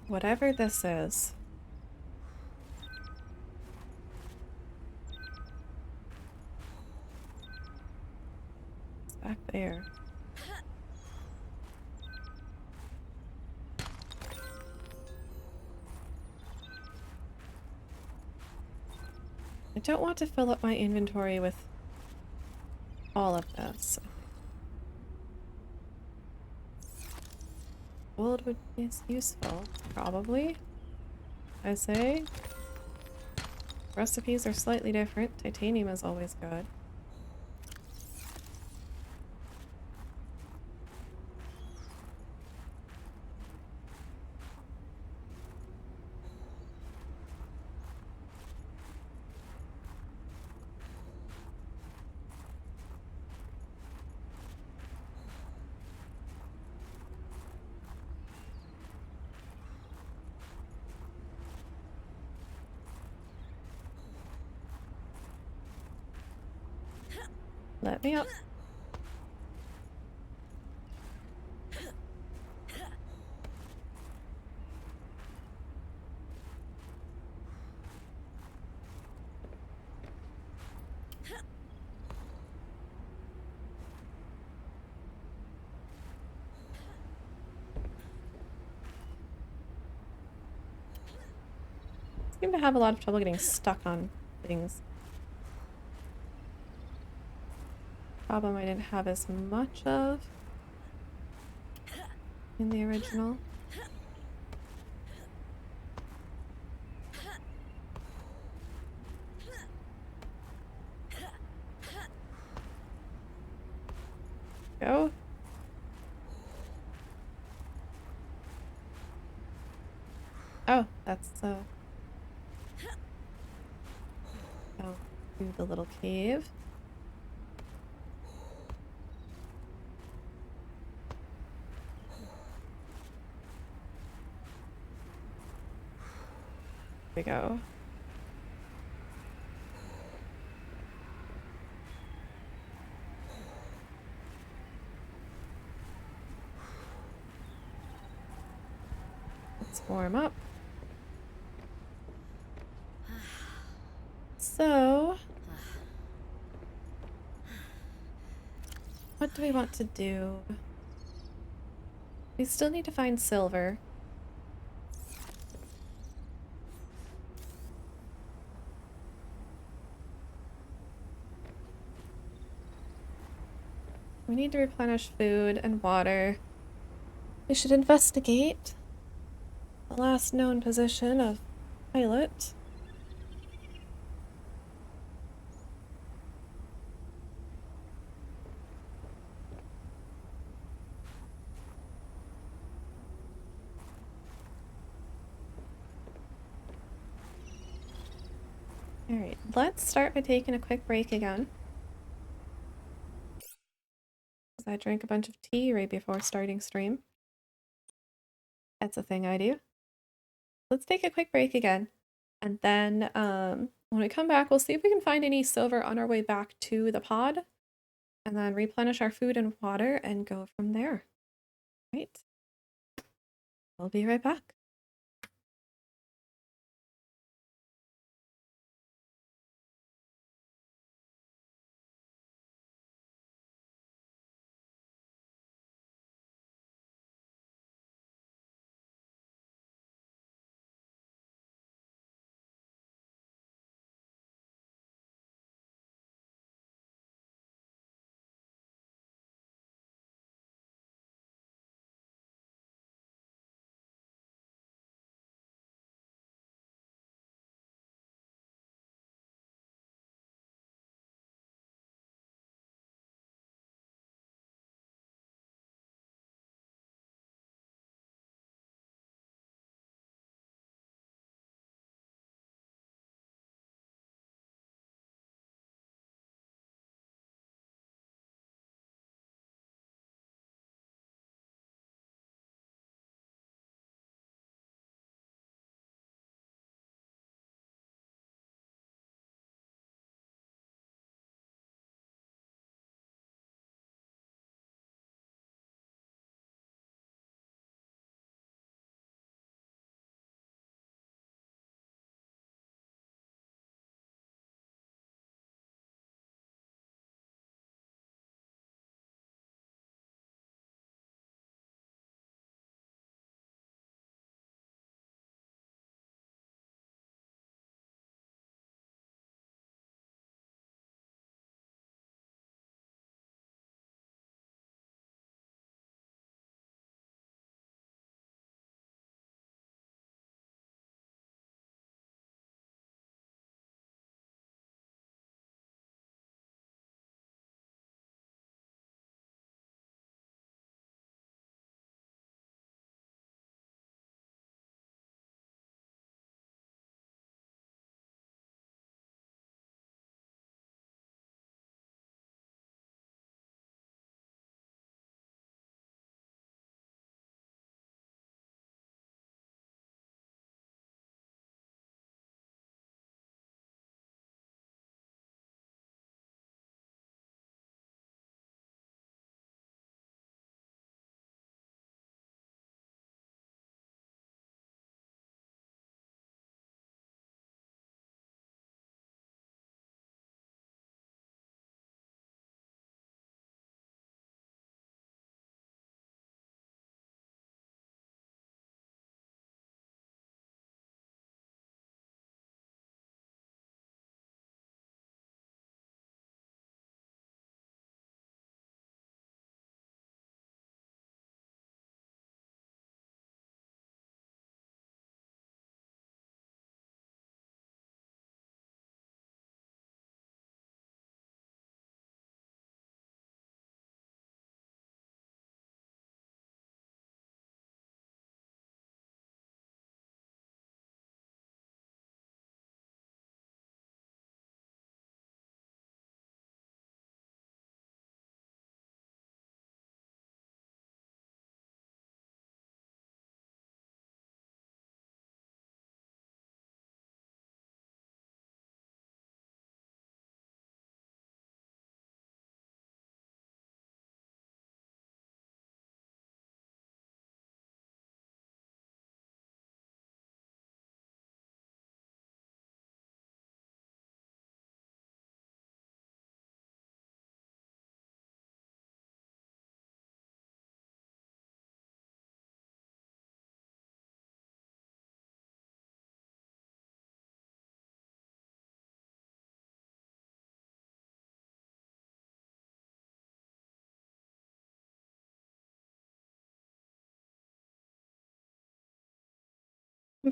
[SPEAKER 1] Whatever this is. It's back there. I don't want to fill up my inventory with all of this. Gold would be useful, probably. I say. Recipes are slightly different. Titanium is always good. Let me up. Seem to have a lot of trouble getting stuck on things. Problem I didn't have as much of in the original. Go. Oh, that's oh, through the little cave. There we go. Let's warm up. So, what do we want to do? We still need to find silver. We need to replenish food and water. We should investigate the last known position of pilot. Alright, let's start by taking a quick break again. I drank a bunch of tea right before starting stream. That's a thing I do. Let's take a quick break again. And then when we come back, we'll see if we can find any silver on our way back to the pod. And then replenish our food and water and go from there. Right? We'll be right back.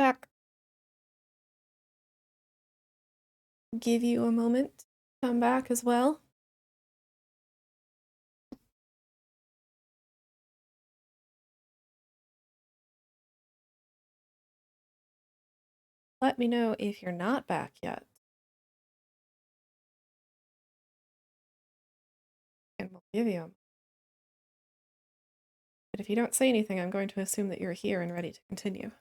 [SPEAKER 1] I'm back. Give you a moment to come back as well. Let me know if you're not back yet. And we'll give you them. But if you don't say anything, I'm going to assume that you're here and ready to continue.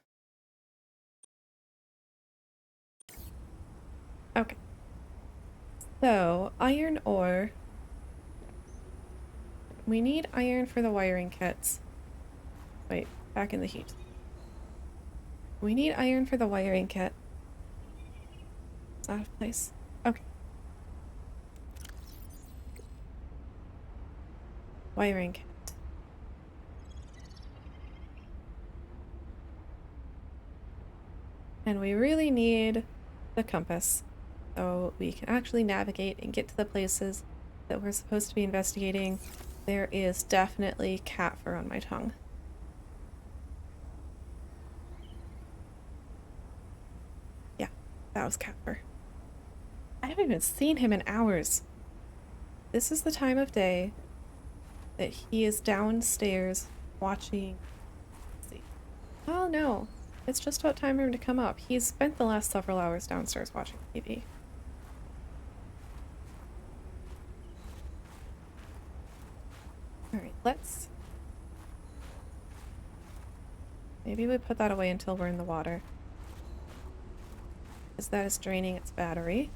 [SPEAKER 1] Okay. So, iron ore. We need iron for the wiring kits. Wait, back in the heat. We need iron for the wiring kit. It's out of place. Okay. Wiring kit. And we really need the compass so we can actually navigate and get to the places that we're supposed to be investigating. There is definitely cat fur on my tongue. Yeah, that was cat fur. I haven't even seen him in hours. This is the time of day that he is downstairs watching. Let's see. Oh no, it's just about time for him to come up. He's spent the last several hours downstairs watching TV. Alright, let's... Maybe we put that away until we're in the water. Because that is draining its battery.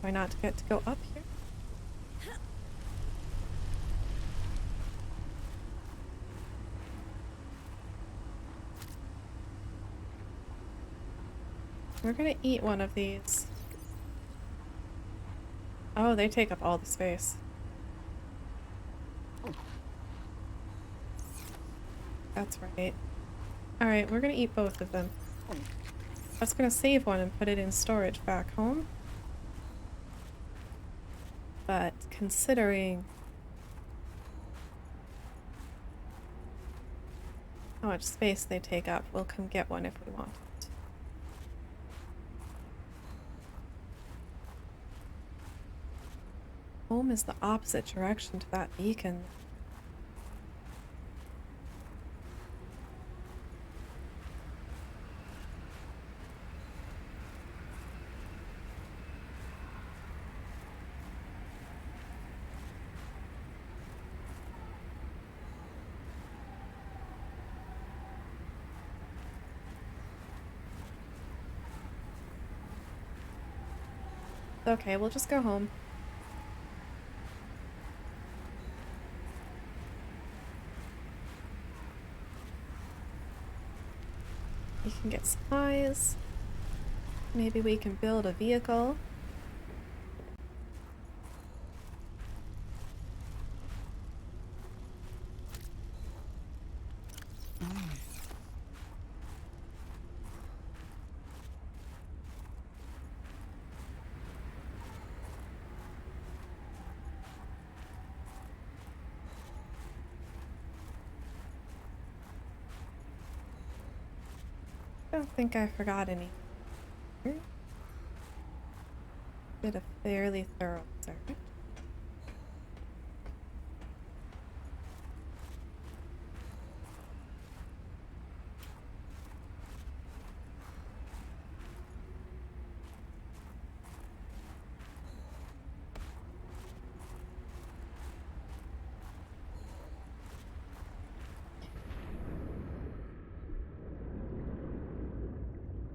[SPEAKER 1] Try not to get to go up here. We're gonna eat one of these. Oh, they take up all the space. That's right. Alright, we're gonna eat both of them. I was gonna save one and put it in storage back home. But considering how much space they take up, we'll come get one if we want it. Home is the opposite direction to that beacon. Okay, we'll just go home. We can get supplies. Maybe we can build a vehicle. I don't think I forgot any. Did a fairly thorough search.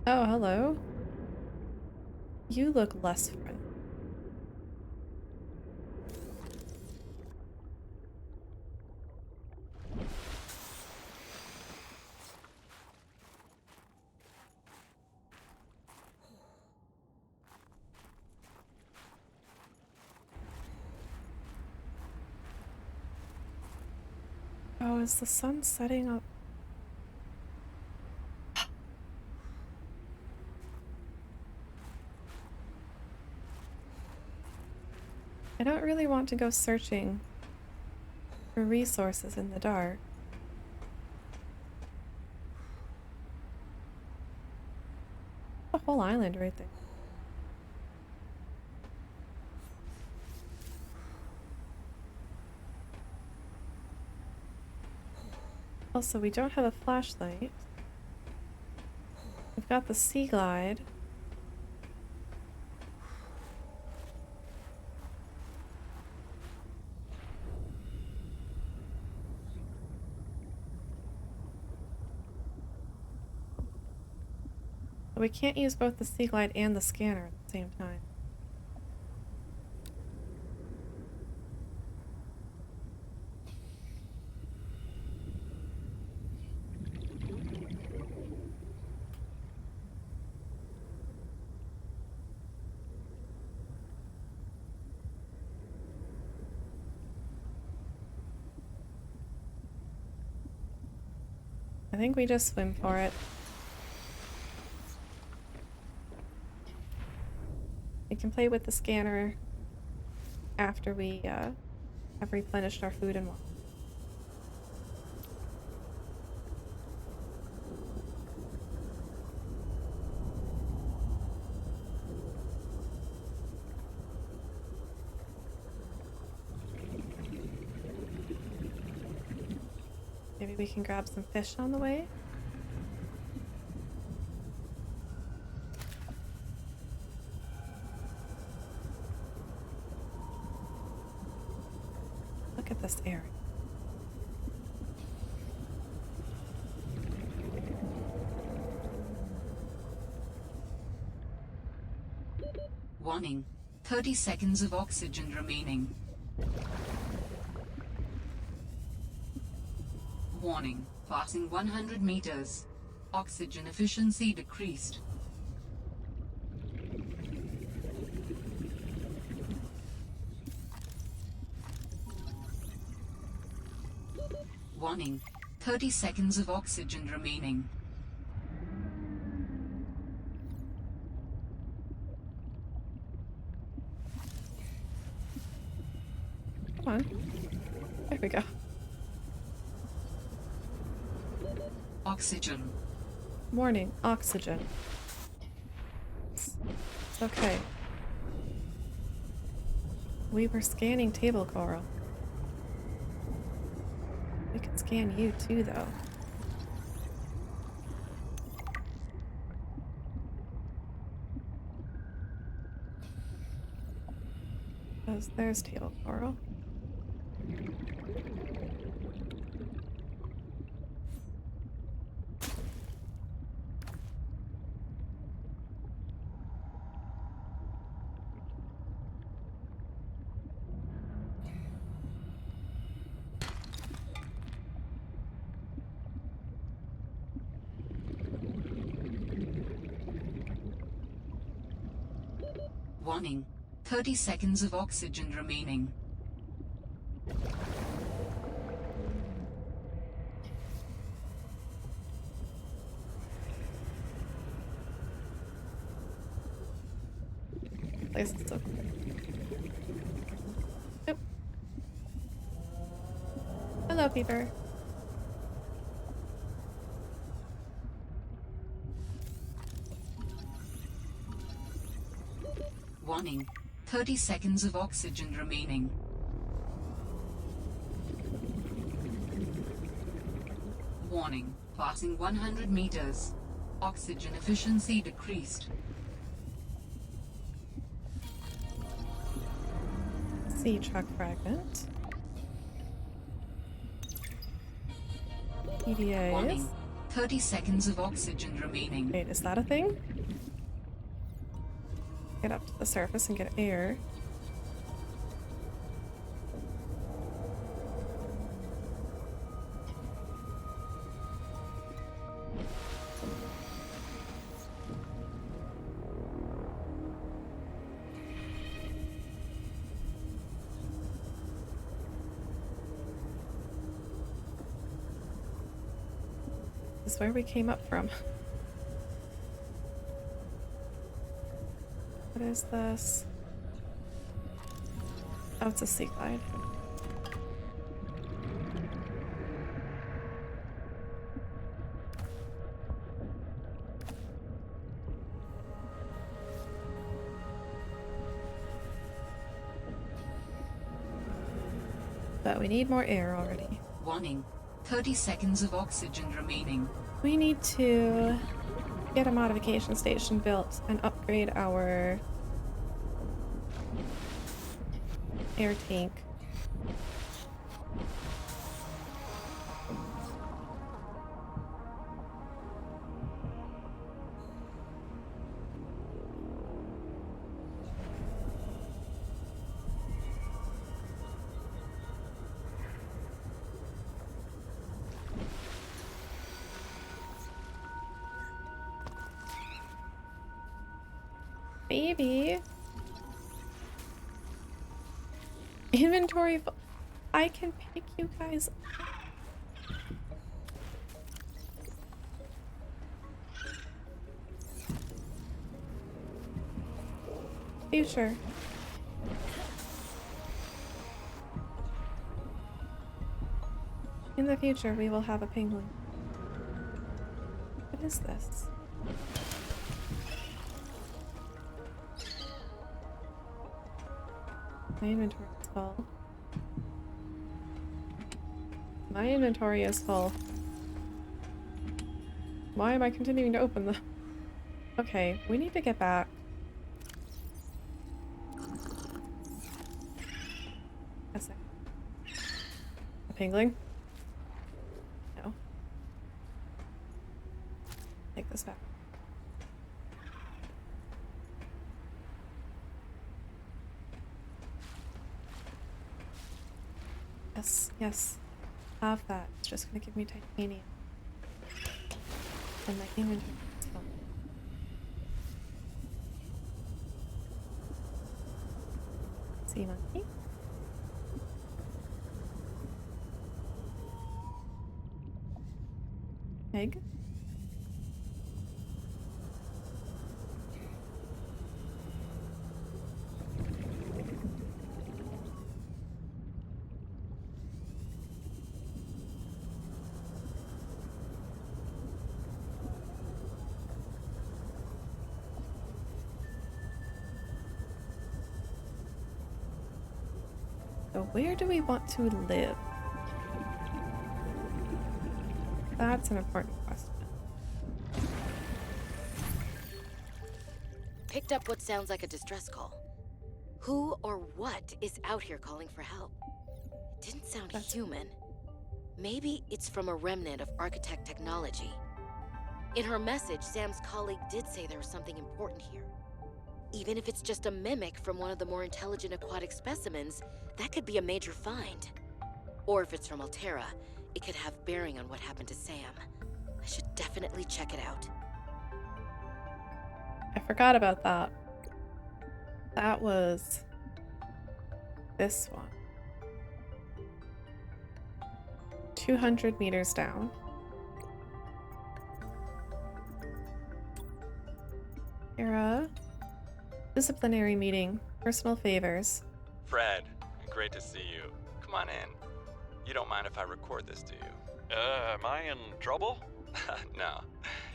[SPEAKER 1] Oh, hello. You look less friendly. Oh, is the sun setting up? I don't really want to go searching for resources in the dark. A whole island right there. Also, we don't have a flashlight. We've got the sea glide. But we can't use both the sea glide and the scanner at the same time. I think we just swim for it. We can play with the scanner after we have replenished our food and water. Maybe we can grab some fish on the way. Look at this area.
[SPEAKER 4] Warning. 30 seconds of oxygen remaining. Warning. Passing 100 meters. Oxygen efficiency decreased. Warning. 30 seconds of oxygen remaining.
[SPEAKER 1] Come on. There we go.
[SPEAKER 4] Oxygen.
[SPEAKER 1] Warning, oxygen. It's okay. We were scanning table coral. We can scan you too, though. There's table coral.
[SPEAKER 4] Warning. 30 seconds of oxygen remaining.
[SPEAKER 1] Place is so cool. Nope. Hello, Peeper.
[SPEAKER 4] Warning. 30 seconds of oxygen remaining. Warning. Passing 100 meters. Oxygen efficiency decreased.
[SPEAKER 1] Sea truck fragment. PDAs.
[SPEAKER 4] Warning. 30 seconds of oxygen remaining.
[SPEAKER 1] Wait, is that a thing? Get up to the surface and get air. This is where we came up from. What is this? Oh, it's a sea glide. but we need more air already.
[SPEAKER 4] Warning. 30 seconds of oxygen remaining.
[SPEAKER 1] We need to get a modification station built and upgrade our air tank. Maybe. Inventory. I can pick you guys up. Future. In the future, we will have a penguin. What is this? My inventory is full. My inventory is full. Why am I continuing to open them? Okay, we need to get back. A sec. A penguin? No. Take this back. Yes, yes. Have that. It's just gonna give me titanium. And my inventory is full. Sea monkey. Egg. So where do we want to live? That's an important question.
[SPEAKER 3] Picked up what sounds like a distress call. Who or what is out here calling for help? It didn't sound human. Maybe it's from a remnant of architect technology. In her message, Sam's colleague did say there was something important here. Even if it's just a mimic from one of the more intelligent aquatic specimens, that could be a major find. Or if it's from Altera, it could have bearing on what happened to Sam. I should definitely check it out.
[SPEAKER 1] I forgot about that. That was this one. 200 meters down. Era. Disciplinary meeting. Personal favors.
[SPEAKER 11] Fred, great to see you. Come on in. You don't mind if I record this, do you?
[SPEAKER 7] Am I in trouble?
[SPEAKER 11] No.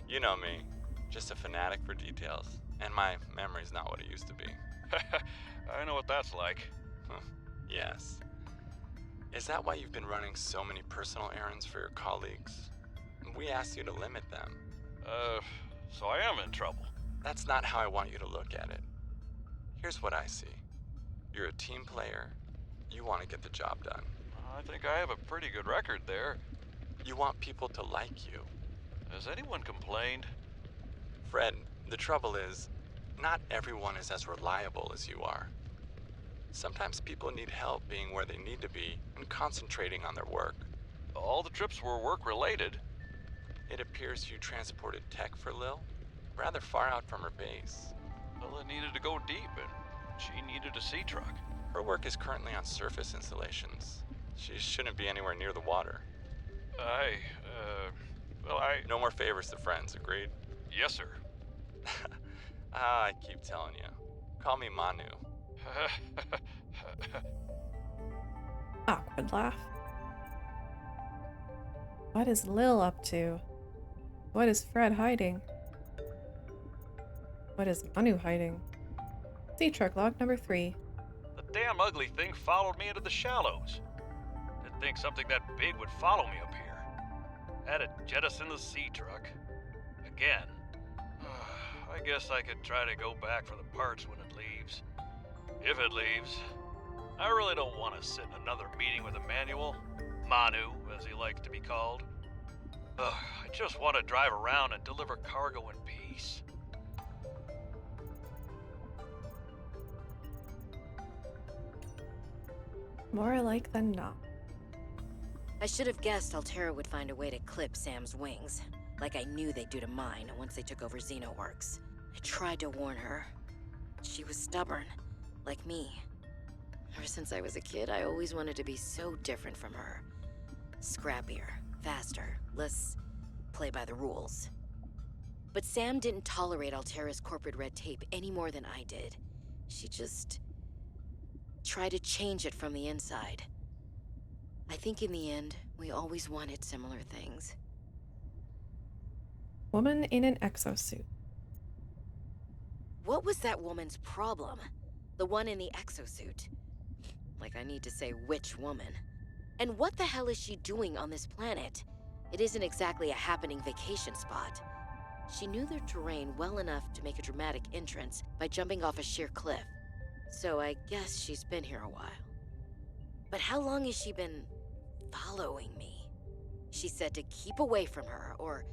[SPEAKER 11] You know me. Just a fanatic for details. And my memory's not what it used to be.
[SPEAKER 7] I know what that's like.
[SPEAKER 11] Yes. Is that why you've been running so many personal errands for your colleagues? We asked you to limit them.
[SPEAKER 7] So I am in trouble.
[SPEAKER 11] That's not how I want you to look at it. Here's what I see. You're a team player. You want to get the job done.
[SPEAKER 7] I think I have a pretty good record there.
[SPEAKER 11] You want people to like you.
[SPEAKER 7] Has anyone complained?
[SPEAKER 11] Fred, the trouble is, not everyone is as reliable as you are. Sometimes people need help being where they need to be and concentrating on their work.
[SPEAKER 7] All the trips were work-related.
[SPEAKER 11] It appears you transported tech for Lil, rather far out from her base.
[SPEAKER 7] Well, it needed to go deep, and she needed a sea truck.
[SPEAKER 11] Her work is currently on surface installations. She shouldn't be anywhere near the water. No more favors to friends, agreed?
[SPEAKER 7] Yes, sir.
[SPEAKER 11] I keep telling you. Call me Manu.
[SPEAKER 1] Awkward laugh. What is Lil up to? What is Fred hiding? What is Manu hiding? Sea truck log number 3.
[SPEAKER 7] The damn ugly thing followed me into the shallows. think something that big would follow me up here. Had to jettison the sea truck. Again. I guess I could try to go back for the parts when it leaves. If it leaves. I really don't want to sit in another meeting with Emmanuel. Manu, as he likes to be called. I just want to drive around and deliver cargo in peace.
[SPEAKER 1] More alike than not.
[SPEAKER 3] I should have guessed Altera would find a way to clip Sam's wings, like I knew they'd do to mine once they took over Xenoworks. I tried to warn her. She was stubborn, like me. Ever since I was a kid, I always wanted to be so different from her. Scrappier, faster, less play by the rules. But Sam didn't tolerate Altera's corporate red tape any more than I did. She just tried to change it from the inside. I think in the end, we always wanted similar things.
[SPEAKER 1] Woman in an exosuit.
[SPEAKER 3] What was that woman's problem? The one in the exosuit. Like I need to say which woman. And what the hell is she doing on this planet? It isn't exactly a happening vacation spot. She knew their terrain well enough to make a dramatic entrance by jumping off a sheer cliff. So I guess she's been here a while. But how long has she been following me? She said to keep away from her, or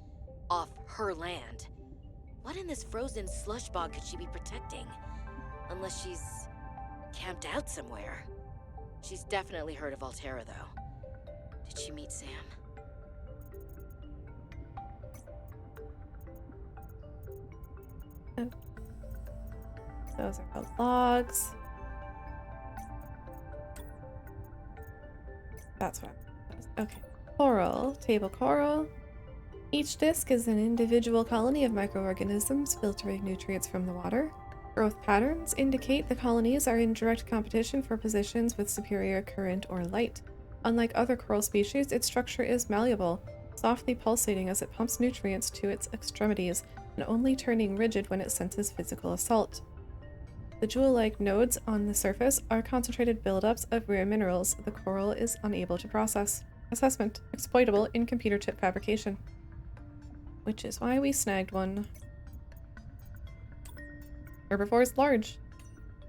[SPEAKER 3] off her land. What in this frozen slush bog could she be protecting? Unless she's camped out somewhere. She's definitely heard of Altera, though. Did she meet Sam?
[SPEAKER 1] Oh. Those are called logs. That's what I'm... Okay. Coral. Table coral. Each disc is an individual colony of microorganisms filtering nutrients from the water. Growth patterns indicate the colonies are in direct competition for positions with superior current or light. Unlike other coral species, its structure is malleable, softly pulsating as it pumps nutrients to its extremities, and only turning rigid when it senses physical assault. The jewel-like nodes on the surface are concentrated buildups of rare minerals the coral is unable to process. Assessment: exploitable in computer chip fabrication. Which is why we snagged one. Herbivores large.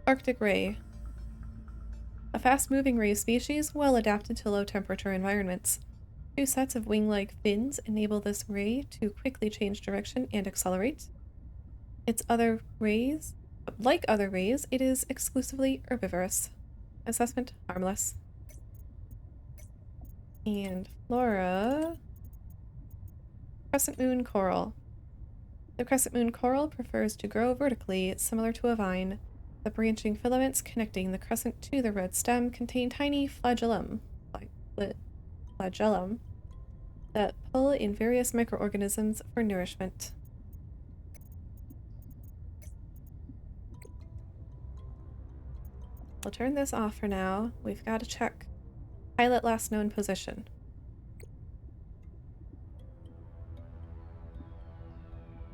[SPEAKER 1] Arctic ray. A fast-moving ray species well adapted to low-temperature environments. Two sets of wing-like fins enable this ray to quickly change direction and accelerate. Like other rays, it is exclusively herbivorous. Assessment: harmless. And flora. Crescent moon coral. The crescent moon coral prefers to grow vertically, similar to a vine. The branching filaments connecting the crescent to the red stem contain tiny flagellum that pull in various microorganisms for nourishment. We'll turn this off for now. We've got to check. Pilot last known position.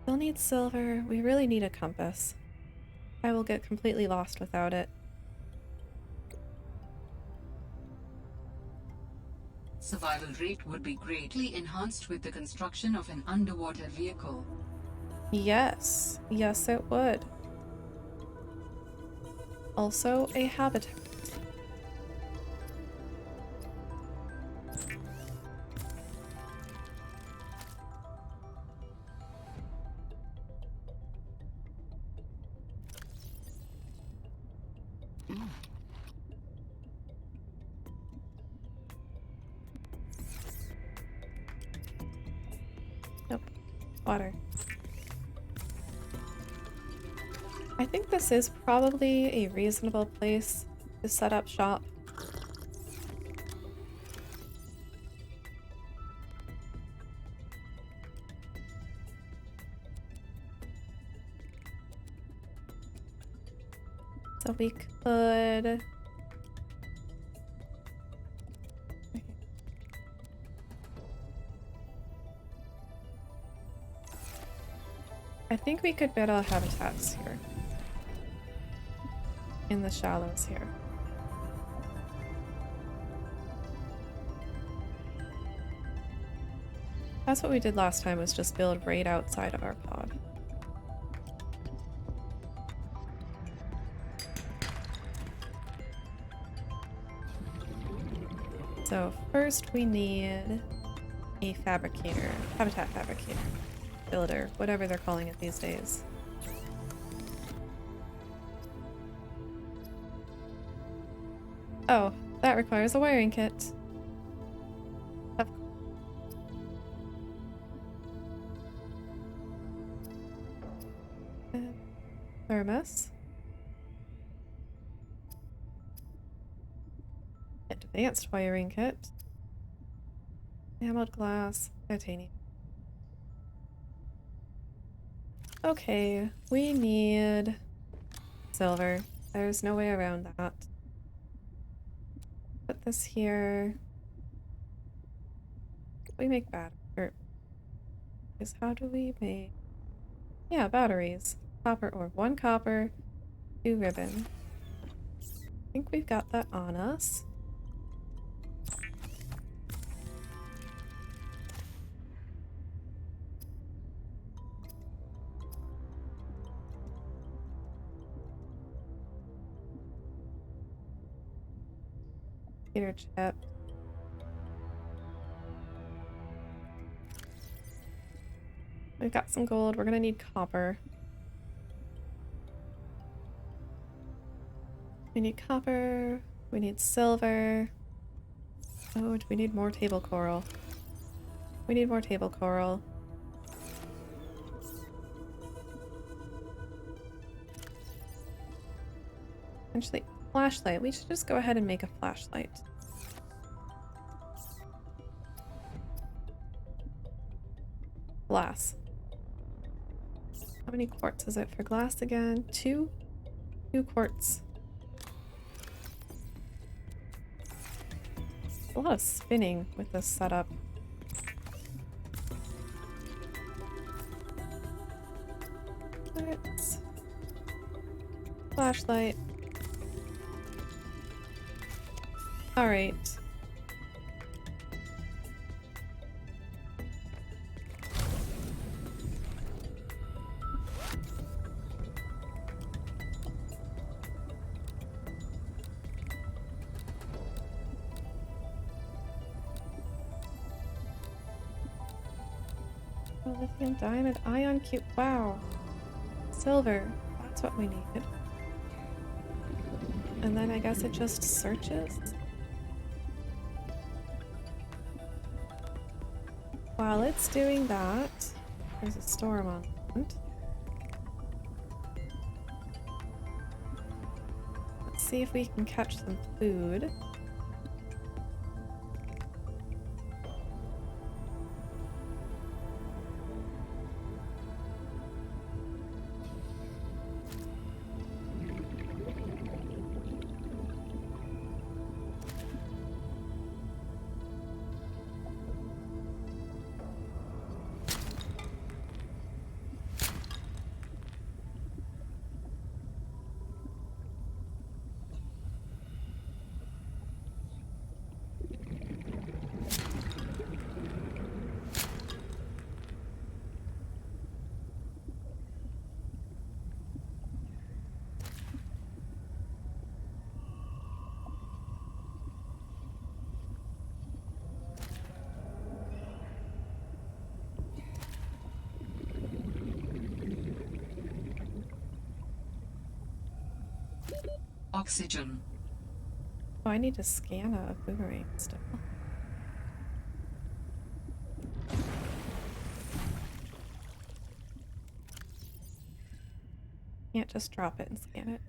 [SPEAKER 1] We'll need silver. We really need a compass. I will get completely lost without it.
[SPEAKER 4] Survival rate would be greatly enhanced with the construction of an underwater vehicle.
[SPEAKER 1] Yes. Yes, it would. Also, a habitat. Nope. Water. I think this is probably a reasonable place to set up shop. So we could... I think we could build our habitats here. In the shallows here. That's what we did last time, was just build right outside of our pod. So first we need a fabricator, habitat fabricator, builder, whatever they're calling it these days. Oh, that requires a wiring kit. Thermos. Advanced wiring kit. Enameled glass, titanium. Okay, we need silver. There's no way around that. Put this here. We make batteries. How do we make? Yeah, batteries. Copper ore. 1 copper, 2 ribbon. I think we've got that on us. Computer chip. We've got some gold. We're gonna need copper. We need copper. We need silver. Oh, do we need more table coral? We need more table coral. Actually, flashlight. We should just go ahead and make a flashlight. Glass. How many quartz is it for glass again? 2? 2 quartz. A lot of spinning with this setup. Quartz. Flashlight. Alright. Oh, lithium diamond ion cube. Wow. Silver. That's what we needed. And then I guess it just searches. While it's doing that, there's a storm on land. Let's see if we can catch some food.
[SPEAKER 4] Oxygen.
[SPEAKER 1] Oh, I need to scan a boomerang still. Can't just drop it and scan it.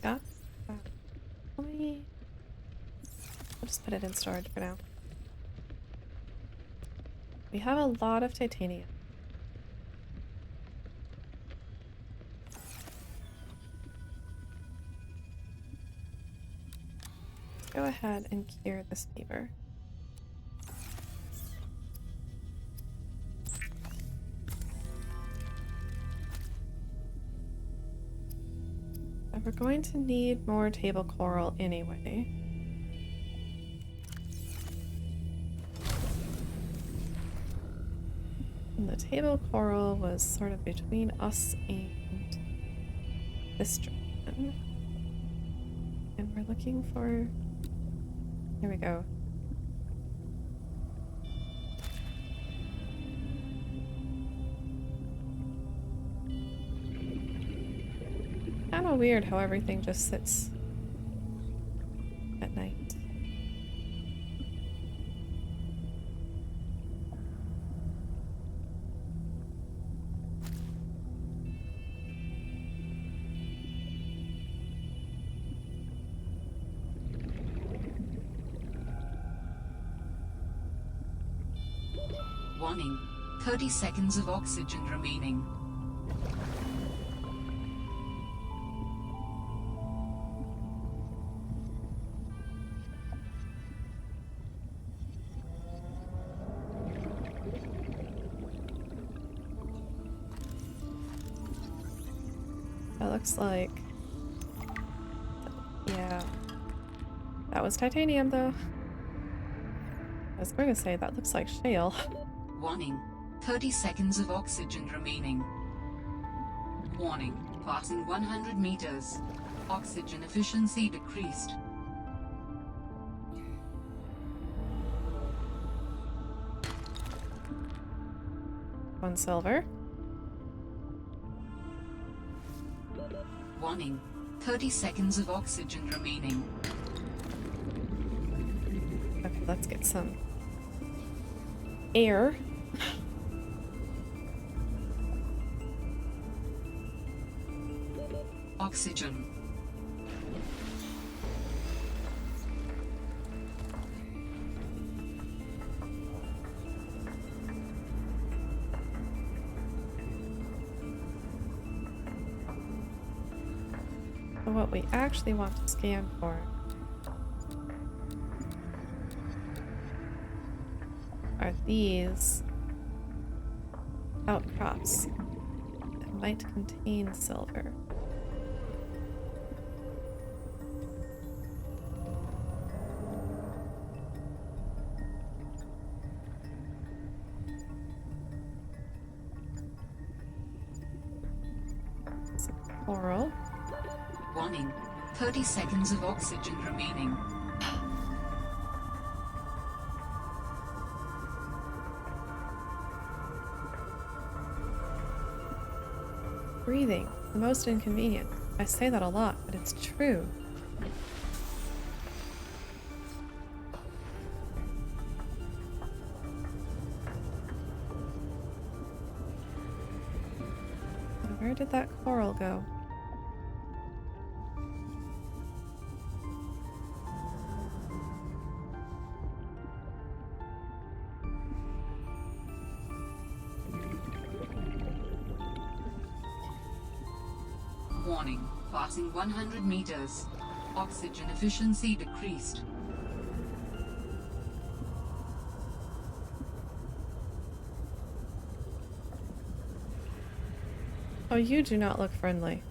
[SPEAKER 1] Yeah. Let me... I'll just put it in storage for now. We have a lot of titanium. Let's go ahead and cure this fever. And we're going to need more table coral anyway. And the table coral was sort of between us and this dragon. And we're looking for... Here we go. Kinda weird how everything just sits at night.
[SPEAKER 4] Warning, 30 seconds of oxygen remaining.
[SPEAKER 1] That looks like... Yeah. That was titanium, though. I was going to say, that looks like shale.
[SPEAKER 4] Warning, 30 seconds of oxygen remaining. Warning, passing 100 meters. Oxygen efficiency decreased.
[SPEAKER 1] One silver.
[SPEAKER 4] Warning, 30 seconds of oxygen remaining.
[SPEAKER 1] Okay, let's get some air.
[SPEAKER 4] Oxygen.
[SPEAKER 1] So what we actually want to scan for are these outcrops that might contain silver. Some coral.
[SPEAKER 4] Warning, 30 seconds of oxygen remaining.
[SPEAKER 1] Breathing, the most inconvenient. I say that a lot, but it's true. And where did that coral go?
[SPEAKER 4] Warning, passing 100 meters. Oxygen efficiency decreased.
[SPEAKER 1] Oh, you do not look friendly.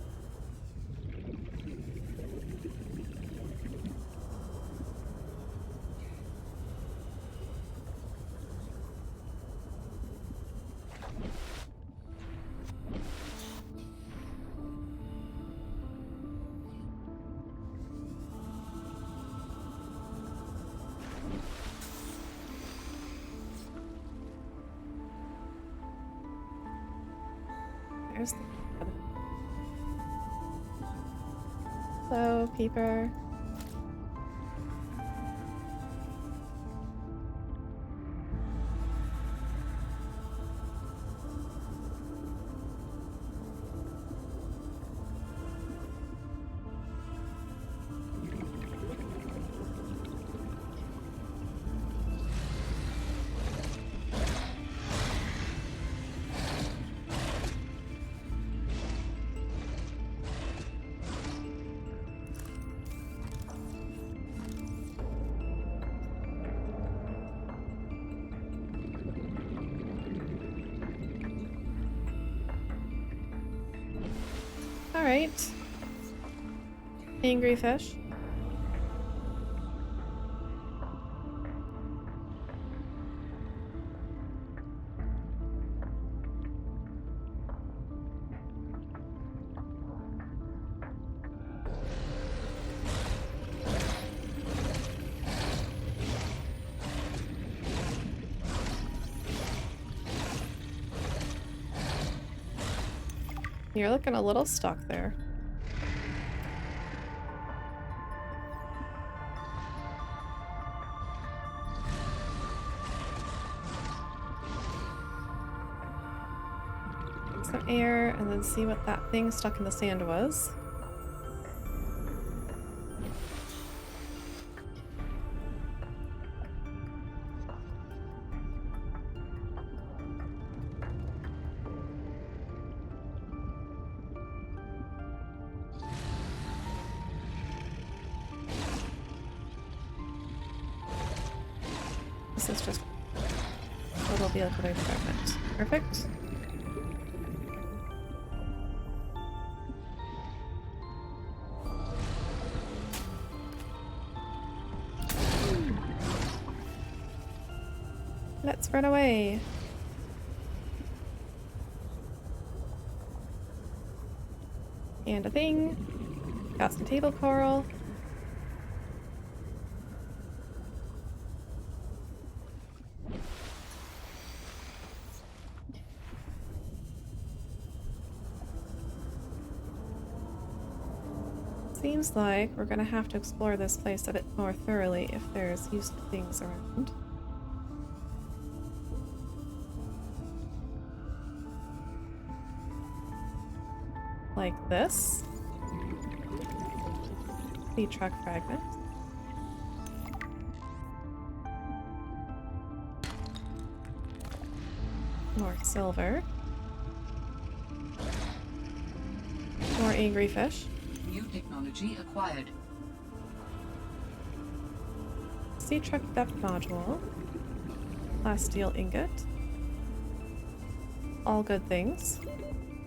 [SPEAKER 1] There's the... Hello, peeper. Alright. Angry fish. You're looking a little stuck there. Some air and then see what that thing stuck in the sand was. This is just a little vehicle fragment. Perfect. Let's run away. And a thing. Got some table coral. Seems like we're gonna have to explore this place a bit more thoroughly if there's useful things around. Like this. The truck fragment. More silver. More angry fish.
[SPEAKER 4] New technology acquired.
[SPEAKER 1] Sea truck depth module. Glass steel ingot. All good things.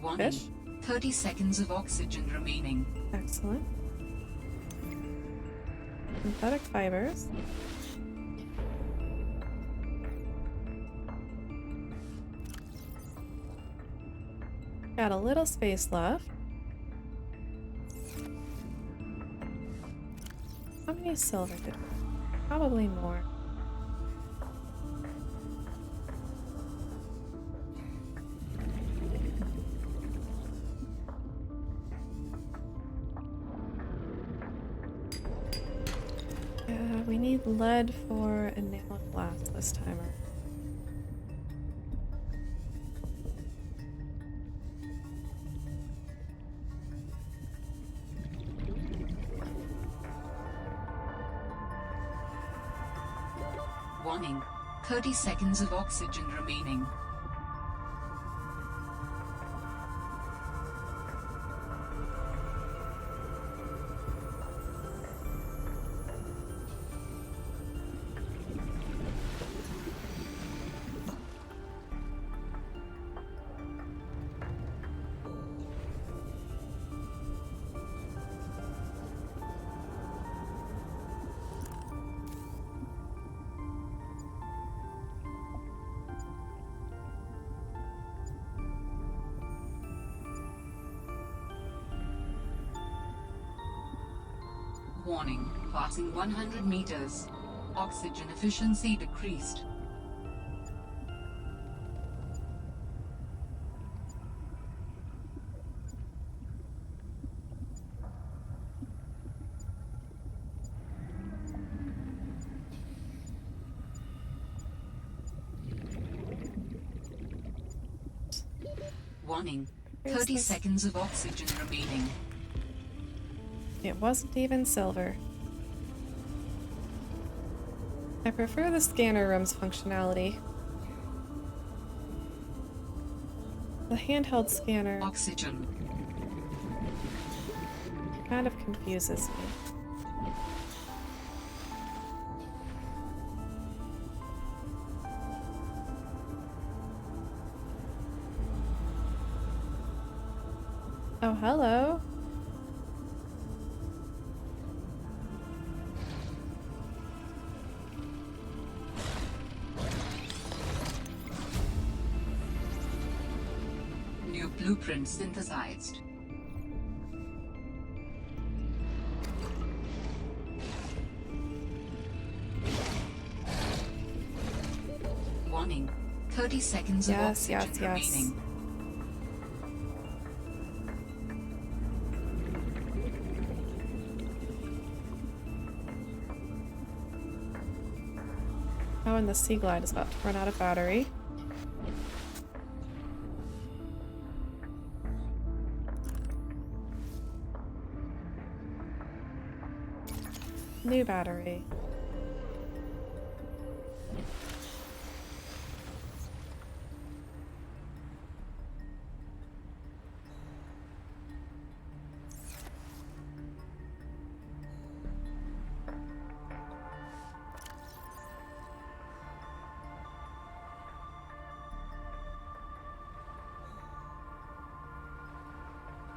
[SPEAKER 4] Warning.
[SPEAKER 1] Fish.
[SPEAKER 4] 30 seconds of oxygen remaining.
[SPEAKER 1] Excellent. Synthetic fibers. Got a little space left. How many silver did we? Probably more. We need lead for enameled glass this time around.
[SPEAKER 4] Warning. 30 seconds of oxygen remaining. Warning. Passing 100 meters. Oxygen efficiency decreased. Warning. 30 seconds of oxygen remaining.
[SPEAKER 1] It wasn't even silver. I prefer the scanner room's functionality. The handheld scanner
[SPEAKER 4] Oxygen.
[SPEAKER 1] kind of confuses me. Oh, hello.
[SPEAKER 4] Blueprint synthesized. Warning. 30 seconds of oxygen remaining.
[SPEAKER 1] Oh, and the Sea Glide is about to run out of battery. New battery.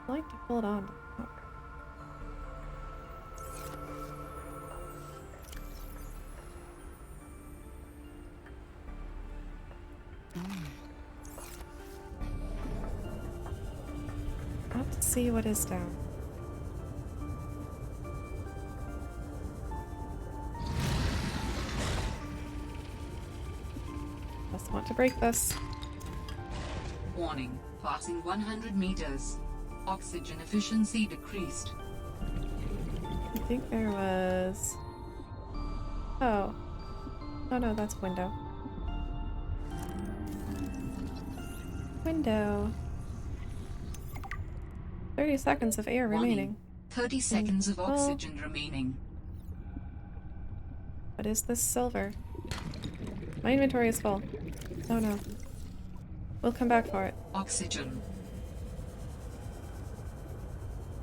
[SPEAKER 1] I like to hold on to that. Let's see what is down. Just want to break this.
[SPEAKER 4] Warning. Passing 100 meters. Oxygen efficiency decreased.
[SPEAKER 1] I think there was... Oh. Oh no, that's window. Window. 30 seconds of air remaining.
[SPEAKER 4] 30 seconds of oxygen remaining.
[SPEAKER 1] What is this silver? My inventory is full. Oh no. We'll come back for it.
[SPEAKER 4] Oxygen.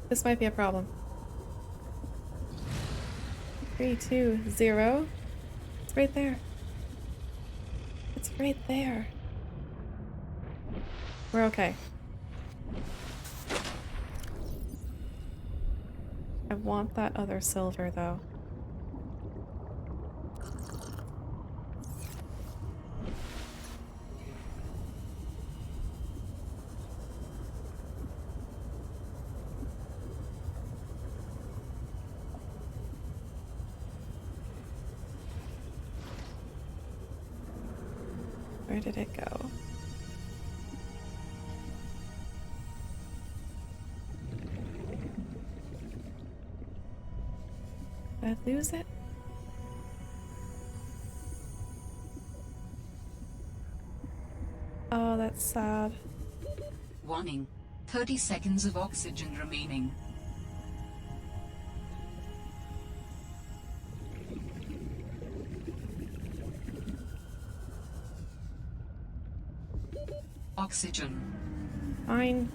[SPEAKER 1] This might be a problem. 3, 2, 0. It's right there. It's right there. We're okay. I want that other silver, though. Where did it go? Did I lose it? Oh, that's sad.
[SPEAKER 4] Warning. 30 seconds of oxygen remaining. Oxygen.
[SPEAKER 1] Fine.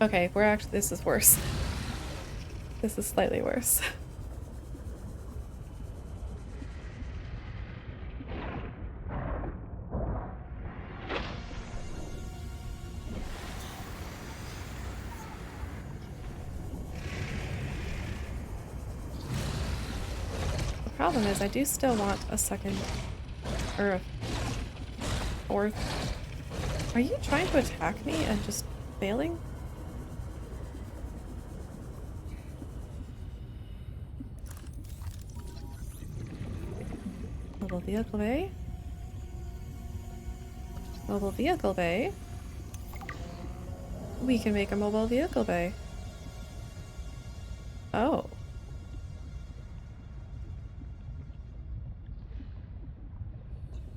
[SPEAKER 1] Okay, we're actually, this is worse. This is slightly worse. The problem is I do still want a second, or a fourth. Are you trying to attack me and just failing? Mobile vehicle bay. Mobile vehicle bay. We can make a mobile vehicle bay. Oh.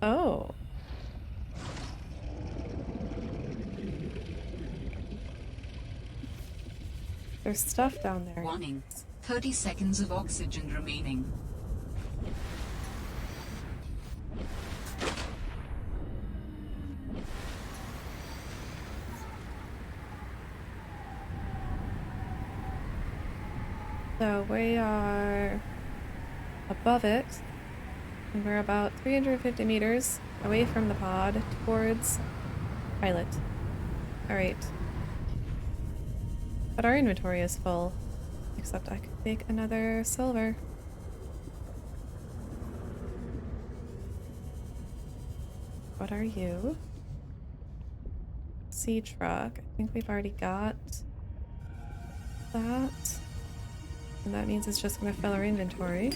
[SPEAKER 1] Oh. There's stuff down there.
[SPEAKER 4] Warning. 30 seconds of oxygen remaining.
[SPEAKER 1] So we are above it, and we're about 350 meters away from the pod towards pilot. Alright. But our inventory is full, except I could make another silver. What are you? sea truck. I think we've already got that. And that means it's just going to fill our inventory.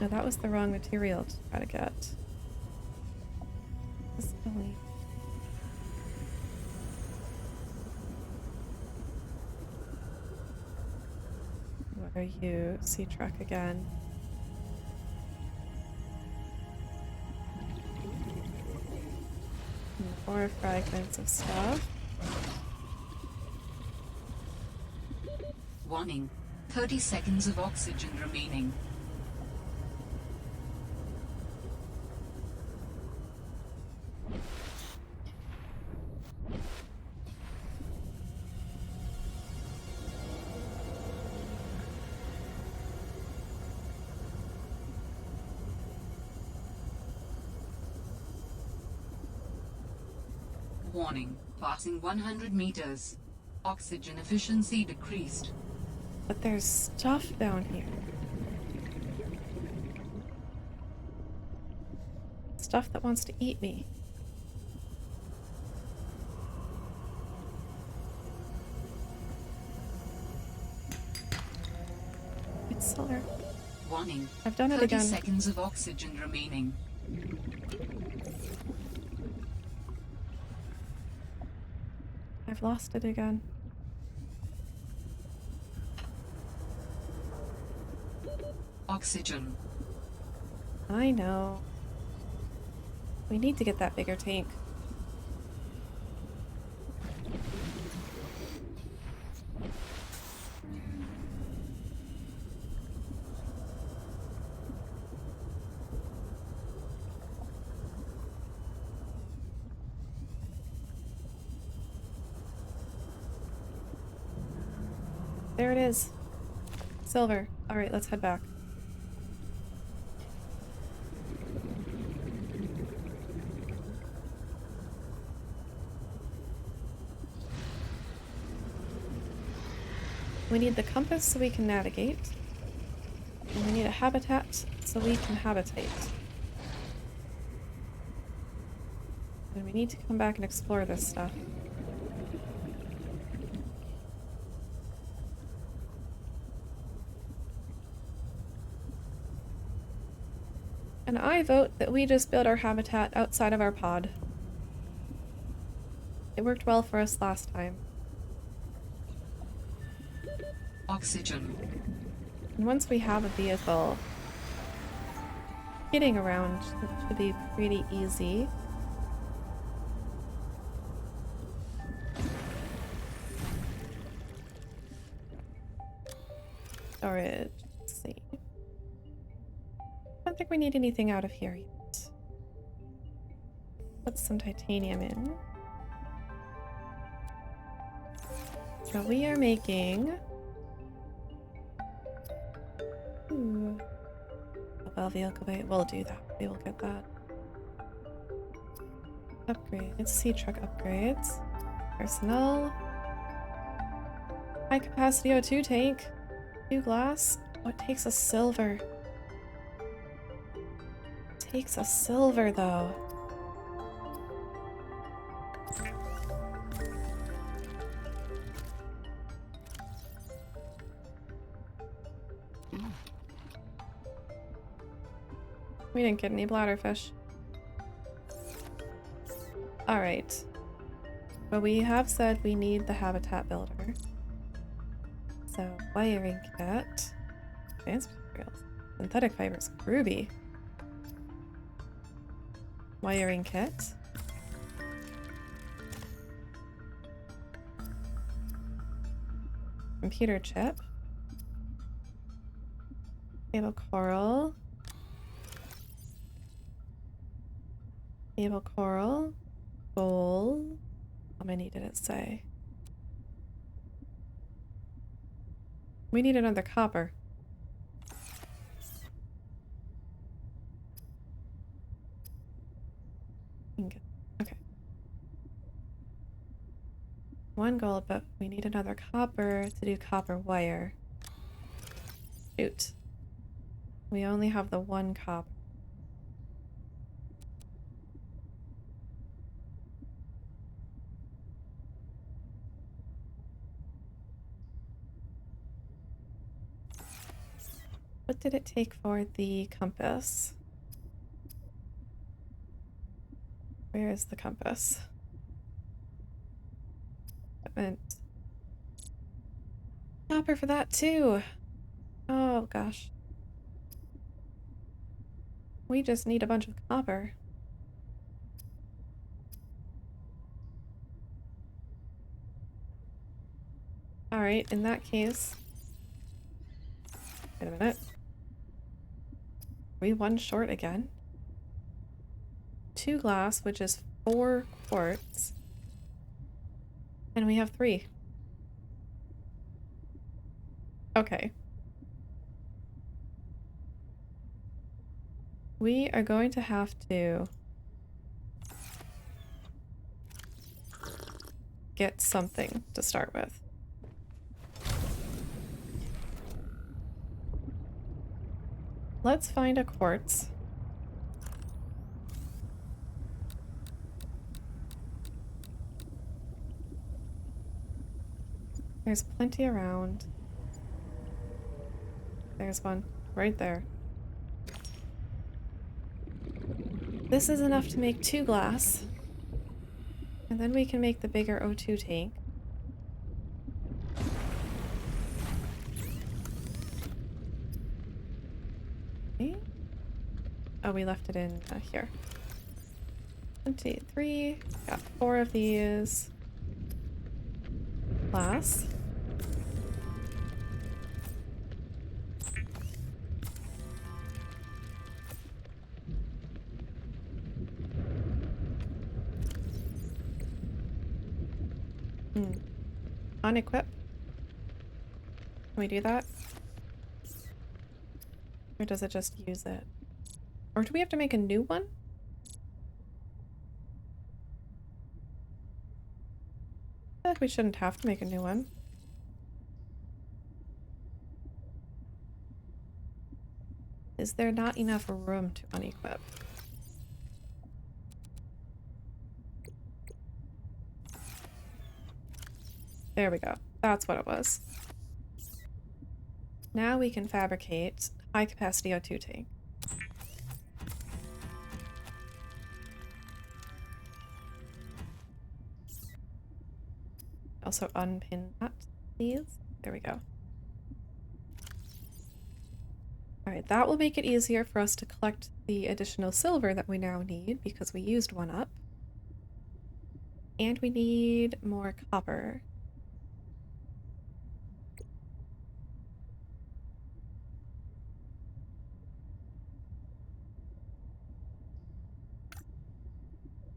[SPEAKER 1] No, that was the wrong material to try to get. Only... What are you? Sea truck again. More fragments of stuff.
[SPEAKER 4] Warning. 30 seconds of oxygen remaining. Warning. Passing 100 meters. Oxygen efficiency decreased.
[SPEAKER 1] But there's stuff down here. Stuff that wants to eat me. It's solar.
[SPEAKER 4] Warning.
[SPEAKER 1] I've done it
[SPEAKER 4] 30
[SPEAKER 1] again.
[SPEAKER 4] seconds of oxygen remaining.
[SPEAKER 1] I've lost it again.
[SPEAKER 4] Oxygen.
[SPEAKER 1] I know. We need to get that bigger tank. There it is. Silver. Alright, let's head back. We need the compass so we can navigate. And we need a habitat so we can habitate. And we need to come back and explore this stuff. And I vote that we just build our habitat outside of our pod. It worked well for us last time.
[SPEAKER 4] Oxygen.
[SPEAKER 1] And once we have a vehicle, getting around should be pretty easy. Storage. Let's see. I don't think we need anything out of here yet. Put some titanium in. So we are making... Ooh. Mobile vehicle bay. We'll do that. We will get that. Upgrades. Sea truck upgrades. Personnel. High capacity O2 tank. 2 glass. What takes a silver? Takes a silver though. We didn't get any bladderfish. Alright. But we have said we need the habitat builder. So, wiring kit. Advanced materials. Synthetic fibers. Ruby. Wiring kit. Computer chip. Cable coral. Cable coral. Gold. How many did it say? We need another copper. Okay. 1 gold, but we need another copper to do copper wire. Shoot. We only have the 1 copper. What did it take for the compass? Where is the compass? Equipment. Copper for that too. Oh gosh. We just need a bunch of copper. Alright, in that case. Wait a minute. Are we one short again? 2 glass, which is 4 quartz. And we have 3. Okay. We are going to have to get something to start with. Let's find a quartz. There's plenty around. There's one right there. This is enough to make 2 glass. And then we can make the bigger O2 tank. Okay. Oh, we left it in here. 23. Got 4 of these. Glass. Unequip. Can we do that? Or does it just use it? Or do we have to make a new one? I feel like we shouldn't have to make a new one. Is there not enough room to unequip? There we go. That's what it was. Now we can fabricate high capacity O2 tank. Also unpin that, please. There we go. Alright, that will make it easier for us to collect the additional silver that we now need because we used one up. And we need more copper.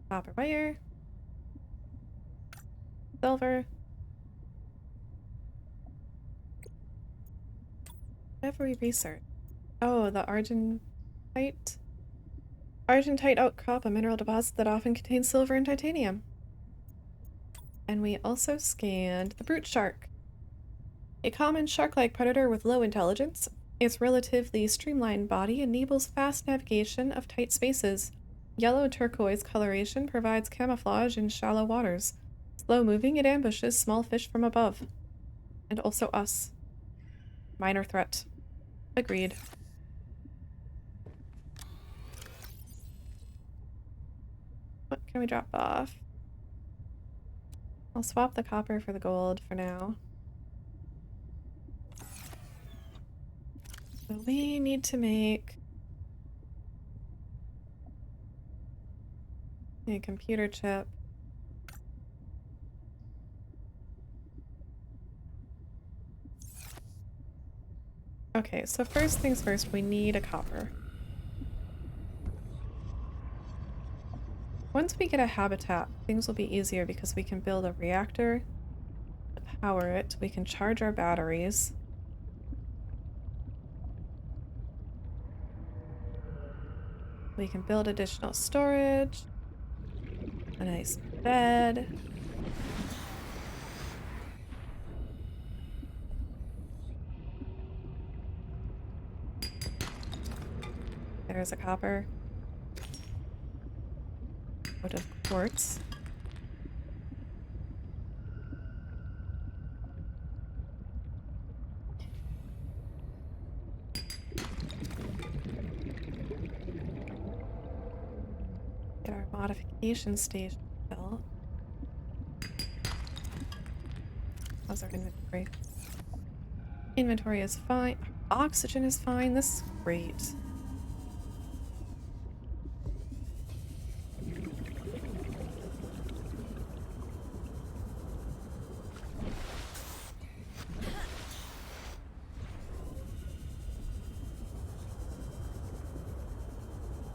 [SPEAKER 1] Copper wire. Silver. Whatever we research. Oh, the argentite. Argentite outcrop, a mineral deposit that often contains silver and titanium. And we also scanned the brute shark. A common shark-like predator with low intelligence, its relatively streamlined body enables fast navigation of tight spaces. Yellow turquoise coloration provides camouflage in shallow waters. Slow-moving, it ambushes small fish from above. And also us. Minor threat. Agreed. What can we drop off? I'll swap the copper for the gold for now. So we need to make a computer chip. Okay, so first things first, we need a copper. Once we get a habitat, things will be easier because we can build a reactor to power it. We can charge our batteries. We can build additional storage. A nice bed. There's a copper. Out of quartz. Purification station built. How's our inventory? Inventory is fine. Oxygen is fine. This is great.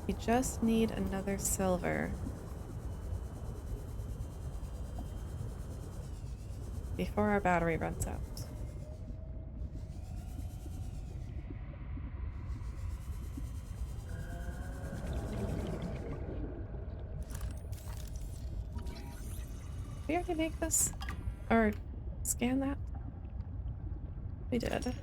[SPEAKER 1] We just need another silver before our battery runs out. Did we already make this? Or scan that? We did.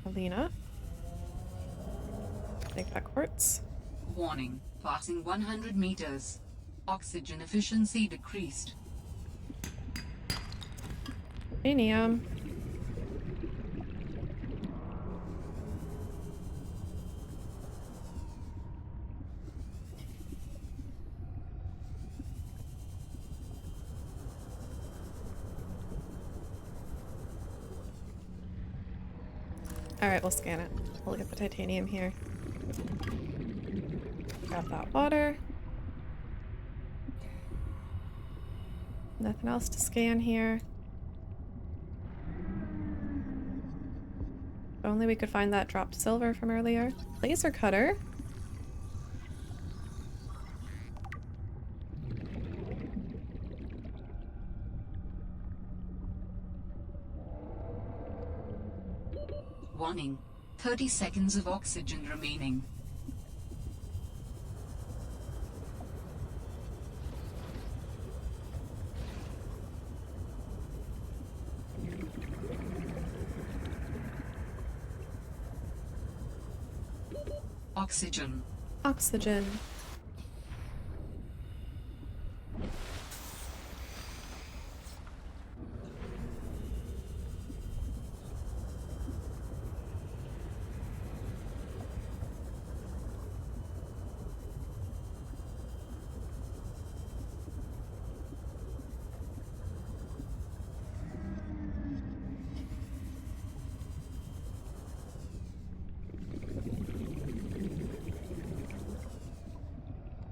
[SPEAKER 1] Alina. Take that quartz.
[SPEAKER 4] Warning. Passing 100 meters. Oxygen efficiency decreased.
[SPEAKER 1] Titanium. Alright, we'll scan it. We'll get the titanium here. Grab that water. Nothing else to scan here. If only we could find that dropped silver from earlier. Laser cutter.
[SPEAKER 4] Warning. 30 seconds of oxygen remaining. Oxygen.
[SPEAKER 1] Oxygen.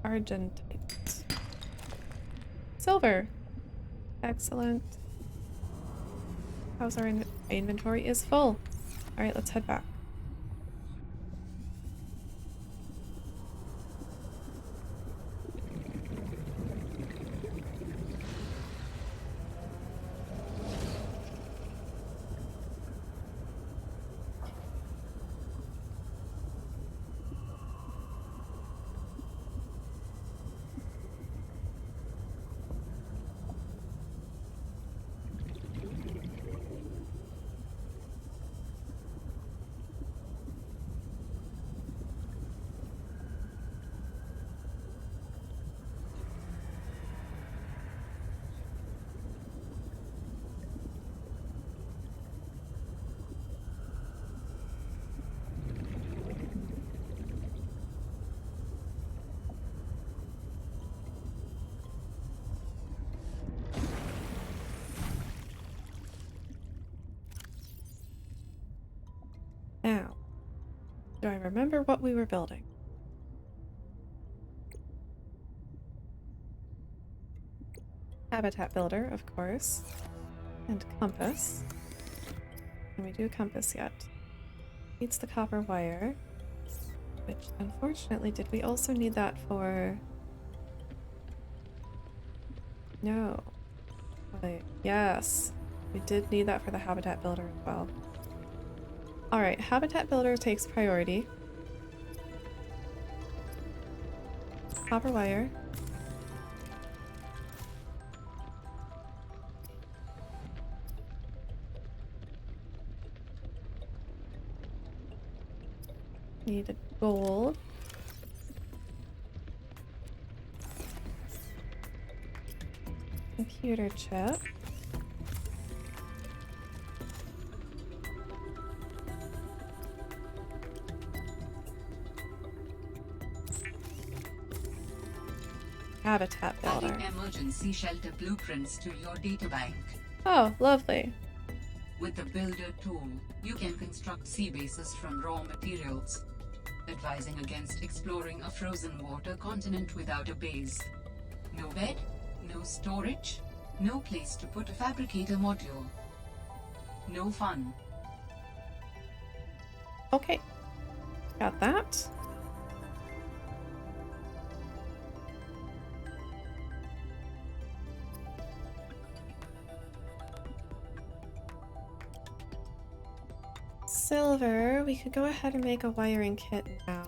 [SPEAKER 1] Argentite. Silver. Excellent. How's our inventory is full. Alright, let's head back. Now, do I remember what we were building? Habitat builder, of course. And compass. Can we do a compass yet? Needs the copper wire. Which, unfortunately, did we also need that for... No. Wait, yes. We did need that for the habitat builder as well. Alright, habitat builder takes priority. Copper wire. Need a gold. Computer chip. Habitat builder.
[SPEAKER 4] Adding emergency shelter blueprints to your databank.
[SPEAKER 1] Oh, lovely.
[SPEAKER 4] With the Builder tool, you can construct sea bases from raw materials, advising against exploring a frozen water continent without a base. No bed, no storage, no place to put a fabricator module. No fun.
[SPEAKER 1] Okay. Got that. Silver, we could go ahead and make a wiring kit now.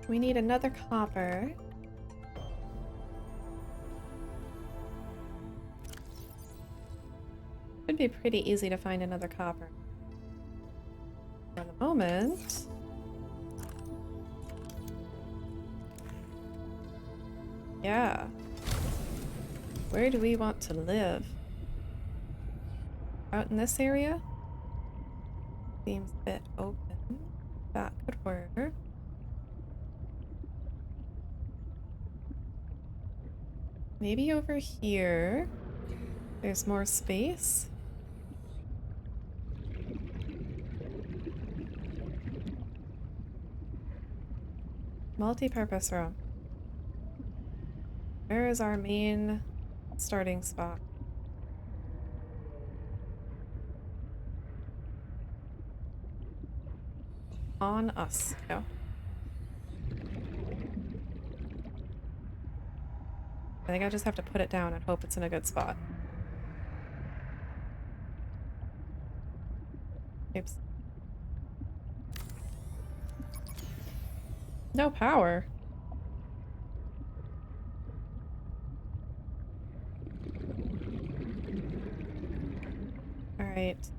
[SPEAKER 1] We need another copper. Should be pretty easy to find another copper. For the moment. Yeah. Where do we want to live? Out in this area? Seems a bit open. That could work. Maybe over here. There's more space. Multi-purpose room. Where is our main starting spot? On us. Go. I think I just have to put it down and hope it's in a good spot. Oops. No power. Alright.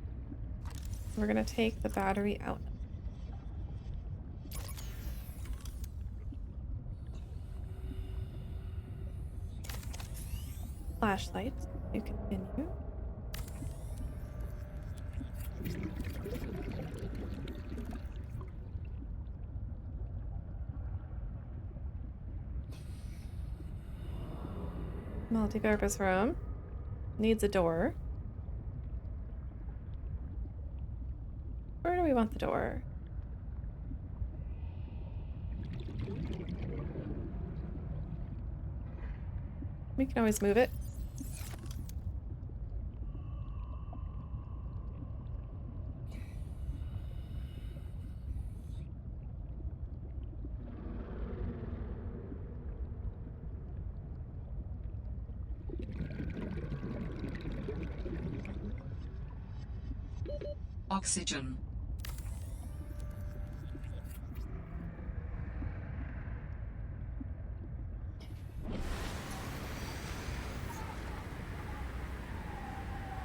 [SPEAKER 1] We're gonna take the battery out. Flashlight to continue. Multi-purpose room. Needs a door. Where do we want the door? We can always move it.
[SPEAKER 4] Oxygen.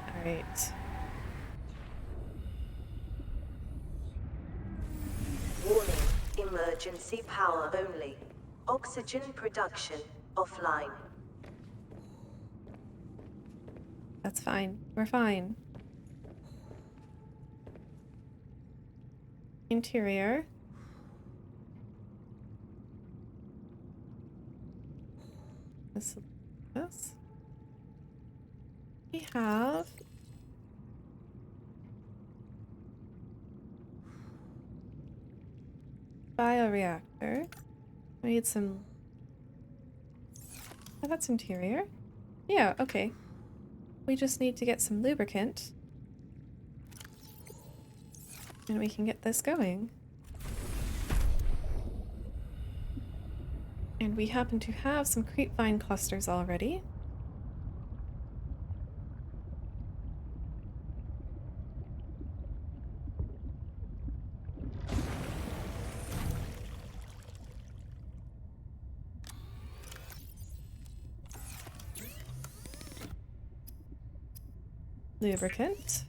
[SPEAKER 1] Alright.
[SPEAKER 13] Warning. Emergency power only. Oxygen production offline.
[SPEAKER 1] That's fine. We're fine. Interior. This. We have bioreactor. We need some. Oh, that's interior. Yeah, okay. We just need to get some lubricant. And we can get this going. And we happen to have some creepvine clusters already. Lubricant.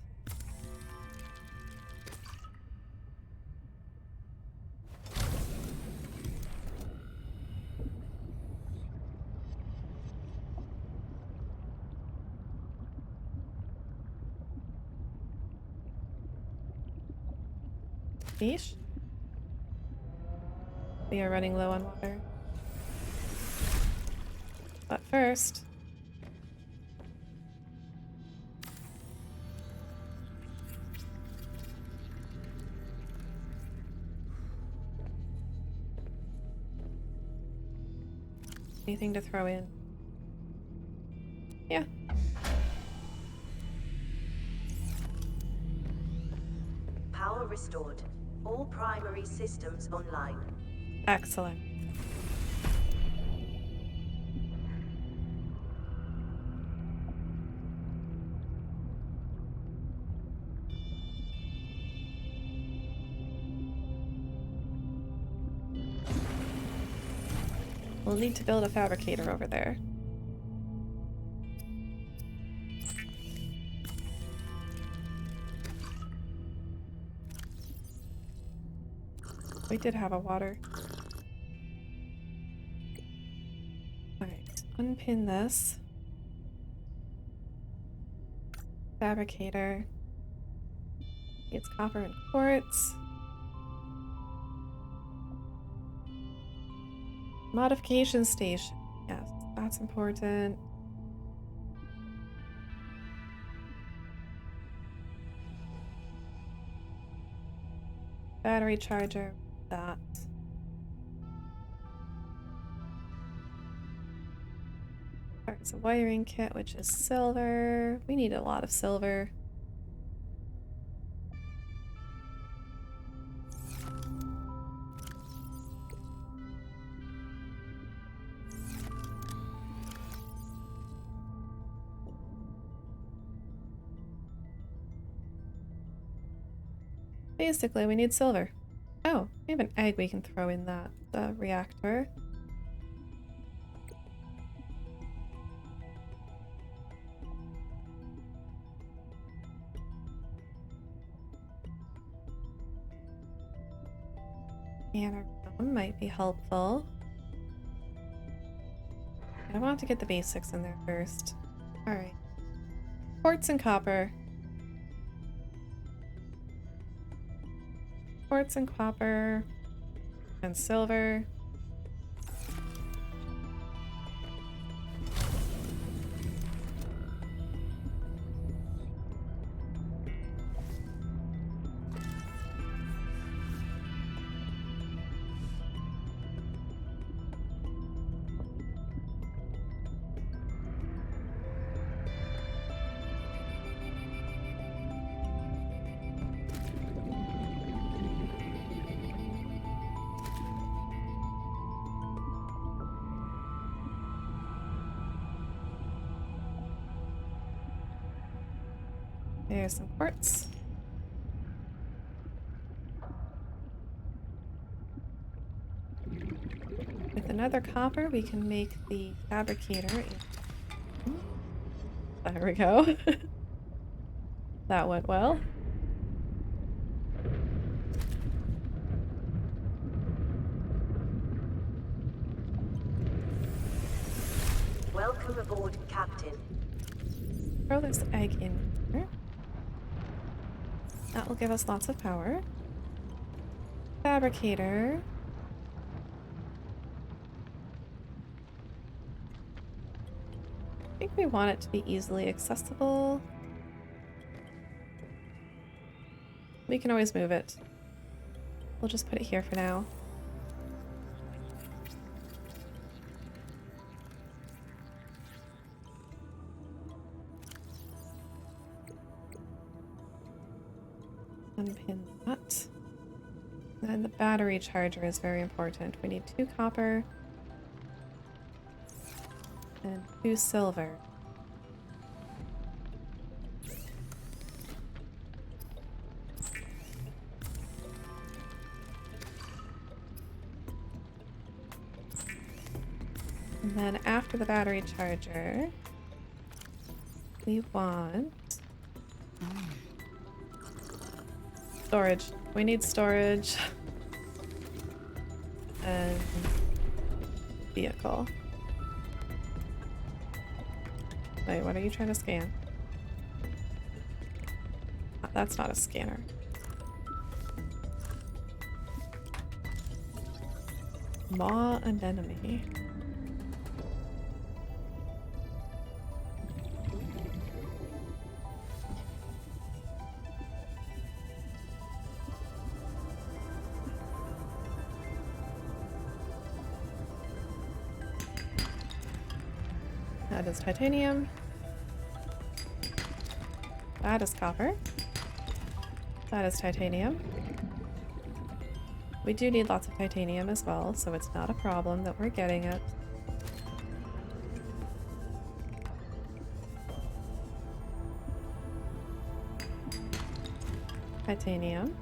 [SPEAKER 1] Yeesh. We are running low on water. But first... anything to throw in? Yeah.
[SPEAKER 13] Power restored. All primary systems online.
[SPEAKER 1] Excellent. We'll need to build a fabricator over there. We did have a water. Alright, unpin this. Fabricator. It's copper and quartz. Modification station. Yes, that's important. Battery charger. That. Alright, it's a wiring kit, which is silver. We need a lot of silver. Basically, we need silver. Oh, we have an egg we can throw in that reactor. And a room might be helpful. I want to get the basics in there first. Alright. Quartz and copper. Quartz and copper. And silver. There's some quartz. With another copper, we can make the fabricator. There we go. That went well.
[SPEAKER 13] Welcome aboard, Captain.
[SPEAKER 1] Throw this egg in here. That will give us lots of power. Fabricator. I think we want it to be easily accessible. We can always move it. We'll just put it here for now. Unpin that. And the battery charger is very important. We need 2 copper and 2 silver. And then after the battery charger, we want storage. We need storage. And vehicle. Wait, what are you trying to scan? That's not a scanner. Maw anemone. That is titanium. That is copper. That is titanium. We do need lots of titanium as well, so it's not a problem that we're getting it. Titanium.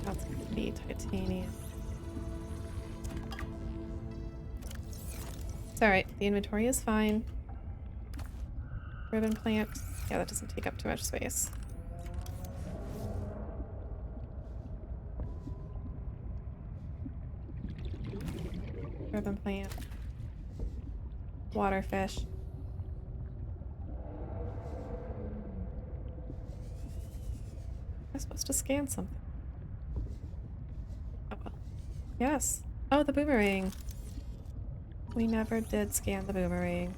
[SPEAKER 1] That's gonna be titanium. It's alright, the inventory is fine. Ribbon plant. Yeah, that doesn't take up too much space. Ribbon plant. Waterfish. I'm supposed to scan something. Oh well. Yes. Oh, the boomerang. We never did scan the boomerang.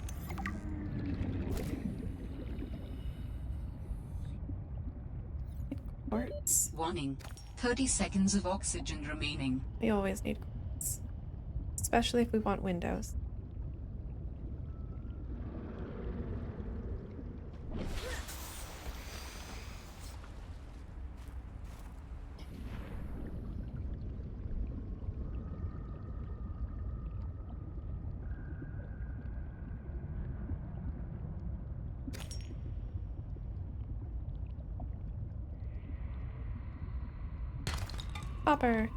[SPEAKER 1] Quartz.
[SPEAKER 4] Warning. 30 seconds of oxygen remaining.
[SPEAKER 1] We always need quartz. Especially if we want windows. Copper.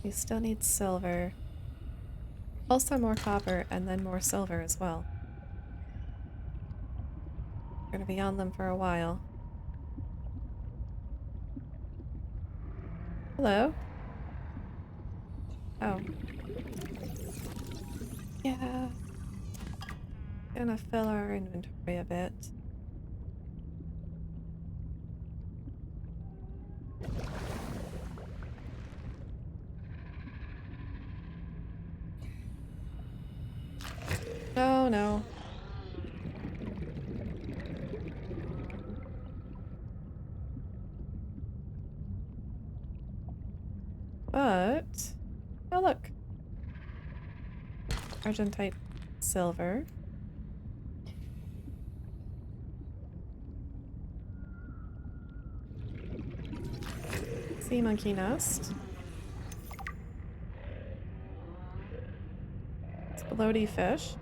[SPEAKER 1] We still need silver. Also more copper and then more silver as well. We're gonna be on them for a while. Hello? Oh. Yeah. Gonna fill our inventory a bit. Oh no. But oh look. Argentite silver. Sea monkey nest. Explodey fish.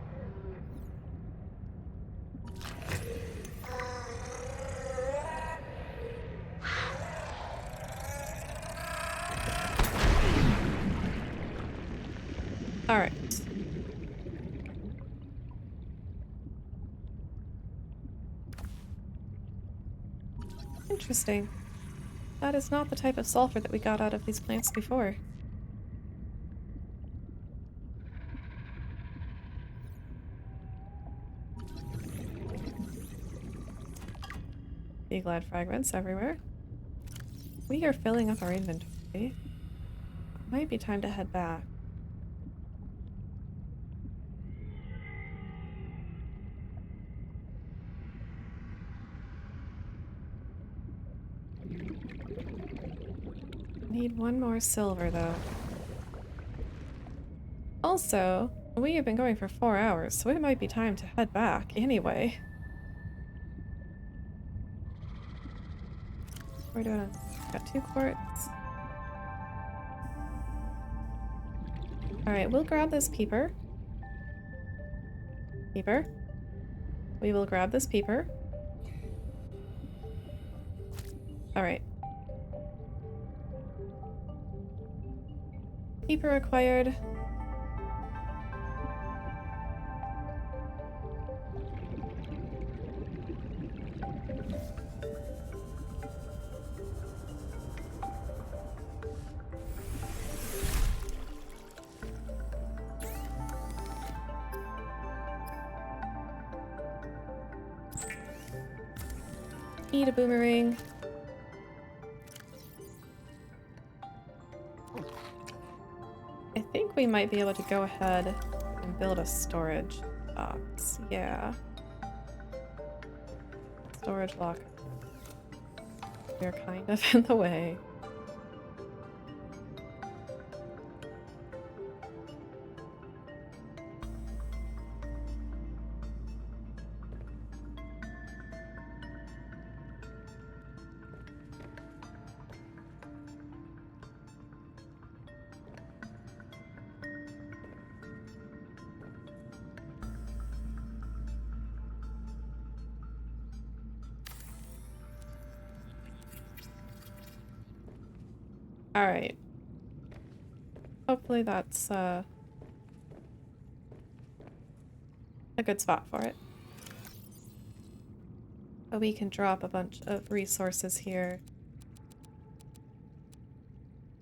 [SPEAKER 1] All right. Interesting. That is not the type of sulfur that we got out of these plants before. Be glad fragments everywhere. We are filling up our inventory. Might be time to head back. Need one more silver though. Also, we have been going for 4 hours, so it might be time to head back anyway. We're doing got 2 quartz. Alright, we'll grab this peeper. Peeper. We will grab this peeper. Alright. Peeper acquired. Need a boomerang. I think we might be able to go ahead and build a storage box. Yeah. Storage locker. They're kind of in the way. Alright. Hopefully that's a good spot for it. But we can drop a bunch of resources here.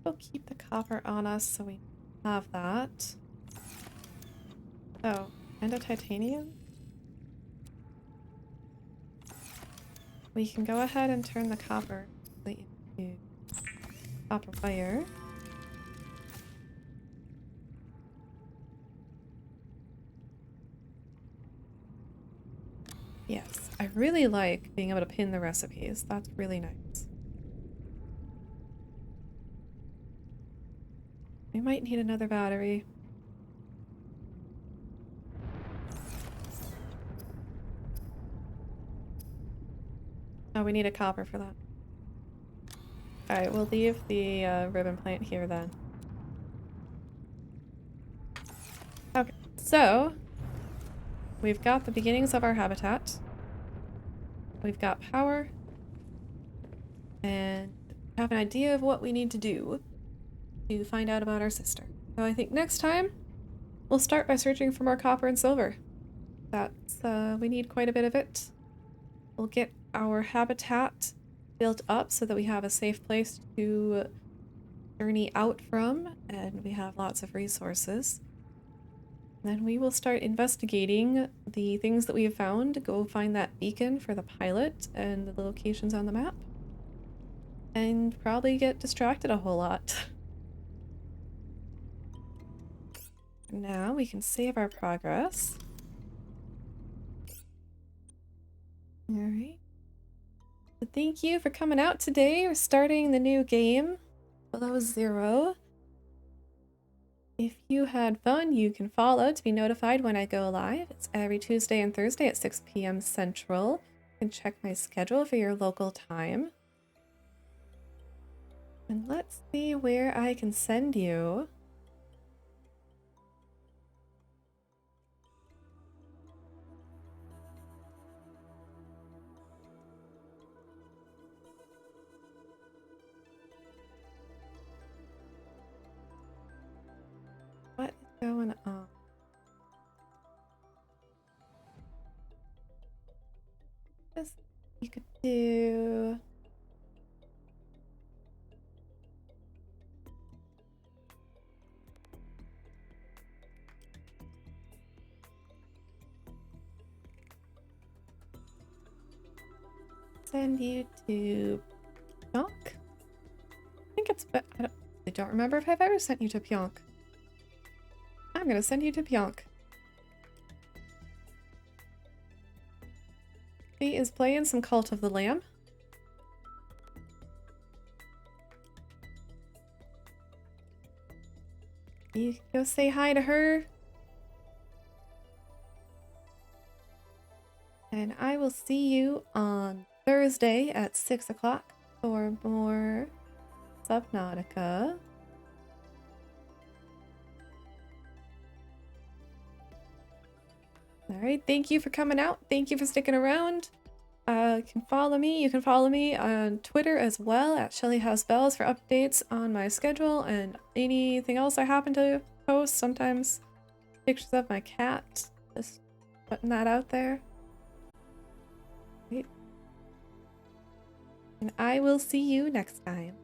[SPEAKER 1] We'll keep the copper on us so we have that. Oh, and a titanium? We can go ahead and turn the copper into copper wire. Yes, I really like being able to pin the recipes. That's really nice. We might need another battery. Oh, we need a copper for that. Alright, we'll leave the ribbon plant here then. Okay, so we've got the beginnings of our habitat. We've got power. And have an idea of what we need to do to find out about our sister. So I think next time we'll start by searching for more copper and silver. That's, we need quite a bit of it. We'll get our habitat built up so that we have a safe place to journey out from, and we have lots of resources. Then we will start investigating the things that we have found, go find that beacon for the pilot and the locations on the map, and probably get distracted a whole lot. Now we can save our progress. Alright. So thank you for coming out today. We're starting the new game, Below Zero. If you had fun, you can follow to be notified when I go live. It's every Tuesday and Thursday at 6 p.m. Central. You can check my schedule for your local time. And let's see where I can send you. What is going on? Just, you could do... Send you to Pionk? I think it's I don't remember if I've ever sent you to Pionk. I'm gonna send you to Pionk. He is playing some Cult of the Lamb. You can go say hi to her. And I will see you on Thursday at 6 o'clock for more Subnautica. Alright, thank you for coming out. Thank you for sticking around. You can follow me. You can follow me on Twitter as well at ShellyHouseBells for updates on my schedule and anything else I happen to post. Sometimes pictures of my cat. Just putting that out there. Right. And I will see you next time.